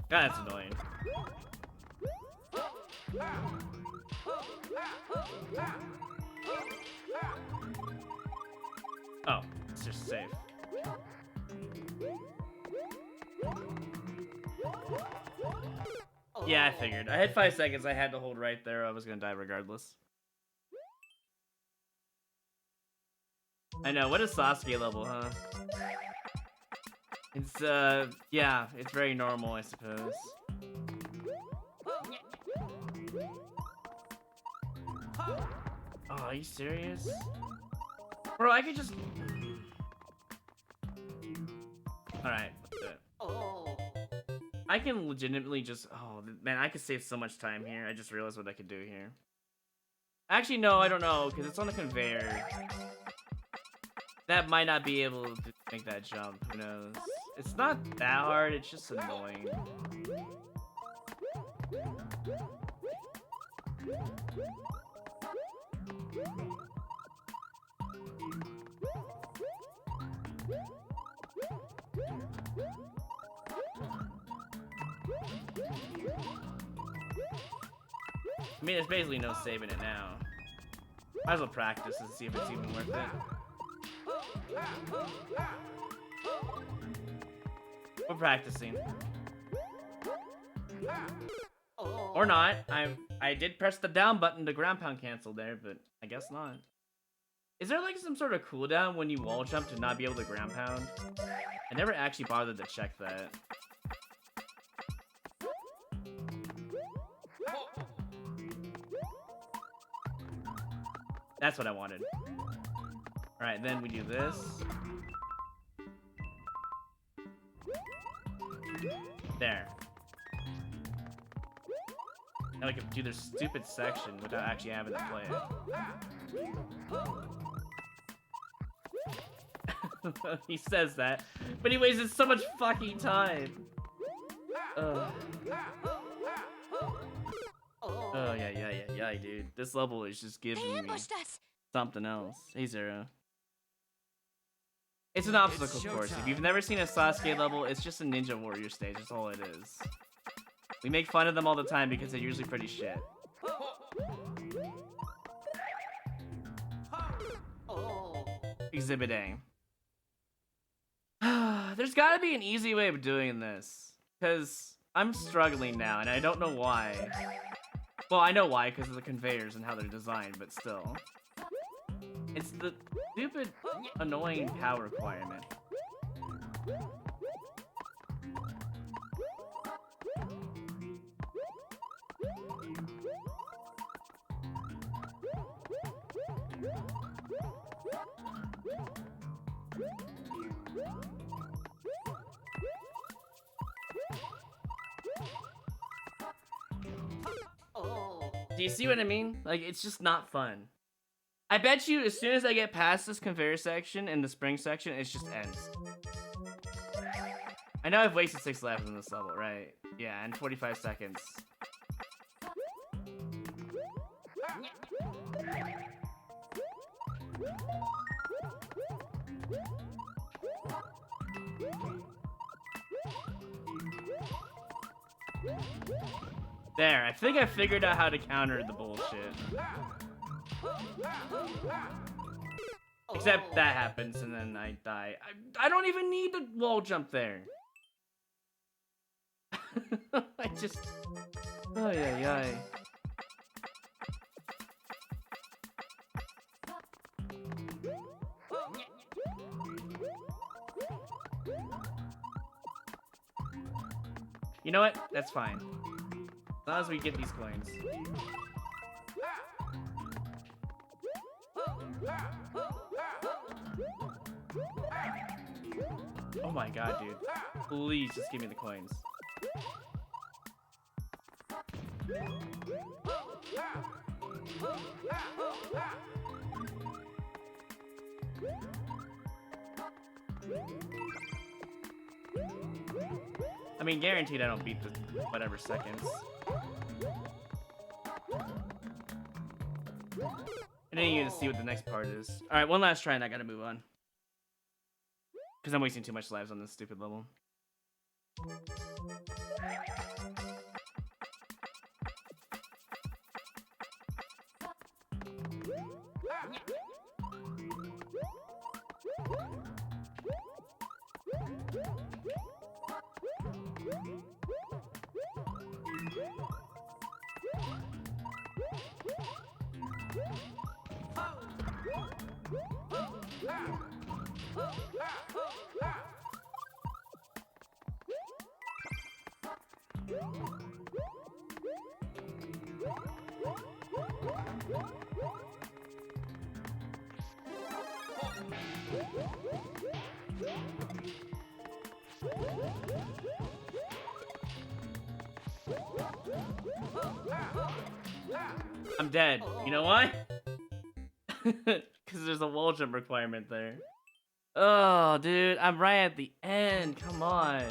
God, that's annoying. Oh, it's just safe. Yeah, I figured. I had 5 seconds. I had to hold right there. I was gonna die regardless. I know. What is Sasuke level, huh? It's, yeah, it's very normal, I suppose. Oh, are you serious? Bro, I could just... Alright, let's do it. I can legitimately just... Oh, man, I could save so much time here. I just realized what I could do here. Actually, no, I don't know, because it's on the conveyor. That might not be able to make that jump, who knows? It's not that hard, it's just annoying. I mean, there's basically no saving it now. Might as well practice and see if it's even worth it. We're practicing. Or not. I did press the down button to ground pound cancel there, but I guess not. Is there like some sort of cooldown when you wall jump to not be able to ground pound? I never actually bothered to check that. That's what I wanted. Alright, then we do this. There. Now we can do this stupid section without actually having to play it. He says that, but he wasted so much fucking time. Oh, yeah, dude. This level is just giving me something else. Hey, Zero. It's an obstacle course. If you've never seen a Sasuke level, it's just a Ninja Warrior stage. That's all it is. We make fun of them all the time because they're usually pretty shit. Exhibit A. There's gotta be an easy way of doing this. Because I'm struggling now, and I don't know why. Well, I know why, because of the conveyors and how they're designed, but still. It's the stupid, annoying power requirement. Do you see what I mean? Like, it's just not fun. I bet you as soon as I get past this conveyor section and the spring section, it just ends. I know I've wasted 6 laps in this level, right? Yeah, and 45 seconds. There, I think I figured out how to counter the bullshit. Except that happens and then I die. I don't even need the wall jump there. I just... Oh, yeah. You know what? That's fine. As long as we get these coins. Oh my god, dude. Please just give me the coins. I mean, guaranteed I don't beat the whatever seconds. I didn't even see what the next part is. Alright, one last try and I gotta move on. Because I'm wasting too much lives on this stupid level. I'm dead. You know why? Because there's a wall jump requirement there. Oh, dude, I'm right at the end. Come on.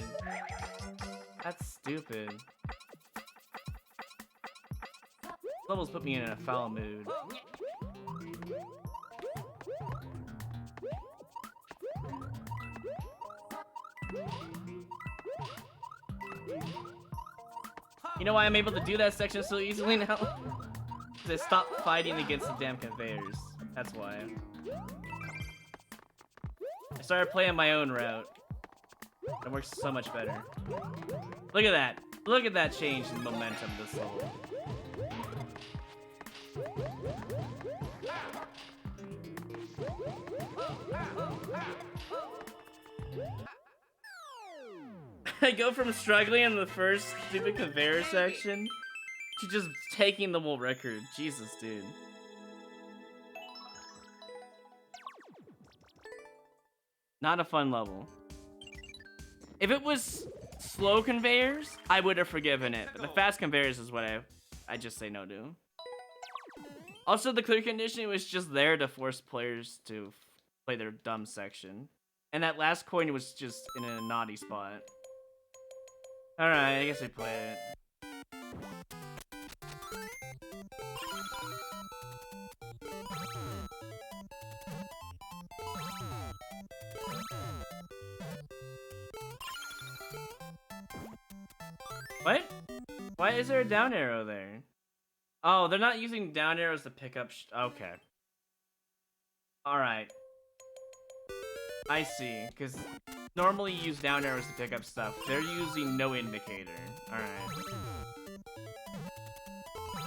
That's stupid. Levels put me in a foul mood. You know why I'm able to do that section so easily now? Because I stopped fighting against the damn conveyors. That's why. I started playing my own route. It works so much better. Look at that. Look at that change in momentum this level. I go from struggling in the first stupid conveyor section to just taking the world record. Jesus, dude. Not a fun level. If it was slow conveyors, I would have forgiven it. But the fast conveyors is what I just say no to. Also, the clear conditioning was just there to force players to play their dumb section. And that last coin was just in a naughty spot. Alright, I guess I play it. What? Why is there a down arrow there? Oh, they're not using down arrows to pick up okay. Alright. I see, because normally you use down arrows to pick up stuff. They're using no indicator. Alright.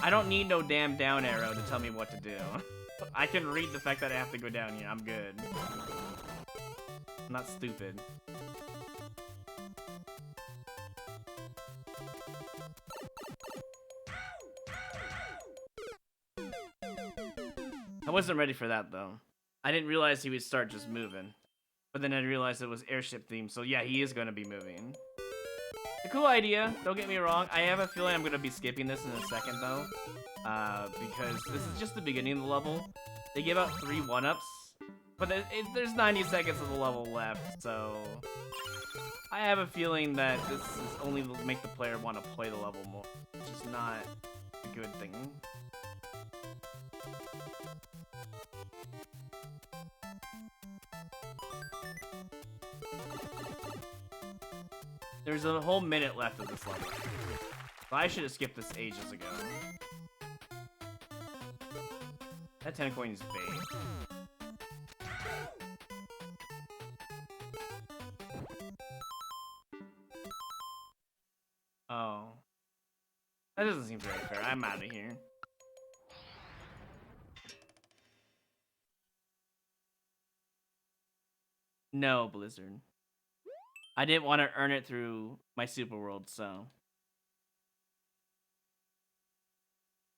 I don't need no damn down arrow to tell me what to do. I can read the fact that I have to go down here. I'm good. I'm not stupid. I wasn't ready for that though. I didn't realize he would start just moving. But then I realized it was airship themed, so yeah, he is gonna be moving. A cool idea, don't get me wrong. I have a feeling I'm gonna be skipping this in a second though. Because this is just the beginning of the level. They give out 3 1-ups, but there's 90 seconds of the level left, so... I have a feeling that this is only to make the player want to play the level more, which is not a good thing. There's a whole minute left of this level. So I should have skipped this ages ago. That 10 coin is bait. Oh. That doesn't seem very fair. I'm out of here. No, Blizzard. I didn't want to earn it through my super world, so...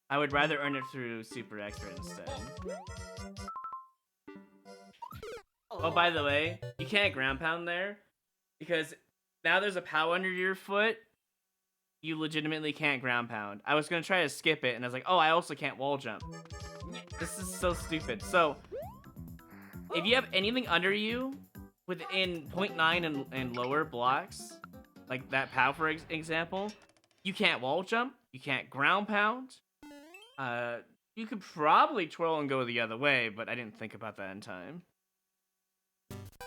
I would rather earn it through Super Expert instead. Oh, by the way, you can't ground pound there, because now there's a POW under your foot, you legitimately can't ground pound. I was going to try to skip it, and I was like, oh, I also can't wall jump. This is so stupid. So, if you have anything under you, within 0.9 and lower blocks, like that POW for example, you can't wall jump, you can't ground pound. You could probably twirl and go the other way, but I didn't think about that in time.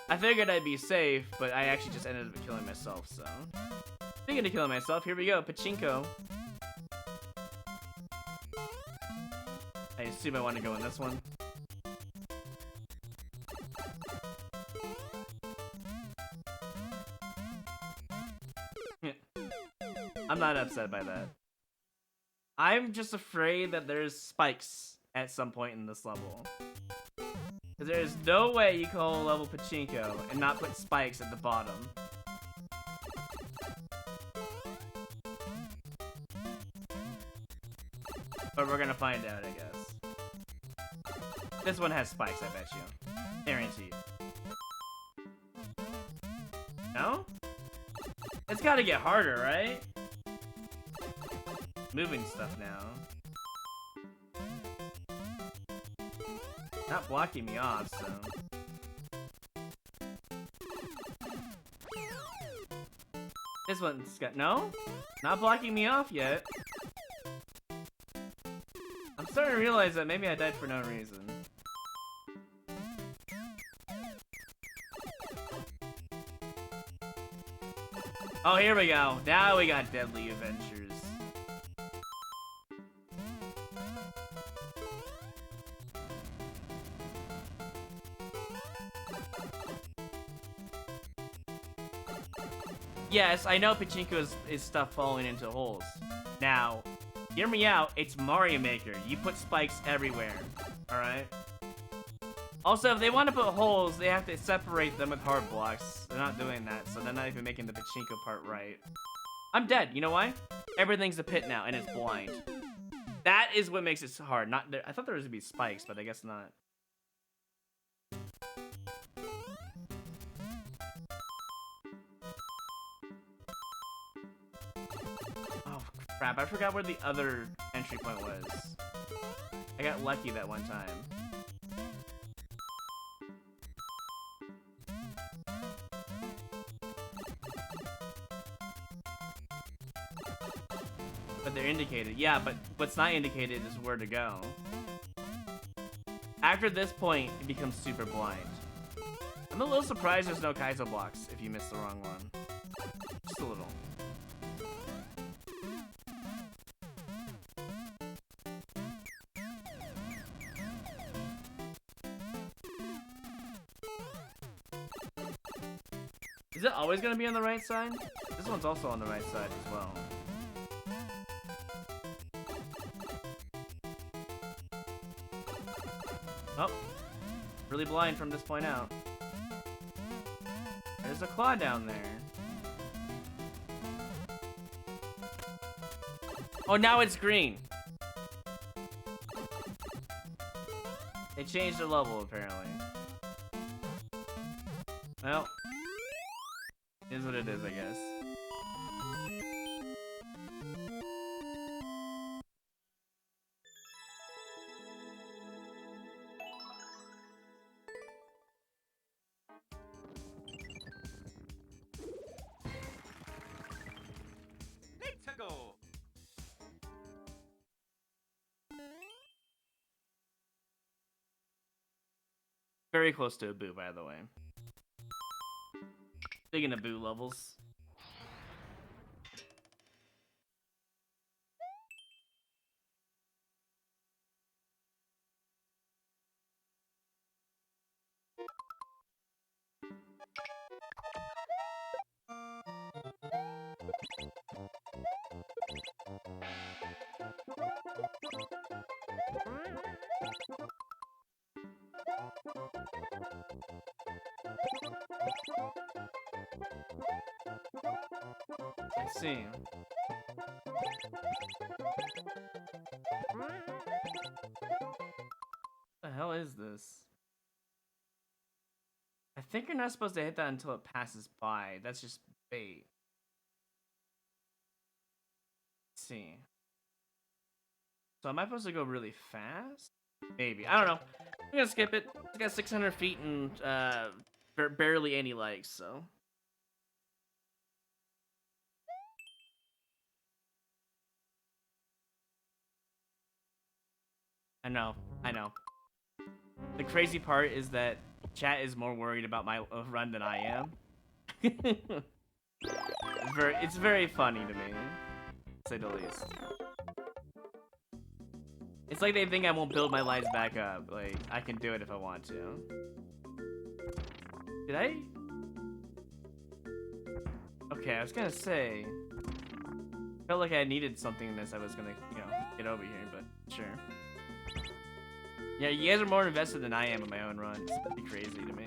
I figured I'd be safe, but I actually just ended up killing myself, so... Speaking of killing myself, here we go, Pachinko. I assume I want to go in this one. I'm not upset by that. I'm just afraid that there's spikes at some point in this level. Because there's no way you call a level Pachinko and not put spikes at the bottom. But we're gonna find out, I guess. This one has spikes, I bet you. Guaranteed. No? It's gotta get harder, right? Moving stuff now. Not blocking me off, so... This one's got... No? Not blocking me off yet. I'm starting to realize that maybe I died for no reason. Oh, here we go. Now we got Deadly Adventures. Yes, I know Pachinko is stuff falling into holes. Now, hear me out, it's Mario Maker. You put spikes everywhere, alright? Also, if they want to put holes, they have to separate them with hard blocks. They're not doing that, so they're not even making the Pachinko part right. I'm dead, you know why? Everything's a pit now, and it's blind. That is what makes it so hard. Not there. I thought there was going to be spikes, but I guess not. Crap, I forgot where the other entry point was. I got lucky that one time. But they're indicated. Yeah, but what's not indicated is where to go. After this point, it becomes super blind. I'm a little surprised there's no Kaizo blocks if you missed the wrong one. Just a little. Is it always going to be on the right side? This one's also on the right side as well. Really blind from this point out. There's a claw down there. Oh, now it's green. They changed the level, apparently. Well, is what it is, I guess. Let's go. Very close to a boo, by the way. Big into boo levels. I see. What the hell is this? I think you're not supposed to hit that until it passes by. That's just bait. Let's see. So am I supposed to go really fast? Maybe. I don't know. I'm gonna skip it. It's got 600 feet and barely any likes, so. I know. The crazy part is that chat is more worried about my run than I am. It's very funny to me, to say the least. It's like they think I won't build my lives back up. Like, I can do it if I want to. Did I? Okay, I was gonna say. Felt like I needed something in this I was gonna, get over here, but sure. Yeah, you guys are more invested than I am in my own run. It's pretty crazy to me.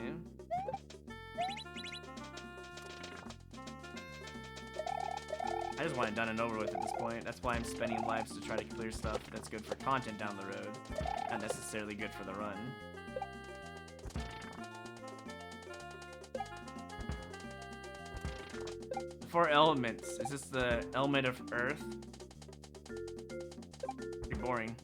I just want it done and over with at this point. That's why I'm spending lives to try to clear stuff that's good for content down the road. Not necessarily good for the run. The 4 elements. Is this the element of earth? Pretty boring.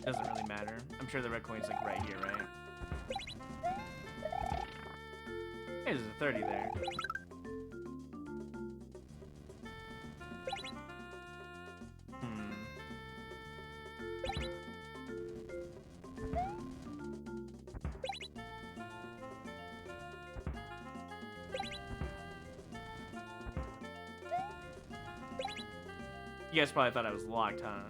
Doesn't really matter. I'm sure the red coin's like right here, right? Hey, there's a 30 there. You guys probably thought I was locked, huh?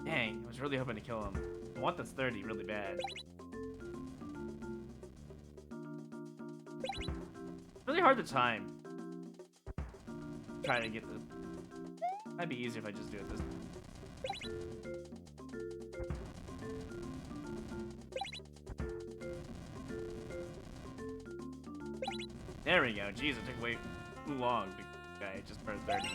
Dang, I was really hoping to kill him. I want this 30 really bad. Really hard to time. Trying to get the... That'd be easier if I just do it this... There we go. Jeez, it took way too long to guy just for 30.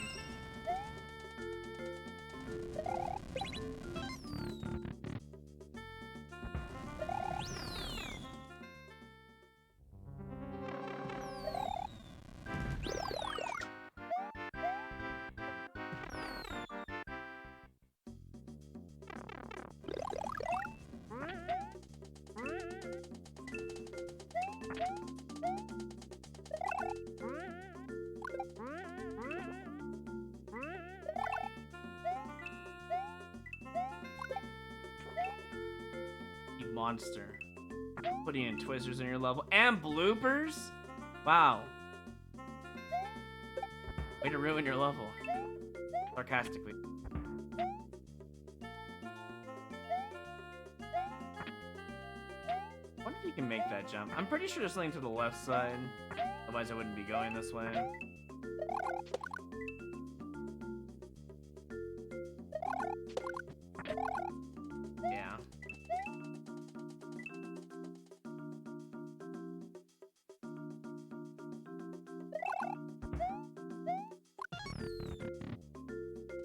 Monster. Putting in twisters in your level and bloopers? Wow. Way to ruin your level. Sarcastically. you can make that jump. I'm pretty sure there's something to the left side. Otherwise, I wouldn't be going this way. Yeah.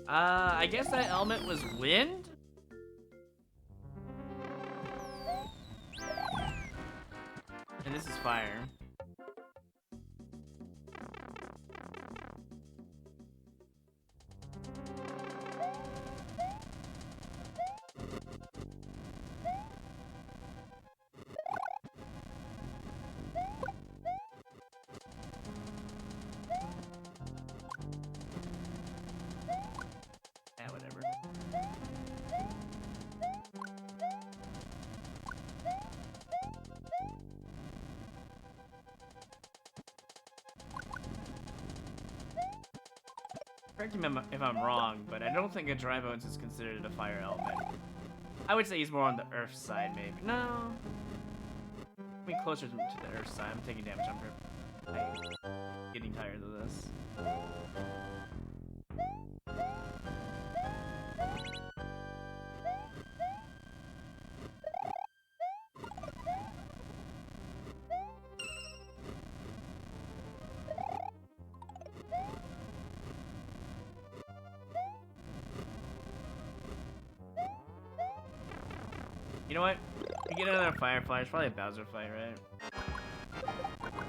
I guess that element was wind? And this is fire. Whatever. Correct me if I'm wrong, but I don't think a dry bones is considered a fire element. I would say he's more on the earth side, maybe. No. I mean, closer to the earth side. I'm taking damage on purpose. I'm getting tired of this. You know what? We get another Firefly. It's probably a Bowser fight, right?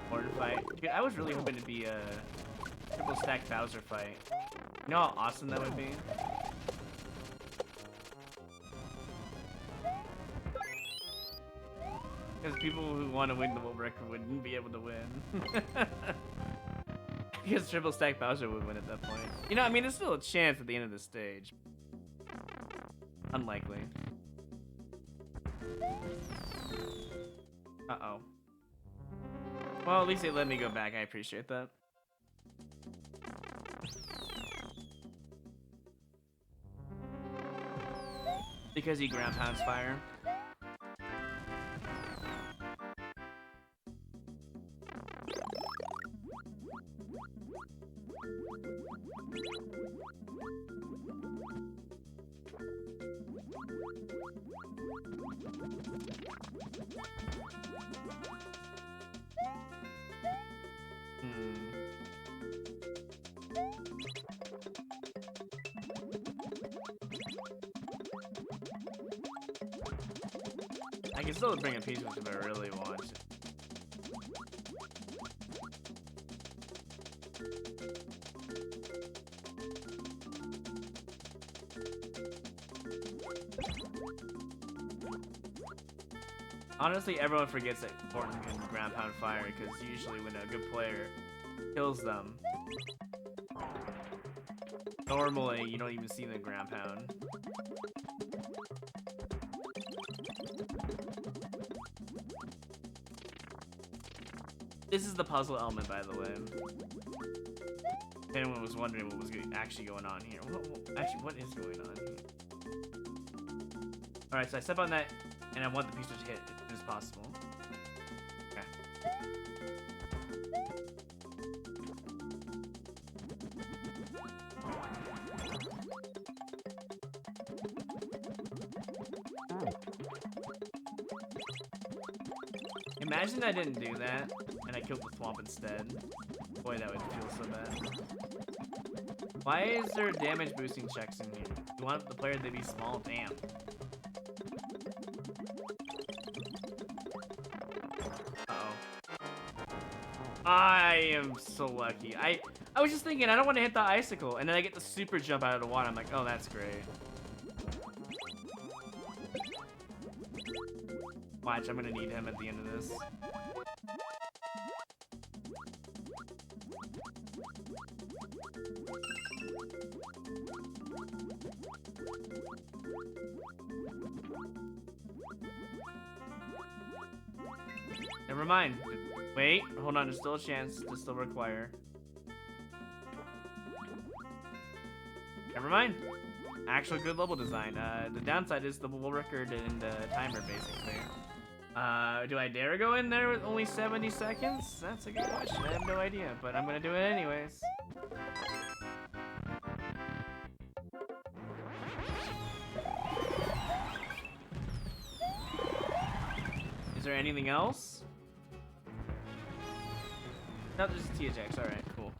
Order fight. Dude, I was really hoping to be a triple stack Bowser fight. You know how awesome that would be? Because people who want to win the world record wouldn't be able to win. Because triple stack Bowser would win at that point. You know, I mean, there's still a chance at the end of the stage. Unlikely. Uh-oh. Well, at least they let me go back. I appreciate that. Because he ground pounds fire. I can still bring a piece if I really want to. Honestly, everyone forgets that Thornton can ground pound fire because usually when a good player kills them, normally you don't even see the ground pound. This is the puzzle element, by the way. If anyone was wondering what was actually going on here. Actually, what is going on here? Alright, so I step on that, and I want the piece to hit as soon as possible. Okay. Imagine I didn't do that, and I killed the swamp instead. Boy, that would feel so bad. Why is there damage boosting checks in here? You want the player to be small? Damn. Uh-oh. I am so lucky. I was just thinking, I don't want to hit the icicle, and then I get the super jump out of the water. I'm like, oh, that's great. Watch, I'm gonna need him at the end of this. Never mind. Wait, hold on, there's still a chance to still require. Never mind. Actual good level design. The downside is the world record and the timer, basically. Do I dare go in there with only 70 seconds? That's a good question. I have no idea, but I'm gonna do it anyways. Is there anything else? No, there's THX. Alright, cool.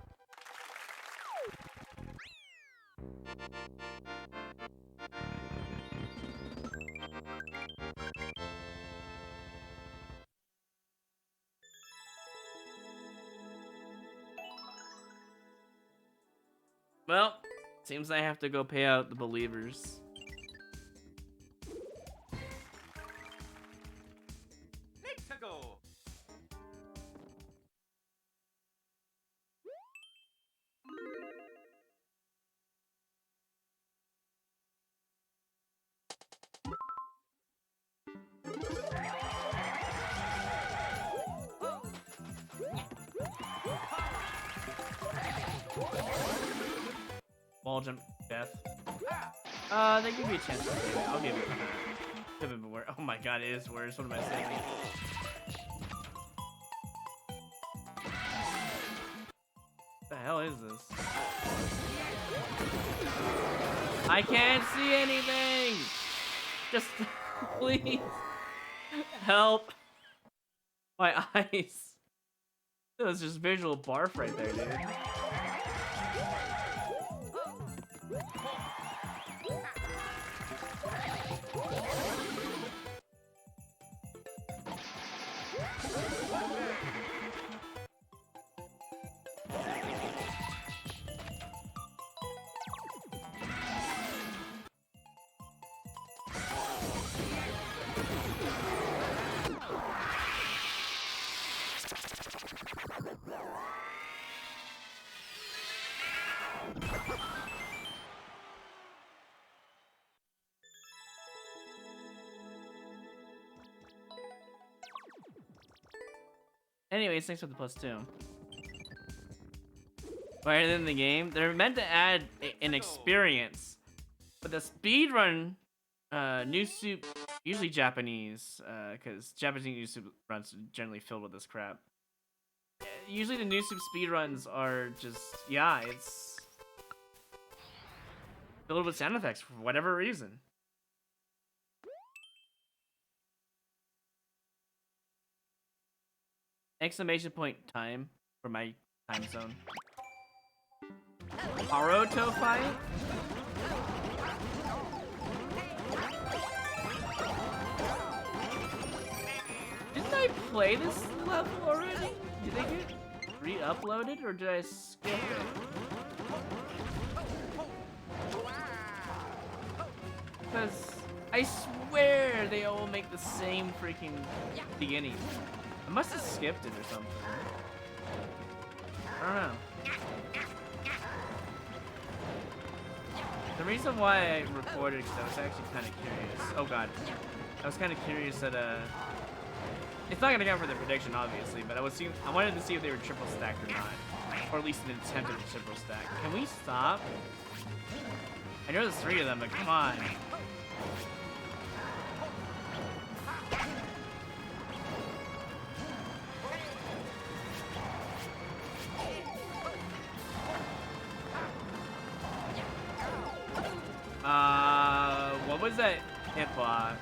Well, seems I have to go pay out the believers. Let's go. Wall jump, death. They give me a chance to save it. I'll give it. Could have been worse. Oh my god, it is worse. What am I saying? What the hell is this? I can't see anything! Just, please, help. My eyes. That was just visual barf right there, dude. Anyways, thanks for the +2. Right in the game, they're meant to add an experience, but the speedrun new soup, usually Japanese, because Japanese new soup runs are generally filled with this crap. Usually the new soup speedruns are just, yeah, it's filled with sound effects for whatever reason. Exclamation point time for my time zone. Haruto fight? Didn't I play this level already? Did they get re-uploaded or did I skip it? Because I swear they all make the same freaking beginning. I must have skipped it or something. I don't know. The reason why I recorded because I was actually kind of curious. Oh god. I was kind of curious that it's not gonna count for the prediction obviously, but I wanted to see if they were triple stacked or not. Or at least an attempt at a triple stack. Can we stop? I know there's 3 of them, but come on. What was that hit block?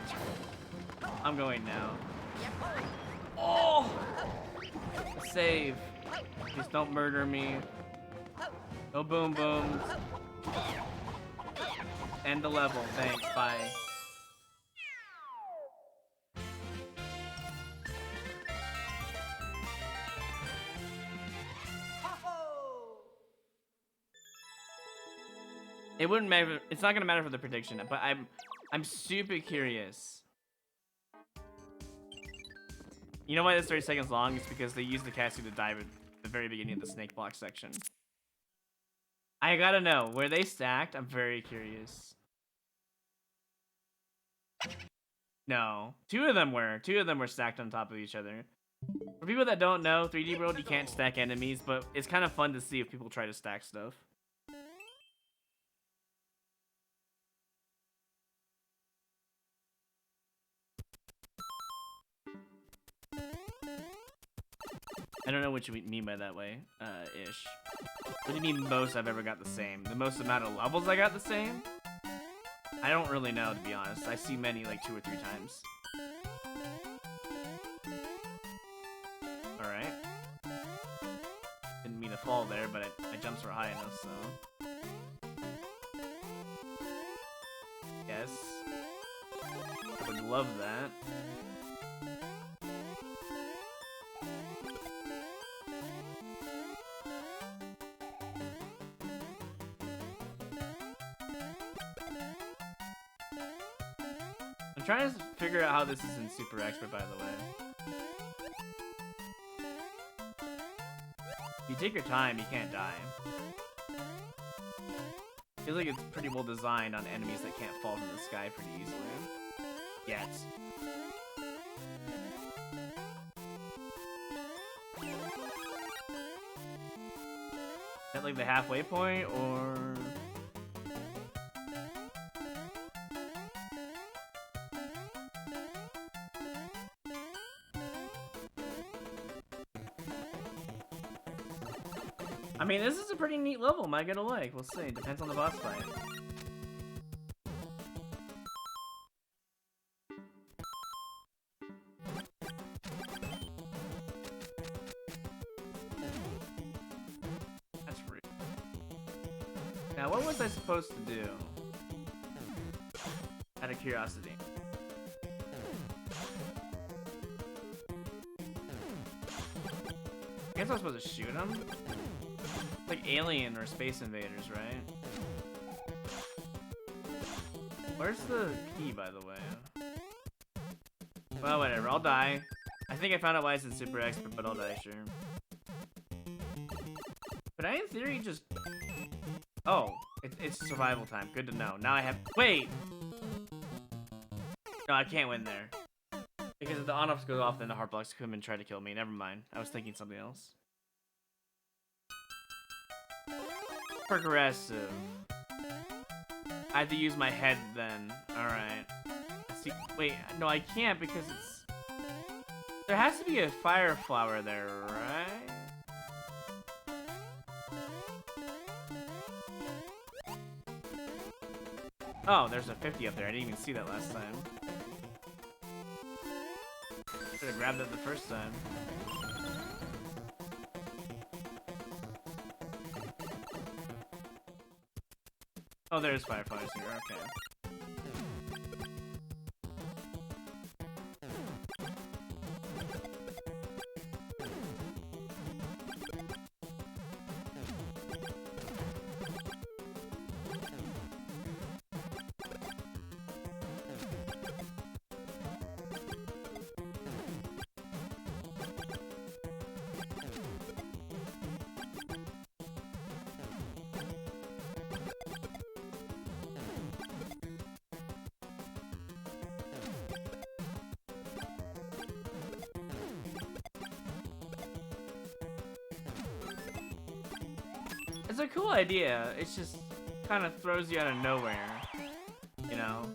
I'm going now. Oh! Save. Please don't murder me. No boom booms. End the level. Thanks. Bye. It wouldn't matter. It's not gonna matter for the prediction, but I'm super curious. You know why this 30 seconds long? It's because they used the casting to dive at the very beginning of the snake block section. I gotta know, were they stacked? I'm very curious. No, 2 of them were. 2 of them were stacked on top of each other. For people that don't know, 3D World, you can't stack enemies, but it's kind of fun to see if people try to stack stuff. I don't know what you mean by that way, ish. What do you mean most I've ever got the same? The most amount of levels I got the same? I don't really know, to be honest. I see many like 2 or 3 times. Alright. Didn't mean to fall there, but I jumped so high enough, so... Yes. I would love that. I'm trying to figure out how this is in Super Expert, by the way. If you take your time, you can't die. Feels like it's pretty well designed on enemies that can't fall from the sky pretty easily. Yet. Is that like the halfway point, or... I mean, this is a pretty neat level, am I gonna like? We'll see, depends on the boss fight. That's rude. Now, what was I supposed to do? Out of curiosity. I guess I was supposed to shoot him? Like Alien or Space Invaders, right? Where's the key, by the way? Well, whatever, I'll die. I think I found out why it's in Super Expert, but I'll die, sure. But I, in theory, just... Oh, it's survival time. Good to know. Now I have... Wait! No, I can't win there. Because if the on-offs go off, then the heart blocks come and try to kill me. Never mind. I was thinking something else. Progressive. I have to use my head then. Alright. See, wait, no, I can't because it's... There has to be a fire flower there, right? Oh, there's a 50 up there. I didn't even see that last time. Should have grabbed it the first time. Oh, there's fireflies here, okay. It's a cool idea, it's just kind of throws you out of nowhere, you know?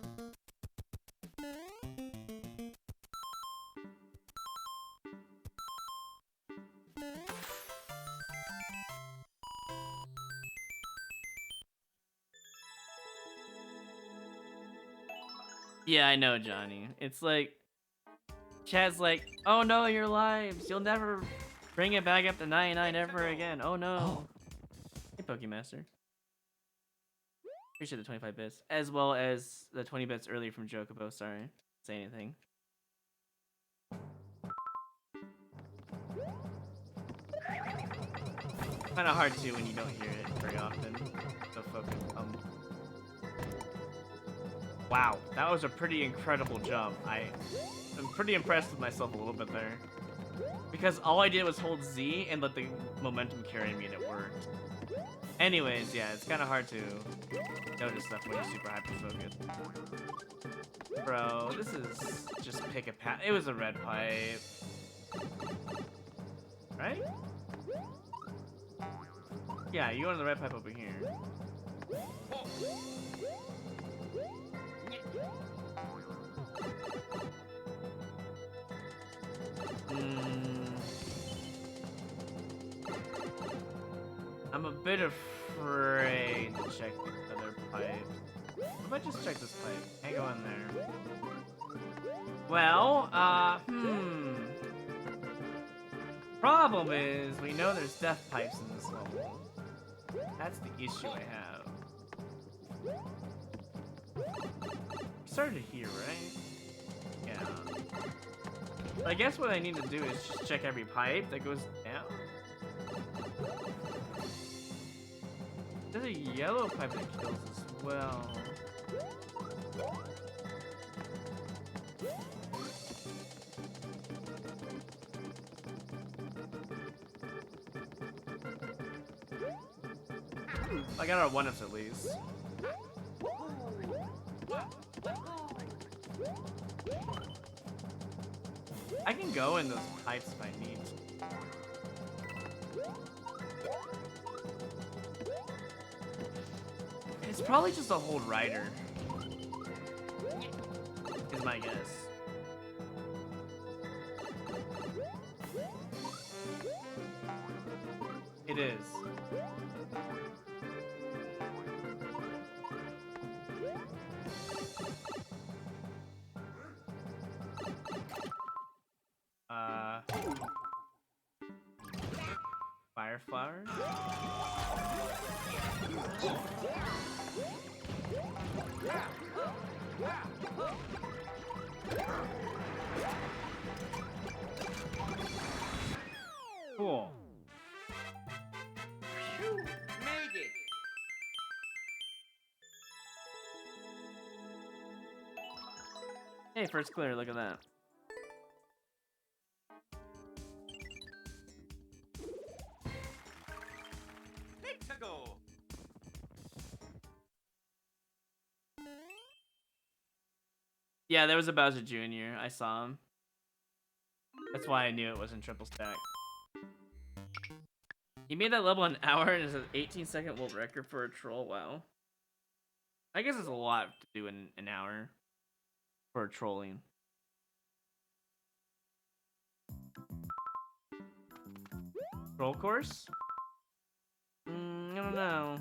Yeah, I know, Johnny. It's like, Chad's like, oh no, your lives, you'll never bring it back up to 99 ever again. Oh no. Hey, Pokemaster. Appreciate the 25 bits. As well as the 20 bits earlier from Jokobo, sorry. Didn't say anything. Kinda hard to when you don't hear it very often. So focus. Wow, that was a pretty incredible jump. I'm pretty impressed with myself a little bit there. Because all I did was hold Z and let the momentum carry me and it worked. Anyways, yeah, it's kind of hard to notice stuff when you're super hyper-focused. Bro, this is just pick a path. It was a red pipe. Right? Yeah, you go on the red pipe over here. I'm a bit afraid to check the other pipe. What if I just check this pipe? Can't go in there. Well, Problem is, we know there's death pipes in this level. That's the issue I have. Started here, right? Yeah. But I guess what I need to do is just check every pipe that goes down. There's a yellow pipe that kills as well. I got our one-ups at least. I can go in those pipes if I need to. It's probably just a hold rider. Is my guess. It is. Fire flowers. Cool. Phew, made it. Hey, first clear, look at that. Let's go. Yeah, there was a Bowser Jr. I saw him. That's why I knew it wasn't triple stack. He made that level in an hour and it's an 18-second world record for a troll. Wow. I guess it's a lot to do in an hour for trolling. Troll course? I don't know.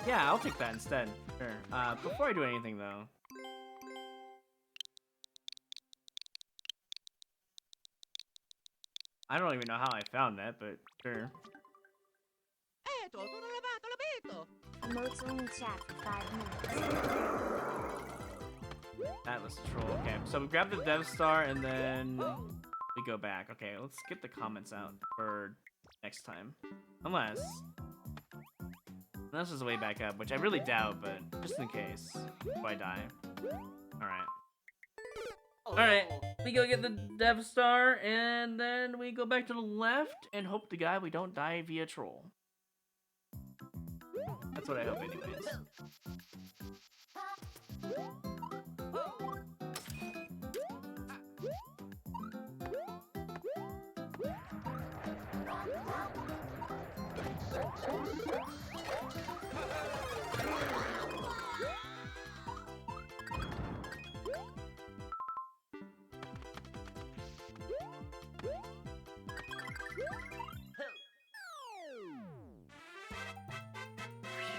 Yeah, I'll take that instead. Sure. Before I do anything though. I don't even know how I found that, but sure. Emotes only chat for 5 minutes. That was a troll. Okay, so we grab the Dev Star and then we go back. Okay, let's get the comments out for next time. Unless there's a way back up, which I really doubt, but just in case. If I die. Alright. Alright, we go get the Dev Star, and then we go back to the left and hope to God we don't die via troll. That's what I hope anyways.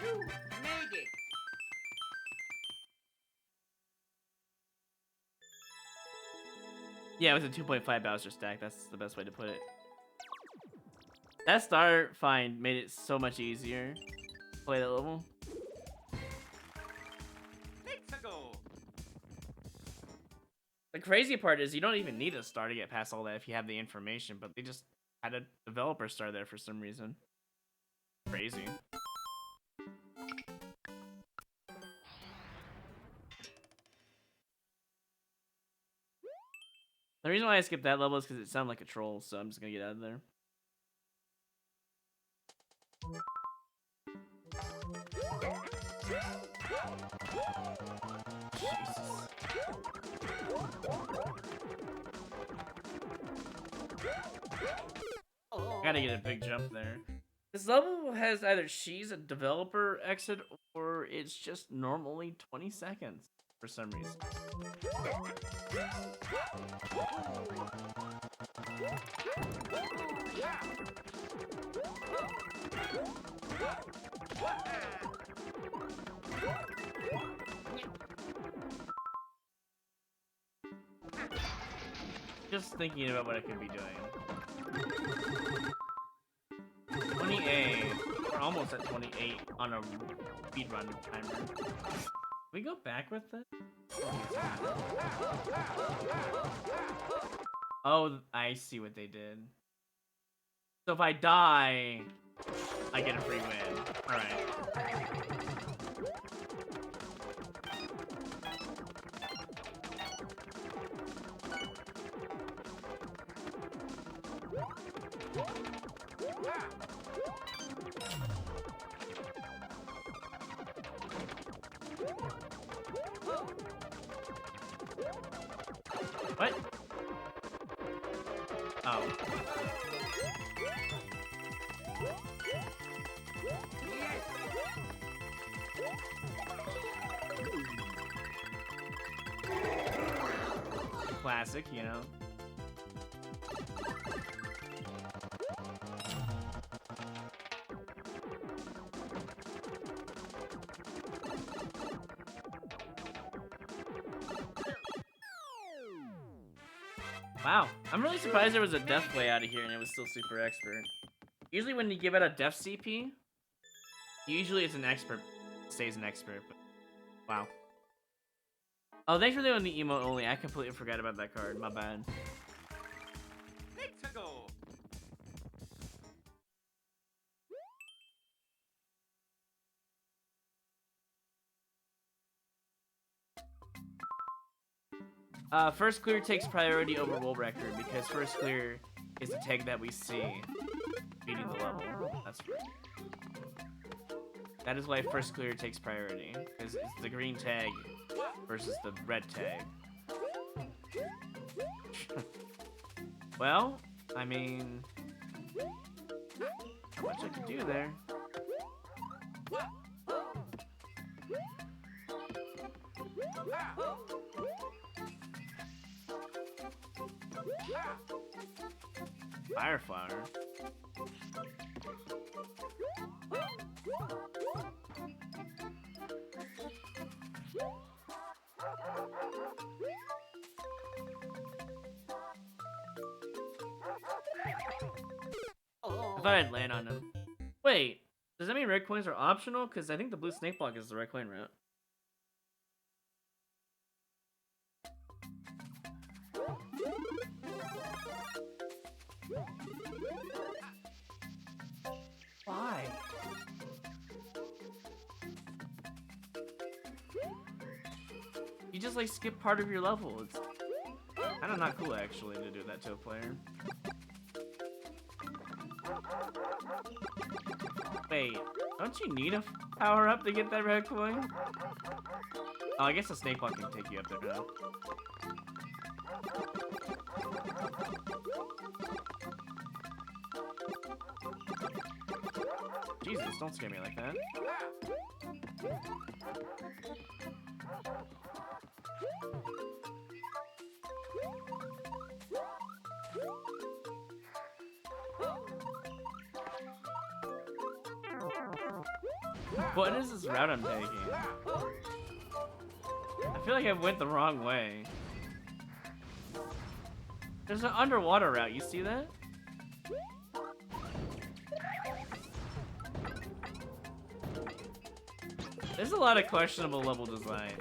Phew, made it. Yeah, it was a 2.5 Bowser stack. That's the best way to put it. That star find made it so much easier to play that level. Let's go. The crazy part is you don't even need a star to get past all that if you have the information, but they just had a developer star there for some reason. Crazy. The reason why I skipped that level is because it sounded like a troll, so I'm just gonna get out of there. Gotta get a big jump there. This level has either she's a developer exit or it's just normally 20 seconds for some reason. Just thinking about what I could be doing. 28. We're almost at 28 on a speedrun timer. Can we go back with this? Oh, I see what they did. So if I die, I get a free win. Alright. What? Oh. Classic, you know. Wow, I'm really surprised there was a death way out of here and it was still super expert. Usually when you give out a death CP, usually it's an expert, stays an expert, but wow. Oh, thanks for doing the emote only. I completely forgot about that card, my bad. Let's go. First clear takes priority over world record because first clear is the tag that we see beating the level. That's right. That is why first clear takes priority, because it's the green tag versus the red tag. Well, I mean, not much I can do there. Fireflower. I thought I'd land on him. Wait, does that mean red coins are optional? Because I think the blue snake block is the red coin route. Why? You just like skip part of your level. It's kind of not cool actually to do that to a player. Wait, don't you need a power up to get that red coin? Oh, I guess the snake block can take you up there now. Jesus, don't scare me like that. What is this route I'm taking? I feel like I went the wrong way. There's an underwater route, you see that? There's a lot of questionable level design.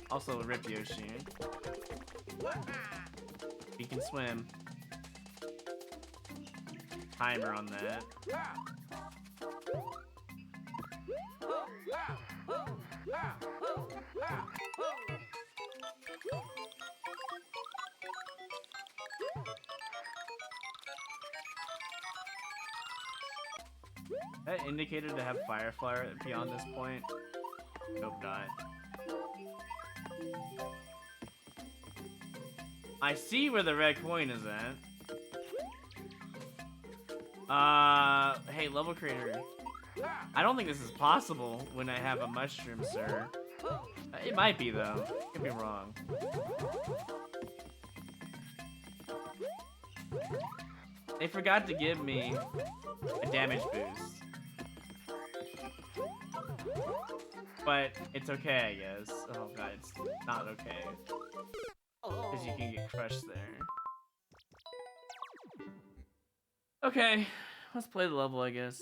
Also, rip Yoshi. He can swim. Timer on that. That indicated to have Firefly beyond this point? Nope, not. I see where the red coin is at. Hey, level creator. I don't think this is possible when I have a mushroom, sir. It might be, though. Could be wrong. They forgot to give me a damage boost. But it's okay, I guess. Oh god, it's not okay. Because you can get crushed there. Okay, let's play the level, I guess.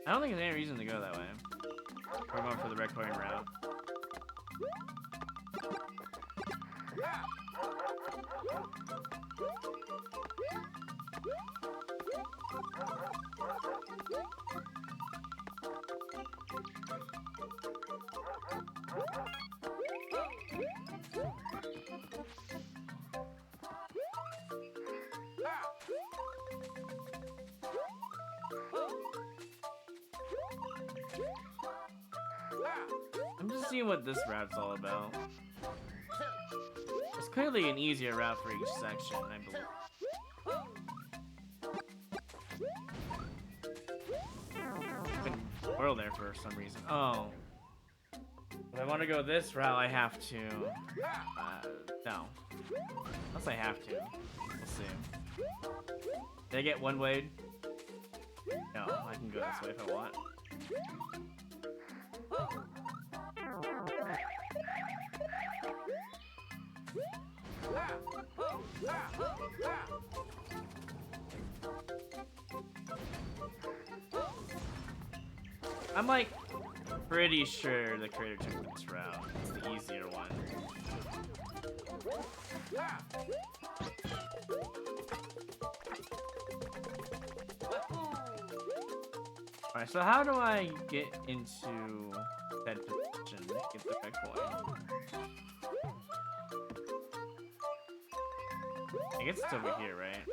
I don't think there's any reason to go that way. We're going for the red coin route. I'm just seeing what this route's all about. It's clearly an easier route for each section, I believe. Couldn't whirl there for some reason. Oh. If I want to go this route, I have to... no. Unless I have to. We'll see. Did I get one blade? No, I can go this way if I want. I'm like pretty sure the creator took this route. It's the easier one. Alright, so how do I get into that position to get the red coin? I guess it's over here, right?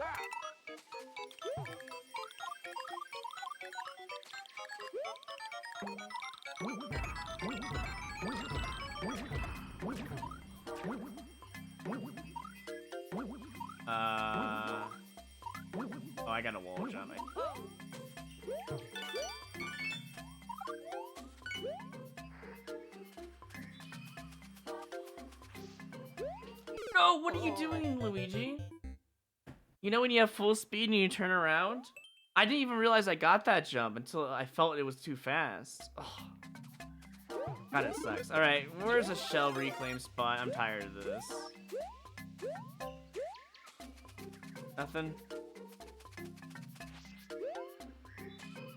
Oh, I got a wall jump. No, what are you doing, Luigi? You know when you have full speed and you turn around? I didn't even realize I got that jump until I felt it was too fast. Oh. God, it sucks. Alright, where's a shell reclaim spot? I'm tired of this. Nothing?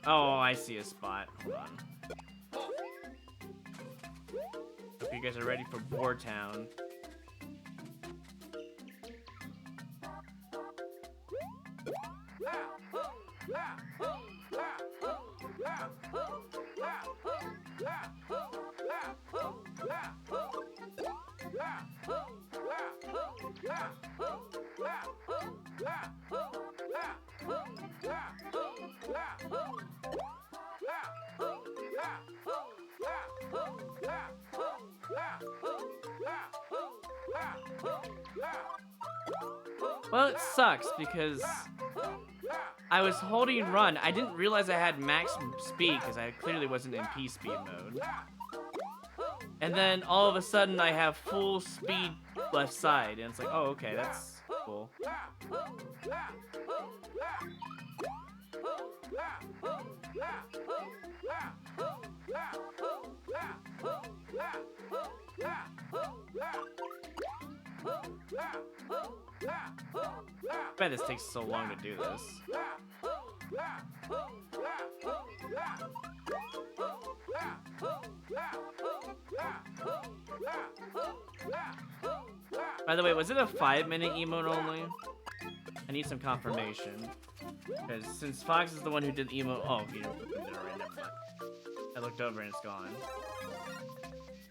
Oh, I see a spot. Hold on. Hope you guys are ready for Boar Town. Well, it sucks because I was holding run. I didn't realize I had max speed because I clearly wasn't in P-speed mode. And then all of a sudden I have full speed left side and it's like, oh, okay, that's cool. I bet this takes so long to do this. By the way, was it a 5-minute emote only? I need some confirmation. Because since Fox is the one who did the emote. Oh, you didn't put it there, right? Never mind. I looked over and it's gone.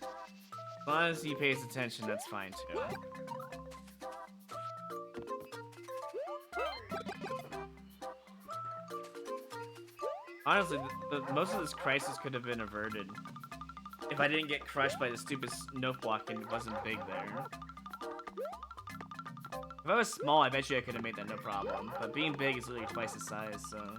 As long as he pays attention, that's fine too. Honestly, most of this crisis could have been averted if I didn't get crushed by the stupid no block and it wasn't big there. If I was small, I bet you I could have made that no problem. But being big is literally twice the size, so.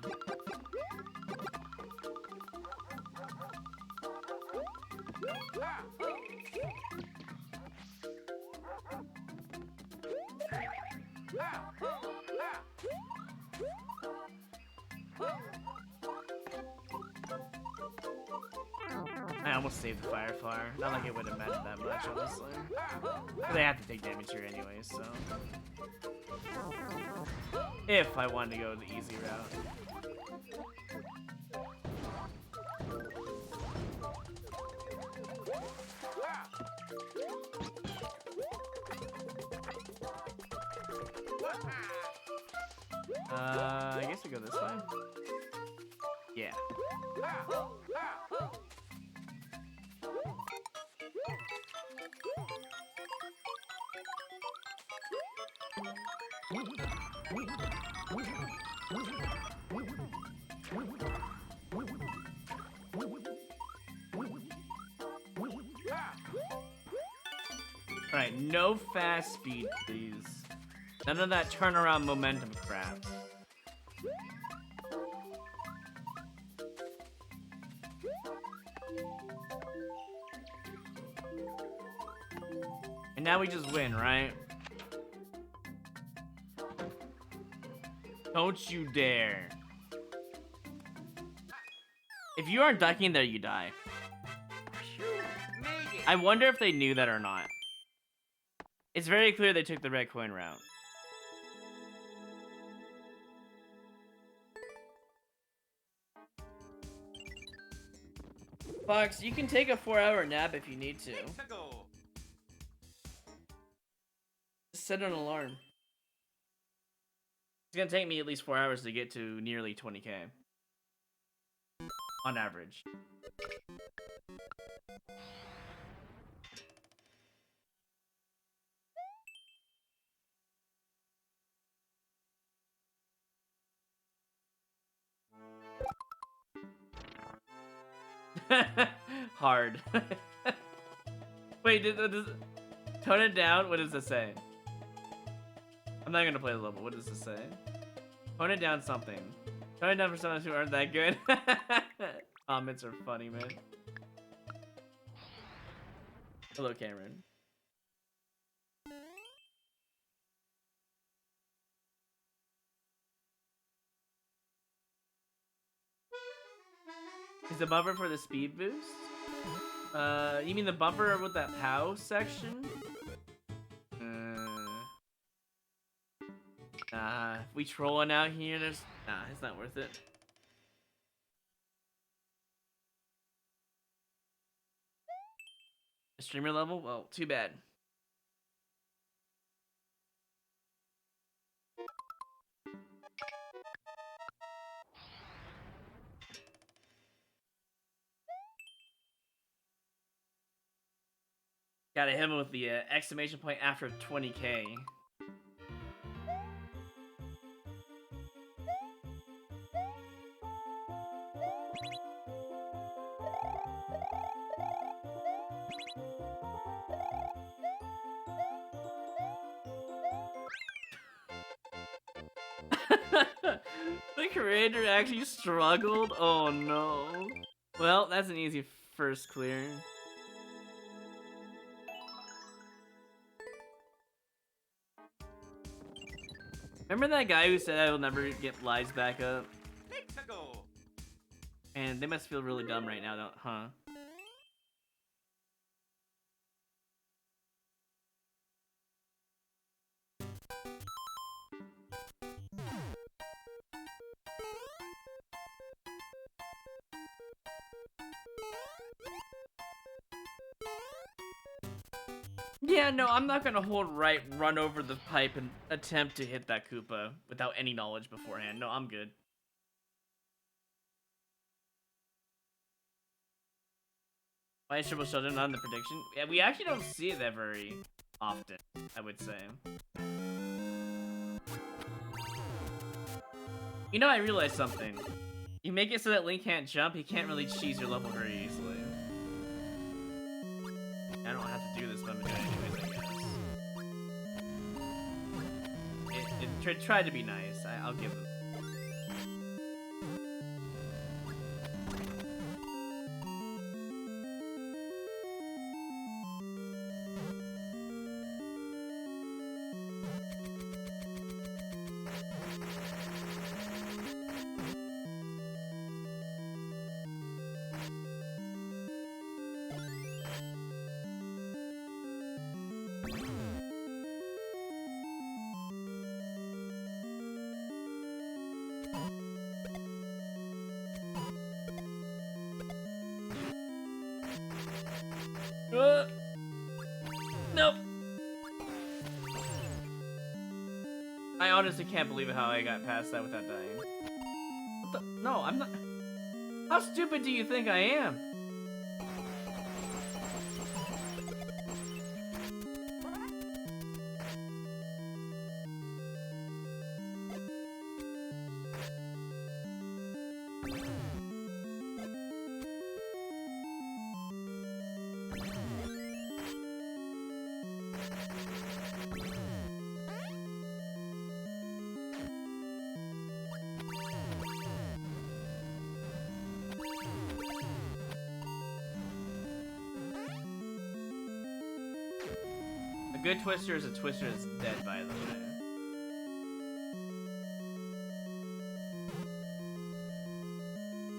I almost saved the fire flower. Not like it would have mattered that much, honestly. They have to take damage here anyway, so. If I wanted to go the easy route. I guess we go this way. Yeah. Alright, no fast speed, please. None of that turnaround momentum crap. And now we just win, right? Don't you dare. If you aren't ducking there, you die. I wonder if they knew that or not. It's very clear they took the red coin route. Fox, you can take a 4-hour nap if you need to. Just set an alarm. It's gonna take me at least 4 hours to get to nearly 20k. On average. Hard. Wait, does tone it down? What does it say? I'm not gonna play the level. What does it say? Tone it down something. Tone it down for someone who aren't that good. Comments are funny, man. Hello, Cameron. Is the bumper for the speed boost? You mean the bumper with that POW section? If we trolling out here, there's... Nah, it's not worth it. A streamer level? Well, too bad. Gotta hit him with the exclamation point after 20k. The creator actually struggled? Oh no. Well, that's an easy first clear. Remember that guy who said I will never get lives back up? And they must feel really dumb right now, huh? Yeah, no, I'm not gonna hold right, run over the pipe, and attempt to hit that Koopa without any knowledge beforehand. No, I'm good. Why is Triple Sheldon on the prediction? Yeah, we actually don't see it that very often, I would say. You know, I realized something. You make it so that Link can't jump, he can't really cheese your level very easily. I don't have to do this, but I'm doing it anyways, I guess. It tried to be nice. I'll give it. Nope. I honestly can't believe how I got past that without dying. What the? No, I'm not. How stupid do you think I am? A good twister is a twister that's dead, by the way.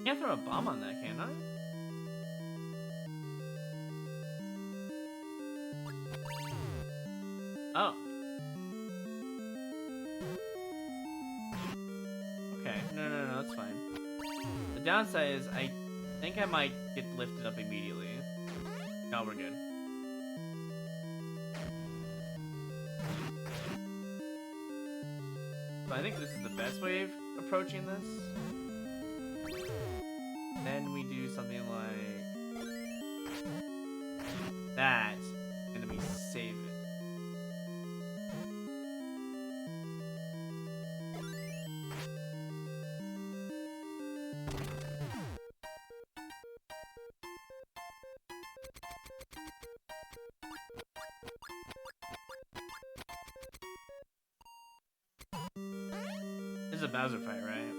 Can't throw a bomb on that, can I? Oh. Okay, no, that's fine. The downside is I think I might get lifted up immediately. No, we're good. I think this is the best way of approaching this. Then we do something like that, and then we save it. This is a Bowser fight, right?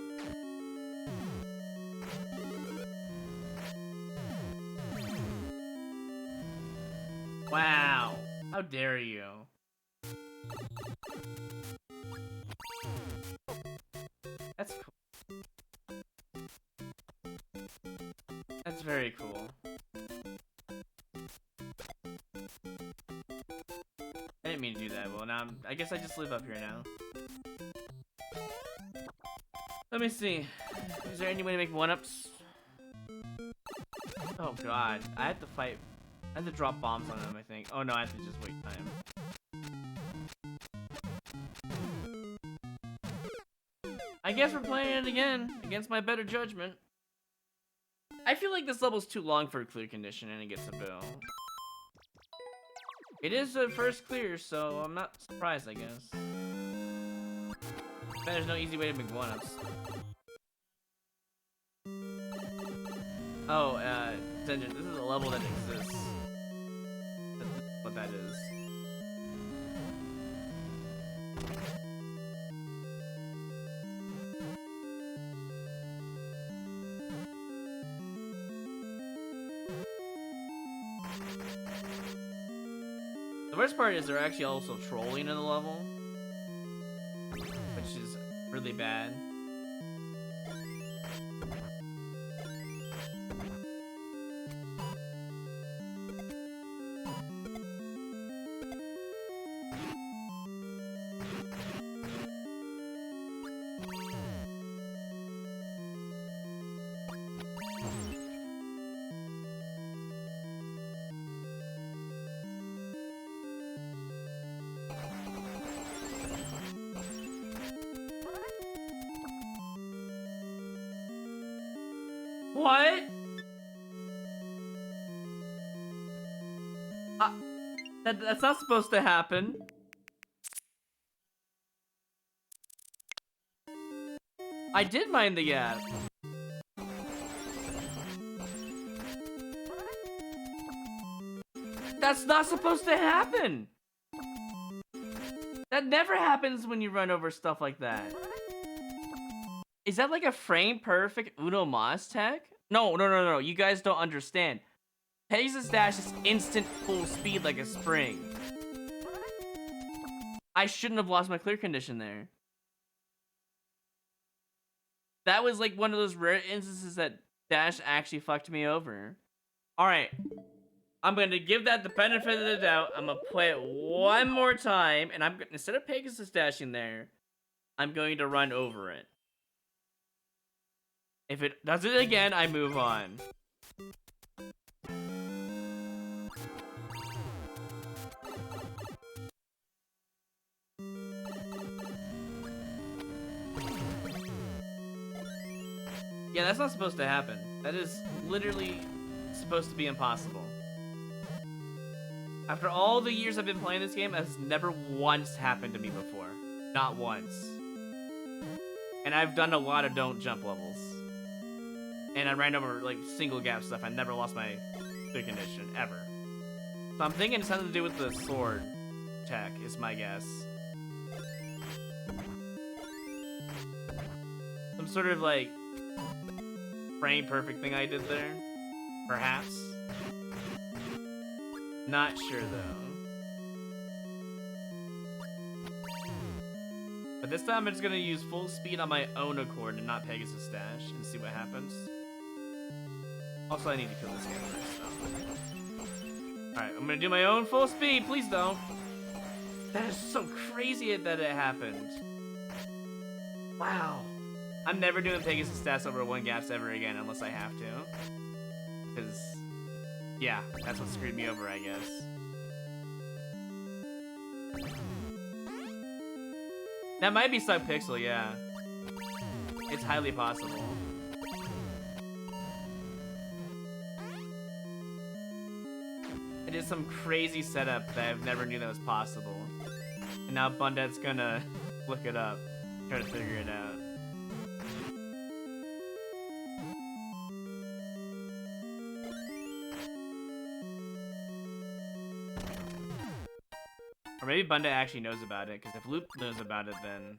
Wow! How dare you? That's cool. That's very cool. I didn't mean to do that. Well, now I guess I just live up here now. Let me see. Is there any way to make one-ups? Oh god. I have to fight. I have to drop bombs on them, I think. Oh no, I have to just wait time. I guess we're playing it again, against my better judgment. I feel like this level's too long for a clear condition and it gets a bill. It is the first clear, so I'm not surprised, I guess. But there's no easy way to make one-ups. Oh, Dungeon, this is a level that exists. That's what that is. The worst part is they're actually also trolling in the level, which is really bad. What? That's not supposed to happen. I did mind the gap. That's not supposed to happen. That never happens when you run over stuff like that. Is that like a frame perfect Uno Mas tech? No. You guys don't understand. Pegasus Dash is instant full speed like a spring. I shouldn't have lost my clear condition there. That was like one of those rare instances that Dash actually fucked me over. Alright. I'm going to give that the benefit of the doubt. I'm going to play it one more time. And I'm instead of Pegasus Dashing there, I'm going to run over it. If it does it again, I move on. Yeah, that's not supposed to happen. That is literally supposed to be impossible. After all the years I've been playing this game, that's never once happened to me before. Not once. And I've done a lot of don't jump levels. And I ran over like single gap stuff. I never lost my clear condition, ever. So I'm thinking it's something to do with the sword tech, is my guess. Some sort of like frame perfect thing I did there, perhaps. Not sure though. But this time I'm just gonna use full speed on my own accord and not Pegasus Dash and see what happens. Also, I need to kill this guy first though. Alright, I'm gonna do my own full speed, please don't. That is so crazy that it happened. Wow. I'm never doing Pegasus Dash over one gaps ever again unless I have to. Because, yeah, that's what screwed me over, I guess. That might be stuck pixel, yeah. It's highly possible. It is some crazy setup that I've never knew that was possible. And now Bundet's gonna look it up, try to figure it out. Or maybe Bundet actually knows about it, because if Loop knows about it, then...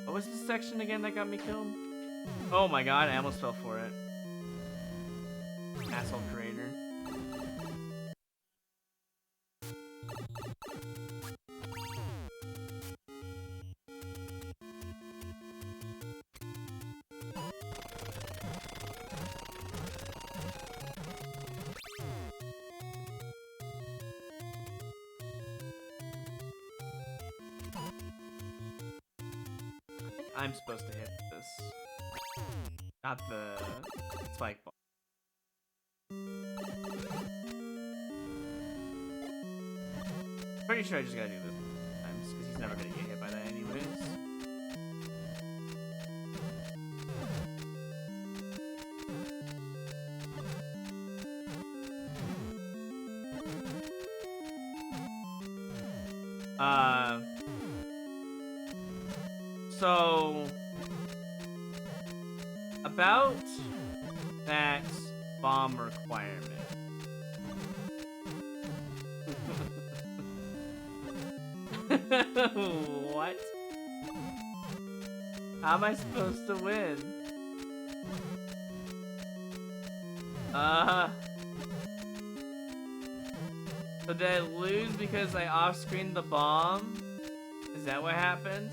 What was this section again that got me killed? Oh my god, I almost fell for it. Asshole creator. I'm supposed to hit this. Not the spike ball. Pretty sure I just gotta do this sometimes, because he's never gonna get hit by that anyways. So, about that bomb requirement. What? How am I supposed to win? So did I lose because I off-screened the bomb? Is that what happened?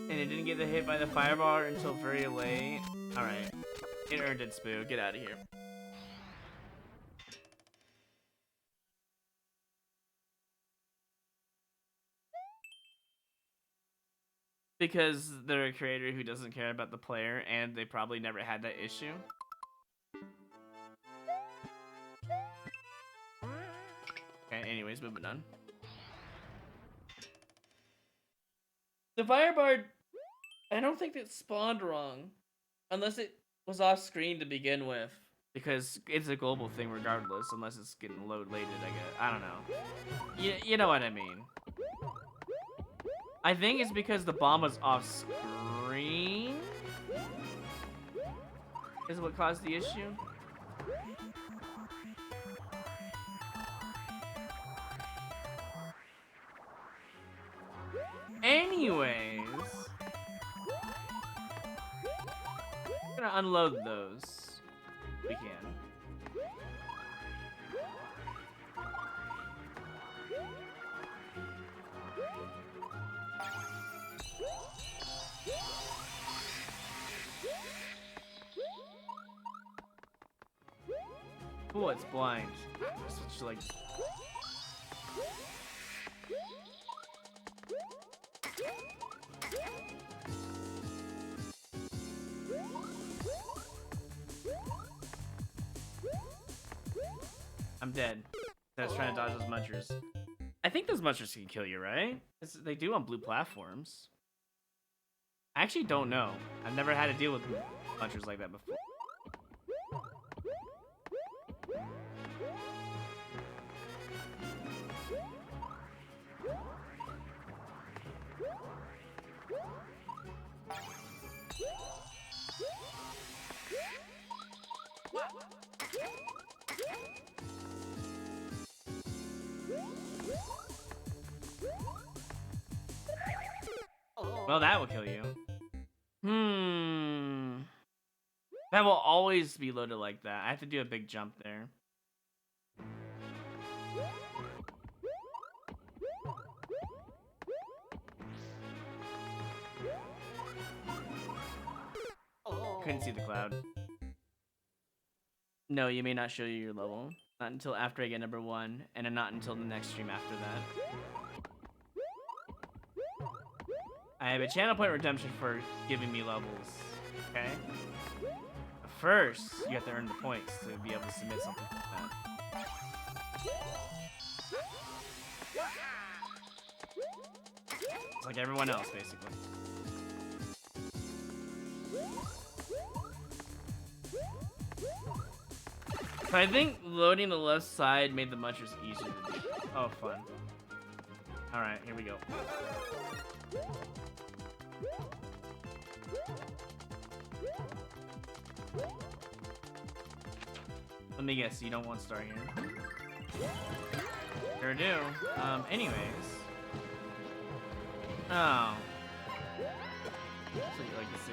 And it didn't get the hit by the fireball until very late. Alright. It earned its boo. Get out of here. Because they're a creator who doesn't care about the player, and they probably never had that issue. Okay, anyways, moving on. The Firebard, I don't think it spawned wrong. Unless it was off screen to begin with. Because it's a global thing regardless, unless it's getting load lated, I guess. I don't know. You know what I mean. I think it's because the bomb was off screen is what caused the issue. Anyways, I'm gonna unload those. We can. Cool, it's blind. Just like. I'm dead. I was trying to dodge those munchers. I think those munchers can kill you, right? They do on blue platforms. I actually don't know. I've never had to deal with munchers like that before. Well, that will kill you. That will always be loaded like that. I have to do a big jump there. Couldn't see the cloud. No, you may not show you your level. Not until after I get number 1, and not until the next stream after that. I have a channel point redemption for giving me levels, okay? But first, you have to earn the points to be able to submit something like that. It's like everyone else, basically. So I think loading the left side made the munchers easier to do. Oh, fun. Alright, here we go. Let me guess, you don't want star here. Sure do. Anyways. Oh. That's what you like to see.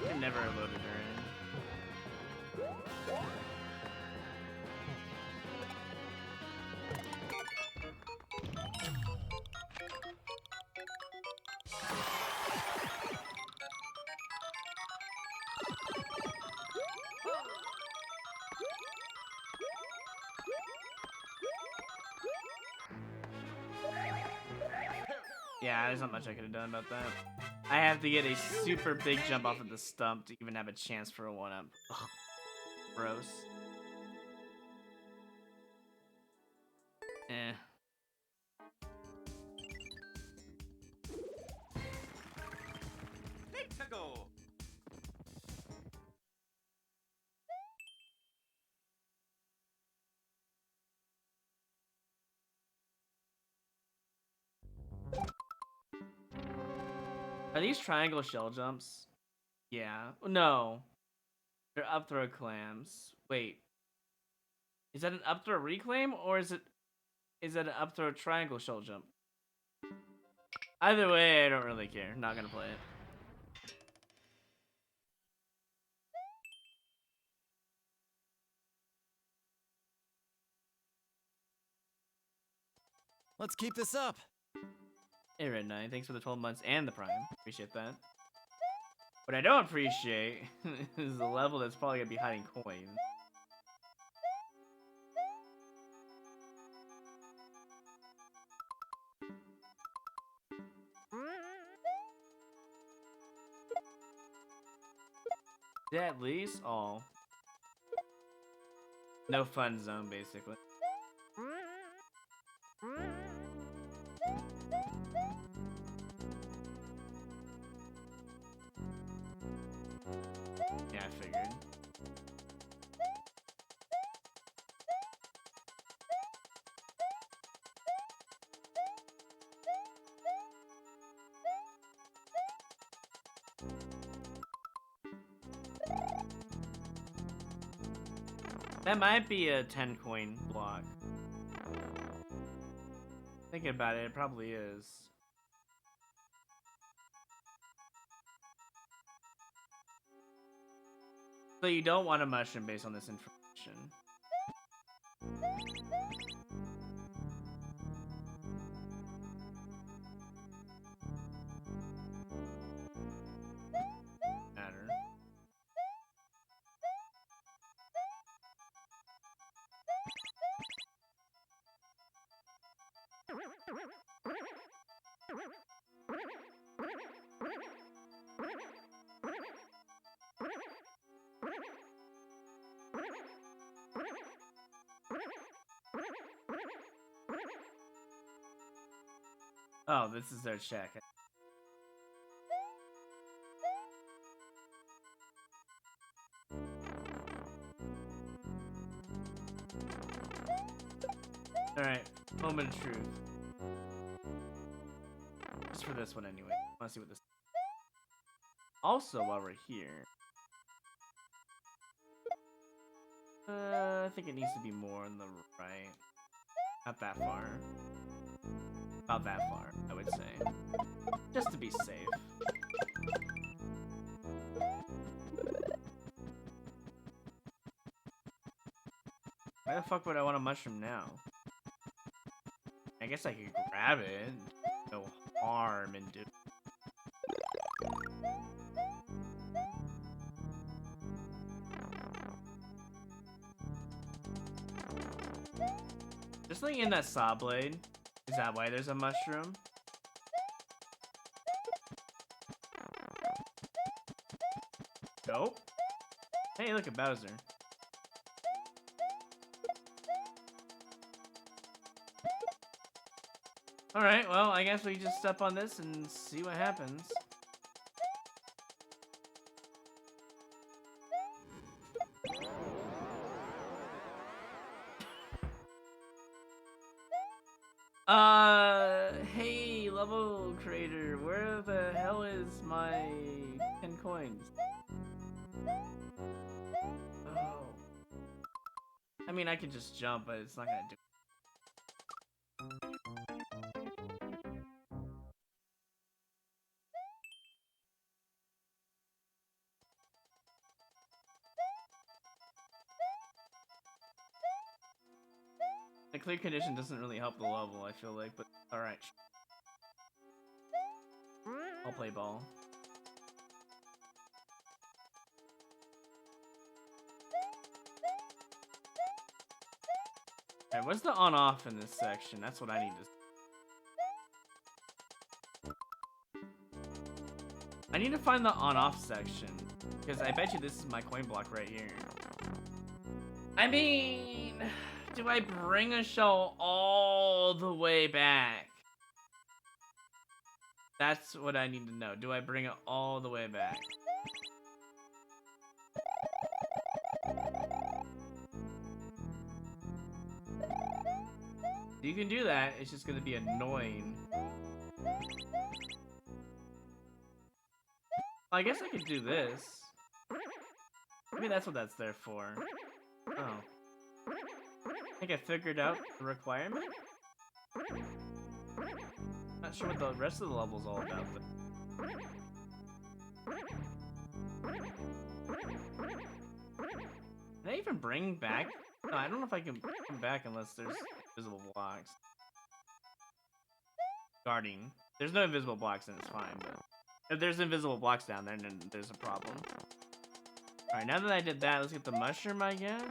I never loaded her in. Yeah, there's not much I could have done about that. I have to get a super big jump off of the stump to even have a chance for a 1-up. Ugh. Gross. Eh. Let's go. Are these triangle shell jumps? Yeah. No. They're up throw clams. Wait. Is that an up throw reclaim or is it an up throw triangle shell jump? Either way, I don't really care. Not gonna play it. Let's keep this up. Hey, Red Knight, thanks for the 12 months and the Prime. Appreciate that. What I don't appreciate is the level that's probably gonna be hiding coins. Yeah, at least? Oh. No fun zone, basically. Yeah, I figured. That might be a 10 coin block. Thinking about it, it probably is. So you don't want a mushroom based on this information. Matter. Oh, this is their check. Alright, moment of truth. Just for this one anyway. I wanna see what this is. Also, while we're here. I think it needs to be more on the right. Not that far. About that far, I would say. Just to be safe. Why the fuck would I want a mushroom now? I guess I could grab it. No harm in doing. Just like in that saw blade. Is that why there's a mushroom? Nope. Hey, look at Bowser. Alright, well, I guess we just step on this and see what happens. Hey, level creator, where the hell is my 10 coins? Oh. I mean, I could just jump, but it's not gonna do. The clear condition doesn't really help the level, I feel like, but alright. I'll play ball. Alright, what's the on-off in this section? That's what I need to... I need to find the on-off section, because I bet you this is my coin block right here. I mean... Do I bring a shell all the way back? That's what I need to know. Do I bring it all the way back? You can do that, it's just gonna be annoying. I guess I could do this. Maybe that's what that's there for. Oh. I think I figured out the requirement? Not sure what the rest of the level's all about, but... Can I even bring back? No, I don't know if I can come back unless there's invisible blocks. Guarding. There's no invisible blocks and it's fine, but... If there's invisible blocks down there, then there's a problem. Alright, now that I did that, let's get the mushroom, I guess?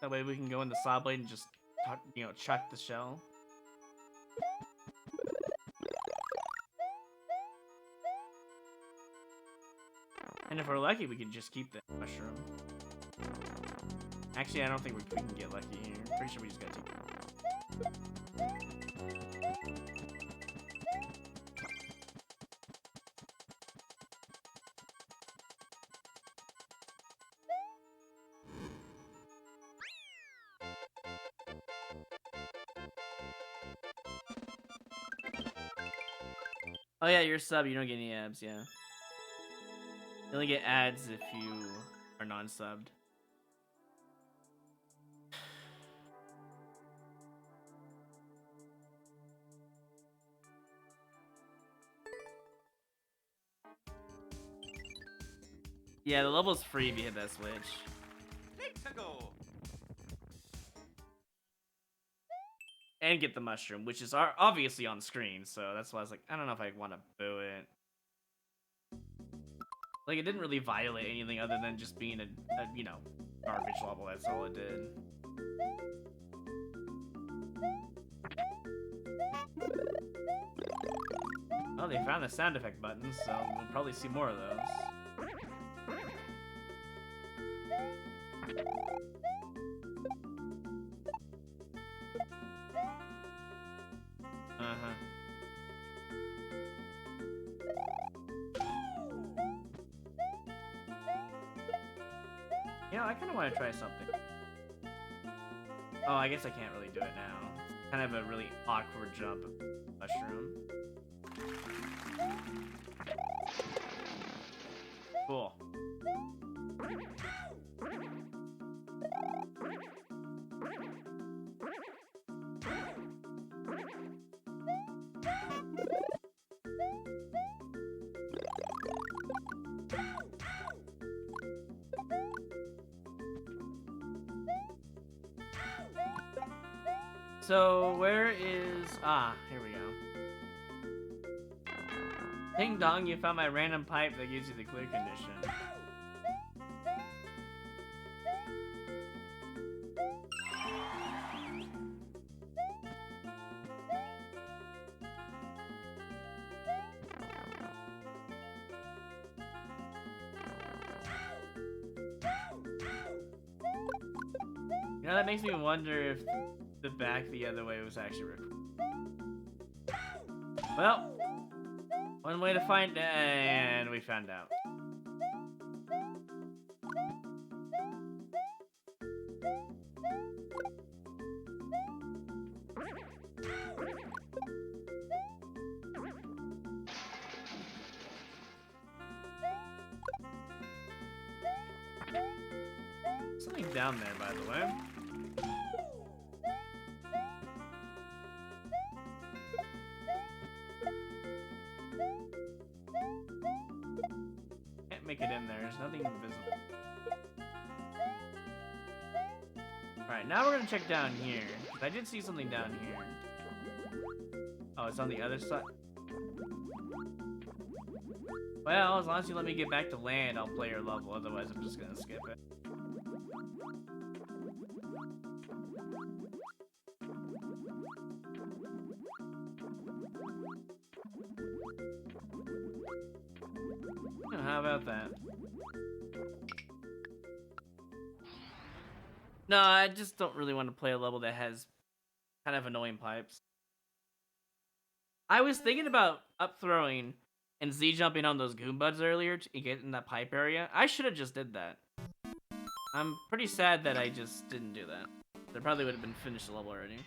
That way we can go in the saw blade and just, you know, chuck the shell. And if we're lucky, we can just keep the mushroom. Actually, I don't think we can get lucky here. Pretty sure we just gotta take it. Oh yeah, you're a sub, you don't get any abs, yeah. You only get ads if you are non-subbed. Yeah, the level's free if you hit that switch. Pachinko. And get the mushroom, which is obviously on screen, so that's why I was like, I don't know if I want to boo it. Like, it didn't really violate anything other than just being a you know, garbage level, that's all it did. Oh, they found the sound effect buttons, so we'll probably see more of those. Uh-huh. You know, I kind of want to try something. Oh, I guess I can't really do it now. It's kind of a really awkward jump. Mushroom. Cool. So, where is... Ah, here we go. Ding dong, you found my random pipe that gives you the clear condition. You know, that makes me wonder if the back the other way was actually recorded. Well, one way to find out, and we found out. Something down there, by the way. Make it in there. There's nothing invisible. Alright, now we're gonna check down here. I did see something down here. Oh, it's on the other side. Well, as long as you let me get back to land, I'll play your level. Otherwise, I'm just gonna skip it. How about that? No, I just don't really want to play a level that has kind of annoying pipes. I was thinking about up throwing and Z jumping on those Goombas earlier to get in that pipe area. I should have just did that. I'm pretty sad that I just didn't do that. There probably would have been finished the level already.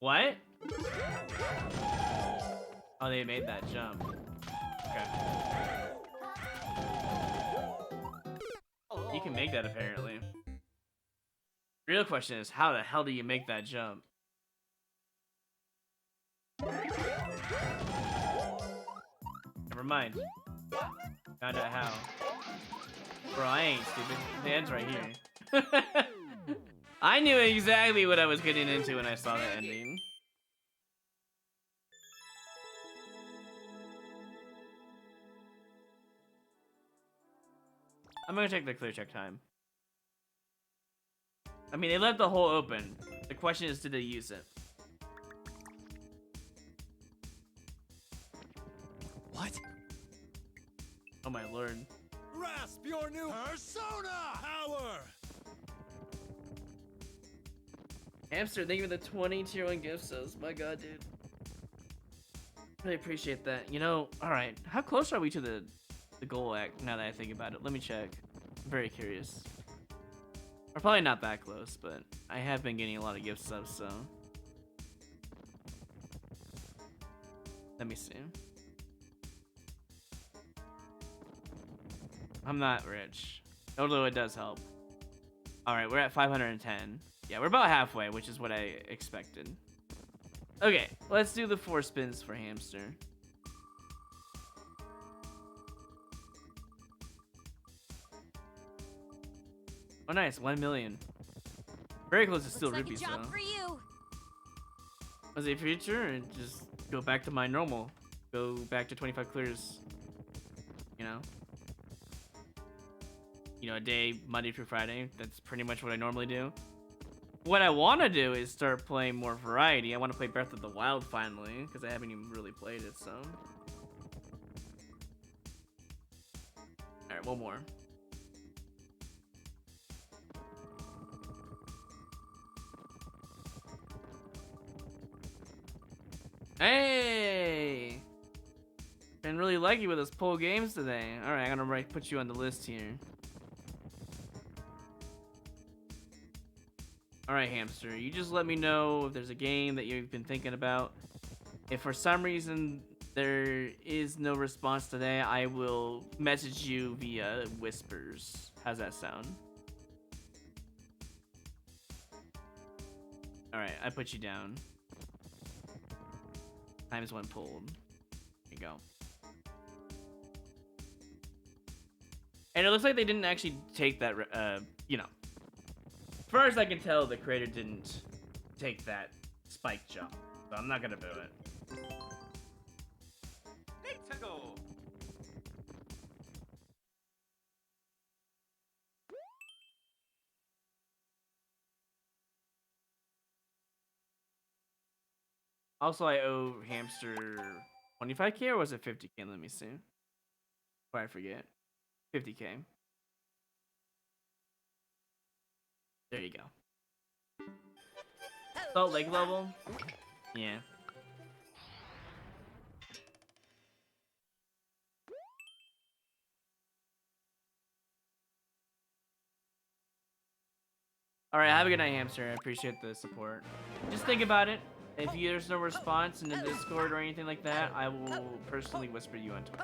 What? Oh, they made that jump. Okay. You can make that apparently. Real question is, how the hell do you make that jump? Never mind. Found out how. Bro, I ain't stupid. The end's right here. I knew exactly what I was getting into when I saw the ending. I'm gonna take the clear check time. I mean, they left the hole open. The question is, did they use it? What? Oh my lord. Grasp your new persona power! Hamster, thank you for the 20 tier 1 gift subs. My god, dude. Really appreciate that. You know, alright. How close are we to the the goal act now that I think about it. Let me check. I'm very curious. We're probably not that close, but I have been getting a lot of gift subs, so. Let me see. I'm not rich, although it does help. All right, we're at 510. Yeah, we're about halfway, which is what I expected. Okay, let's do the 4 spins for Hamster. Oh, nice, 1 million. Very close to still rupees, though. For you. Was it future, and just go back to my normal? Go back to 25 clears. You know? You know, a day, Monday through Friday. That's pretty much what I normally do. What I want to do is start playing more variety. I want to play Breath of the Wild finally, because I haven't even really played it, so. Alright, one more. Hey! Been really lucky with those pull games today. Alright, I'm gonna put you on the list here. Alright, Hamster, you just let me know if there's a game that you've been thinking about. If for some reason there is no response today, I will message you via whispers. How's that sound? Alright, I put you down. Times 1 pulled. There you go. And it looks like they didn't actually take that, you know. As far as I can tell, the creator didn't take that spike jump. So I'm not gonna boo it. Let's go. Also, I owe Hamster 25k, or was it 50k? Let me see. Before I forget. 50k. There you go. Salt Lake level? Yeah. Alright, have a good night, Hamster. I appreciate the support. Just think about it. If there's no response in the Discord or anything like that, I will personally whisper you into it.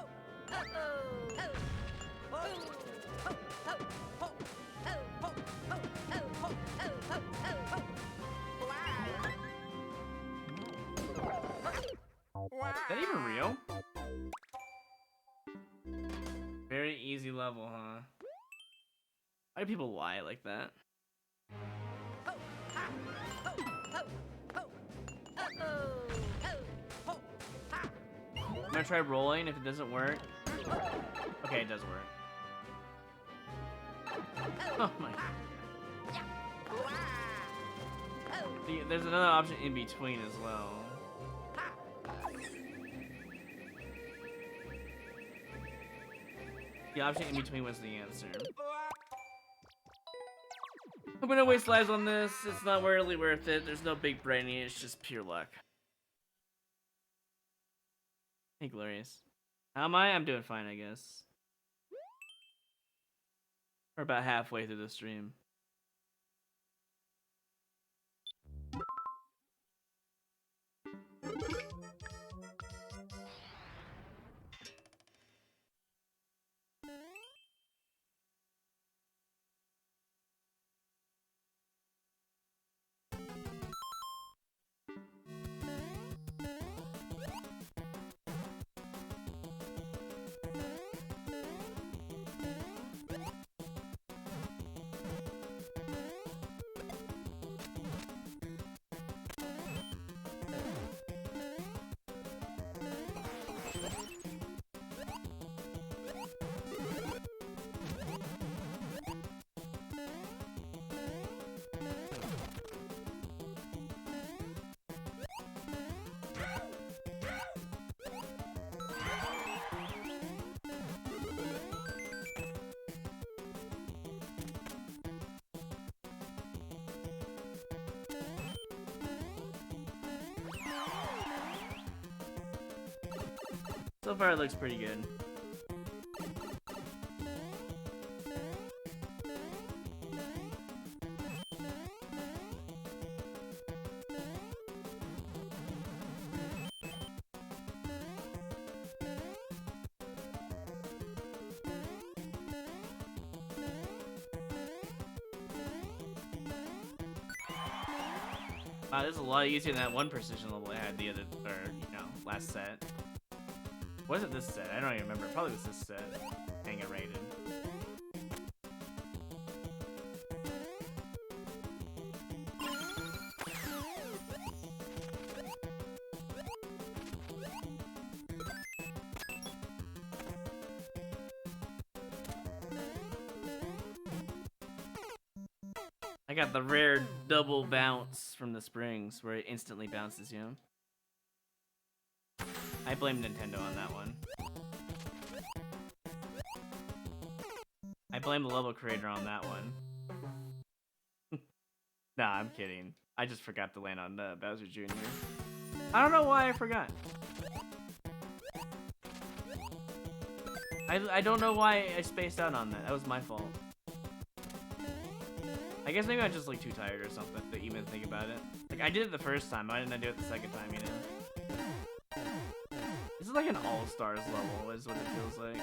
Is that even real? Very easy level, huh? Why do people lie like that? I'm gonna try rolling. If it doesn't work. Okay, it does work. Oh my. There's another option in between as well. The option in between was the answer. I'm gonna waste lives on this. It's not really worth it. There's no big brainy. It's just pure luck. Hey, Glorious. How am I? I'm doing fine, I guess. We're about halfway through the stream. So far, it looks pretty good. This is a lot easier than that one precision level I had the other, or last set. Was it this set? I don't even remember. Probably was this set. Hang it rated. I got the rare double bounce from the springs where it instantly bounces you. I blame Nintendo on that one. I blame the level creator on that one. Nah, I'm kidding. I just forgot to land on Bowser Jr. I don't know why I forgot. I don't know why I spaced out on that. That was my fault. I guess maybe I'm just like too tired or something to even think about it. Like I did it the first time, why didn't I do it the second time, you know? This is like an all-stars level is what it feels like.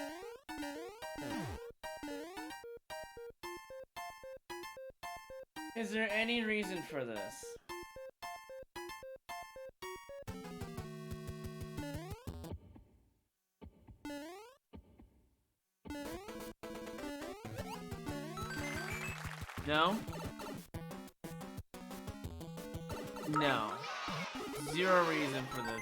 Is there any reason for this? No? No. Zero reason for the... Okay.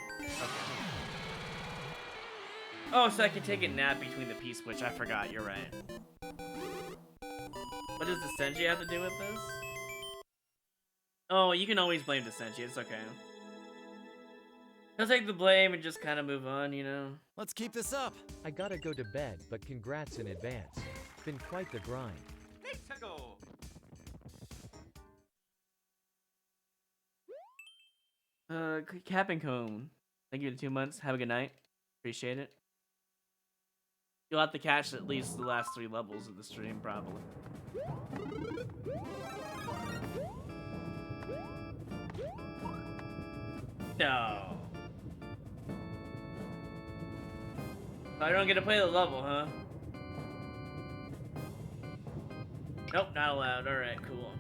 Oh, so I can take a nap between the P-switch. I forgot, you're right. What does the Senji have to do with this? Oh, you can always blame the Senji, it's okay. He'll take the blame and just kind of move on, you know? Let's keep this up. I gotta go to bed, but congrats in advance. Been quite the grind. Let's go. Cap and Cone. Thank you for the 2 months. Have a good night. Appreciate it. You'll have to catch at least the last 3 levels of the stream, probably. No. I don't get to play the level, huh? Nope, not allowed. Alright, cool.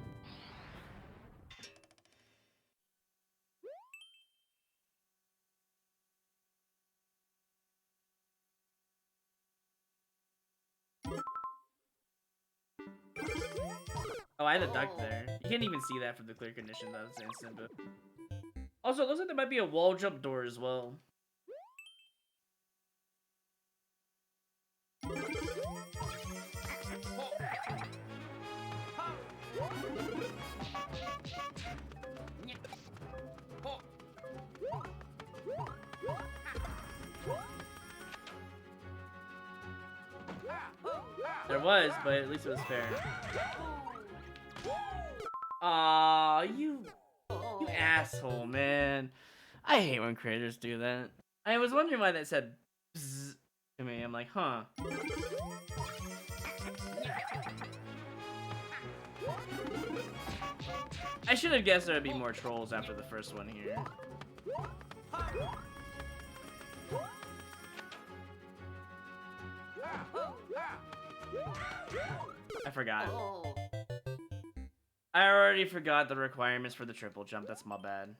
Oh, I had a duck there. You can't even see that from the clear condition. That's instant, but... Also, it looks like there might be a wall jump door as well. There was, but at least it was fair. Aw, you asshole, man. I hate when creators do that. I was wondering why that said bzz to me. I'm like, huh. I should have guessed there would be more trolls after the first one here. I forgot. I already forgot the requirements for the triple jump. That's my bad.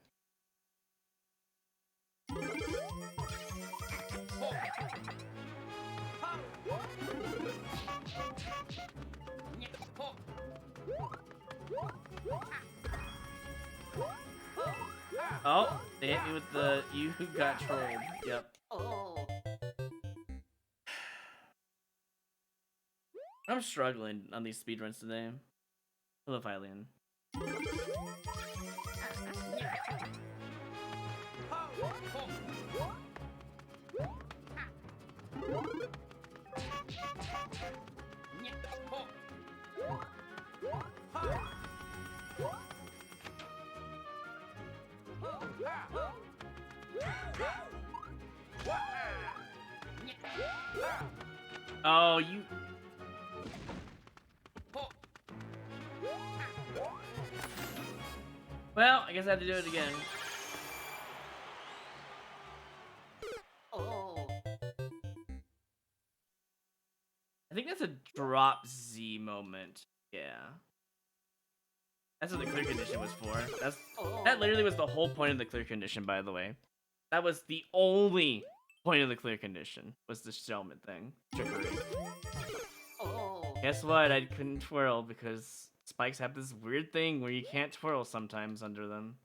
Oh, they hit me with the you got trolled. Yep. I'm struggling on these speedruns today. Hello, Hylian. Oh, you... Well, I guess I have to do it again. I think that's a drop Z moment. Yeah. That's what the clear condition was for. That literally was the whole point of the clear condition, by the way. That was the only point of the clear condition, was the Shellman thing. Trickery. Guess what? I couldn't twirl because spikes have this weird thing where you can't twirl sometimes under them.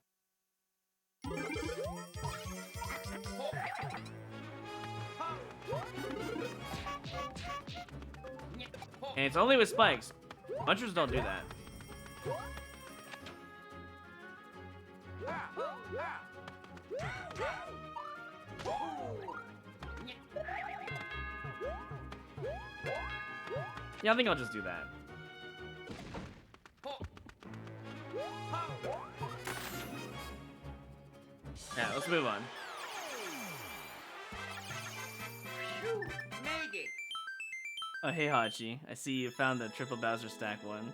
And it's only with spikes. Munchers don't do that. Yeah, I think I'll just do that. Yeah, let's move on. Oh, hey Hachi. I see you found the triple Bowser stack one.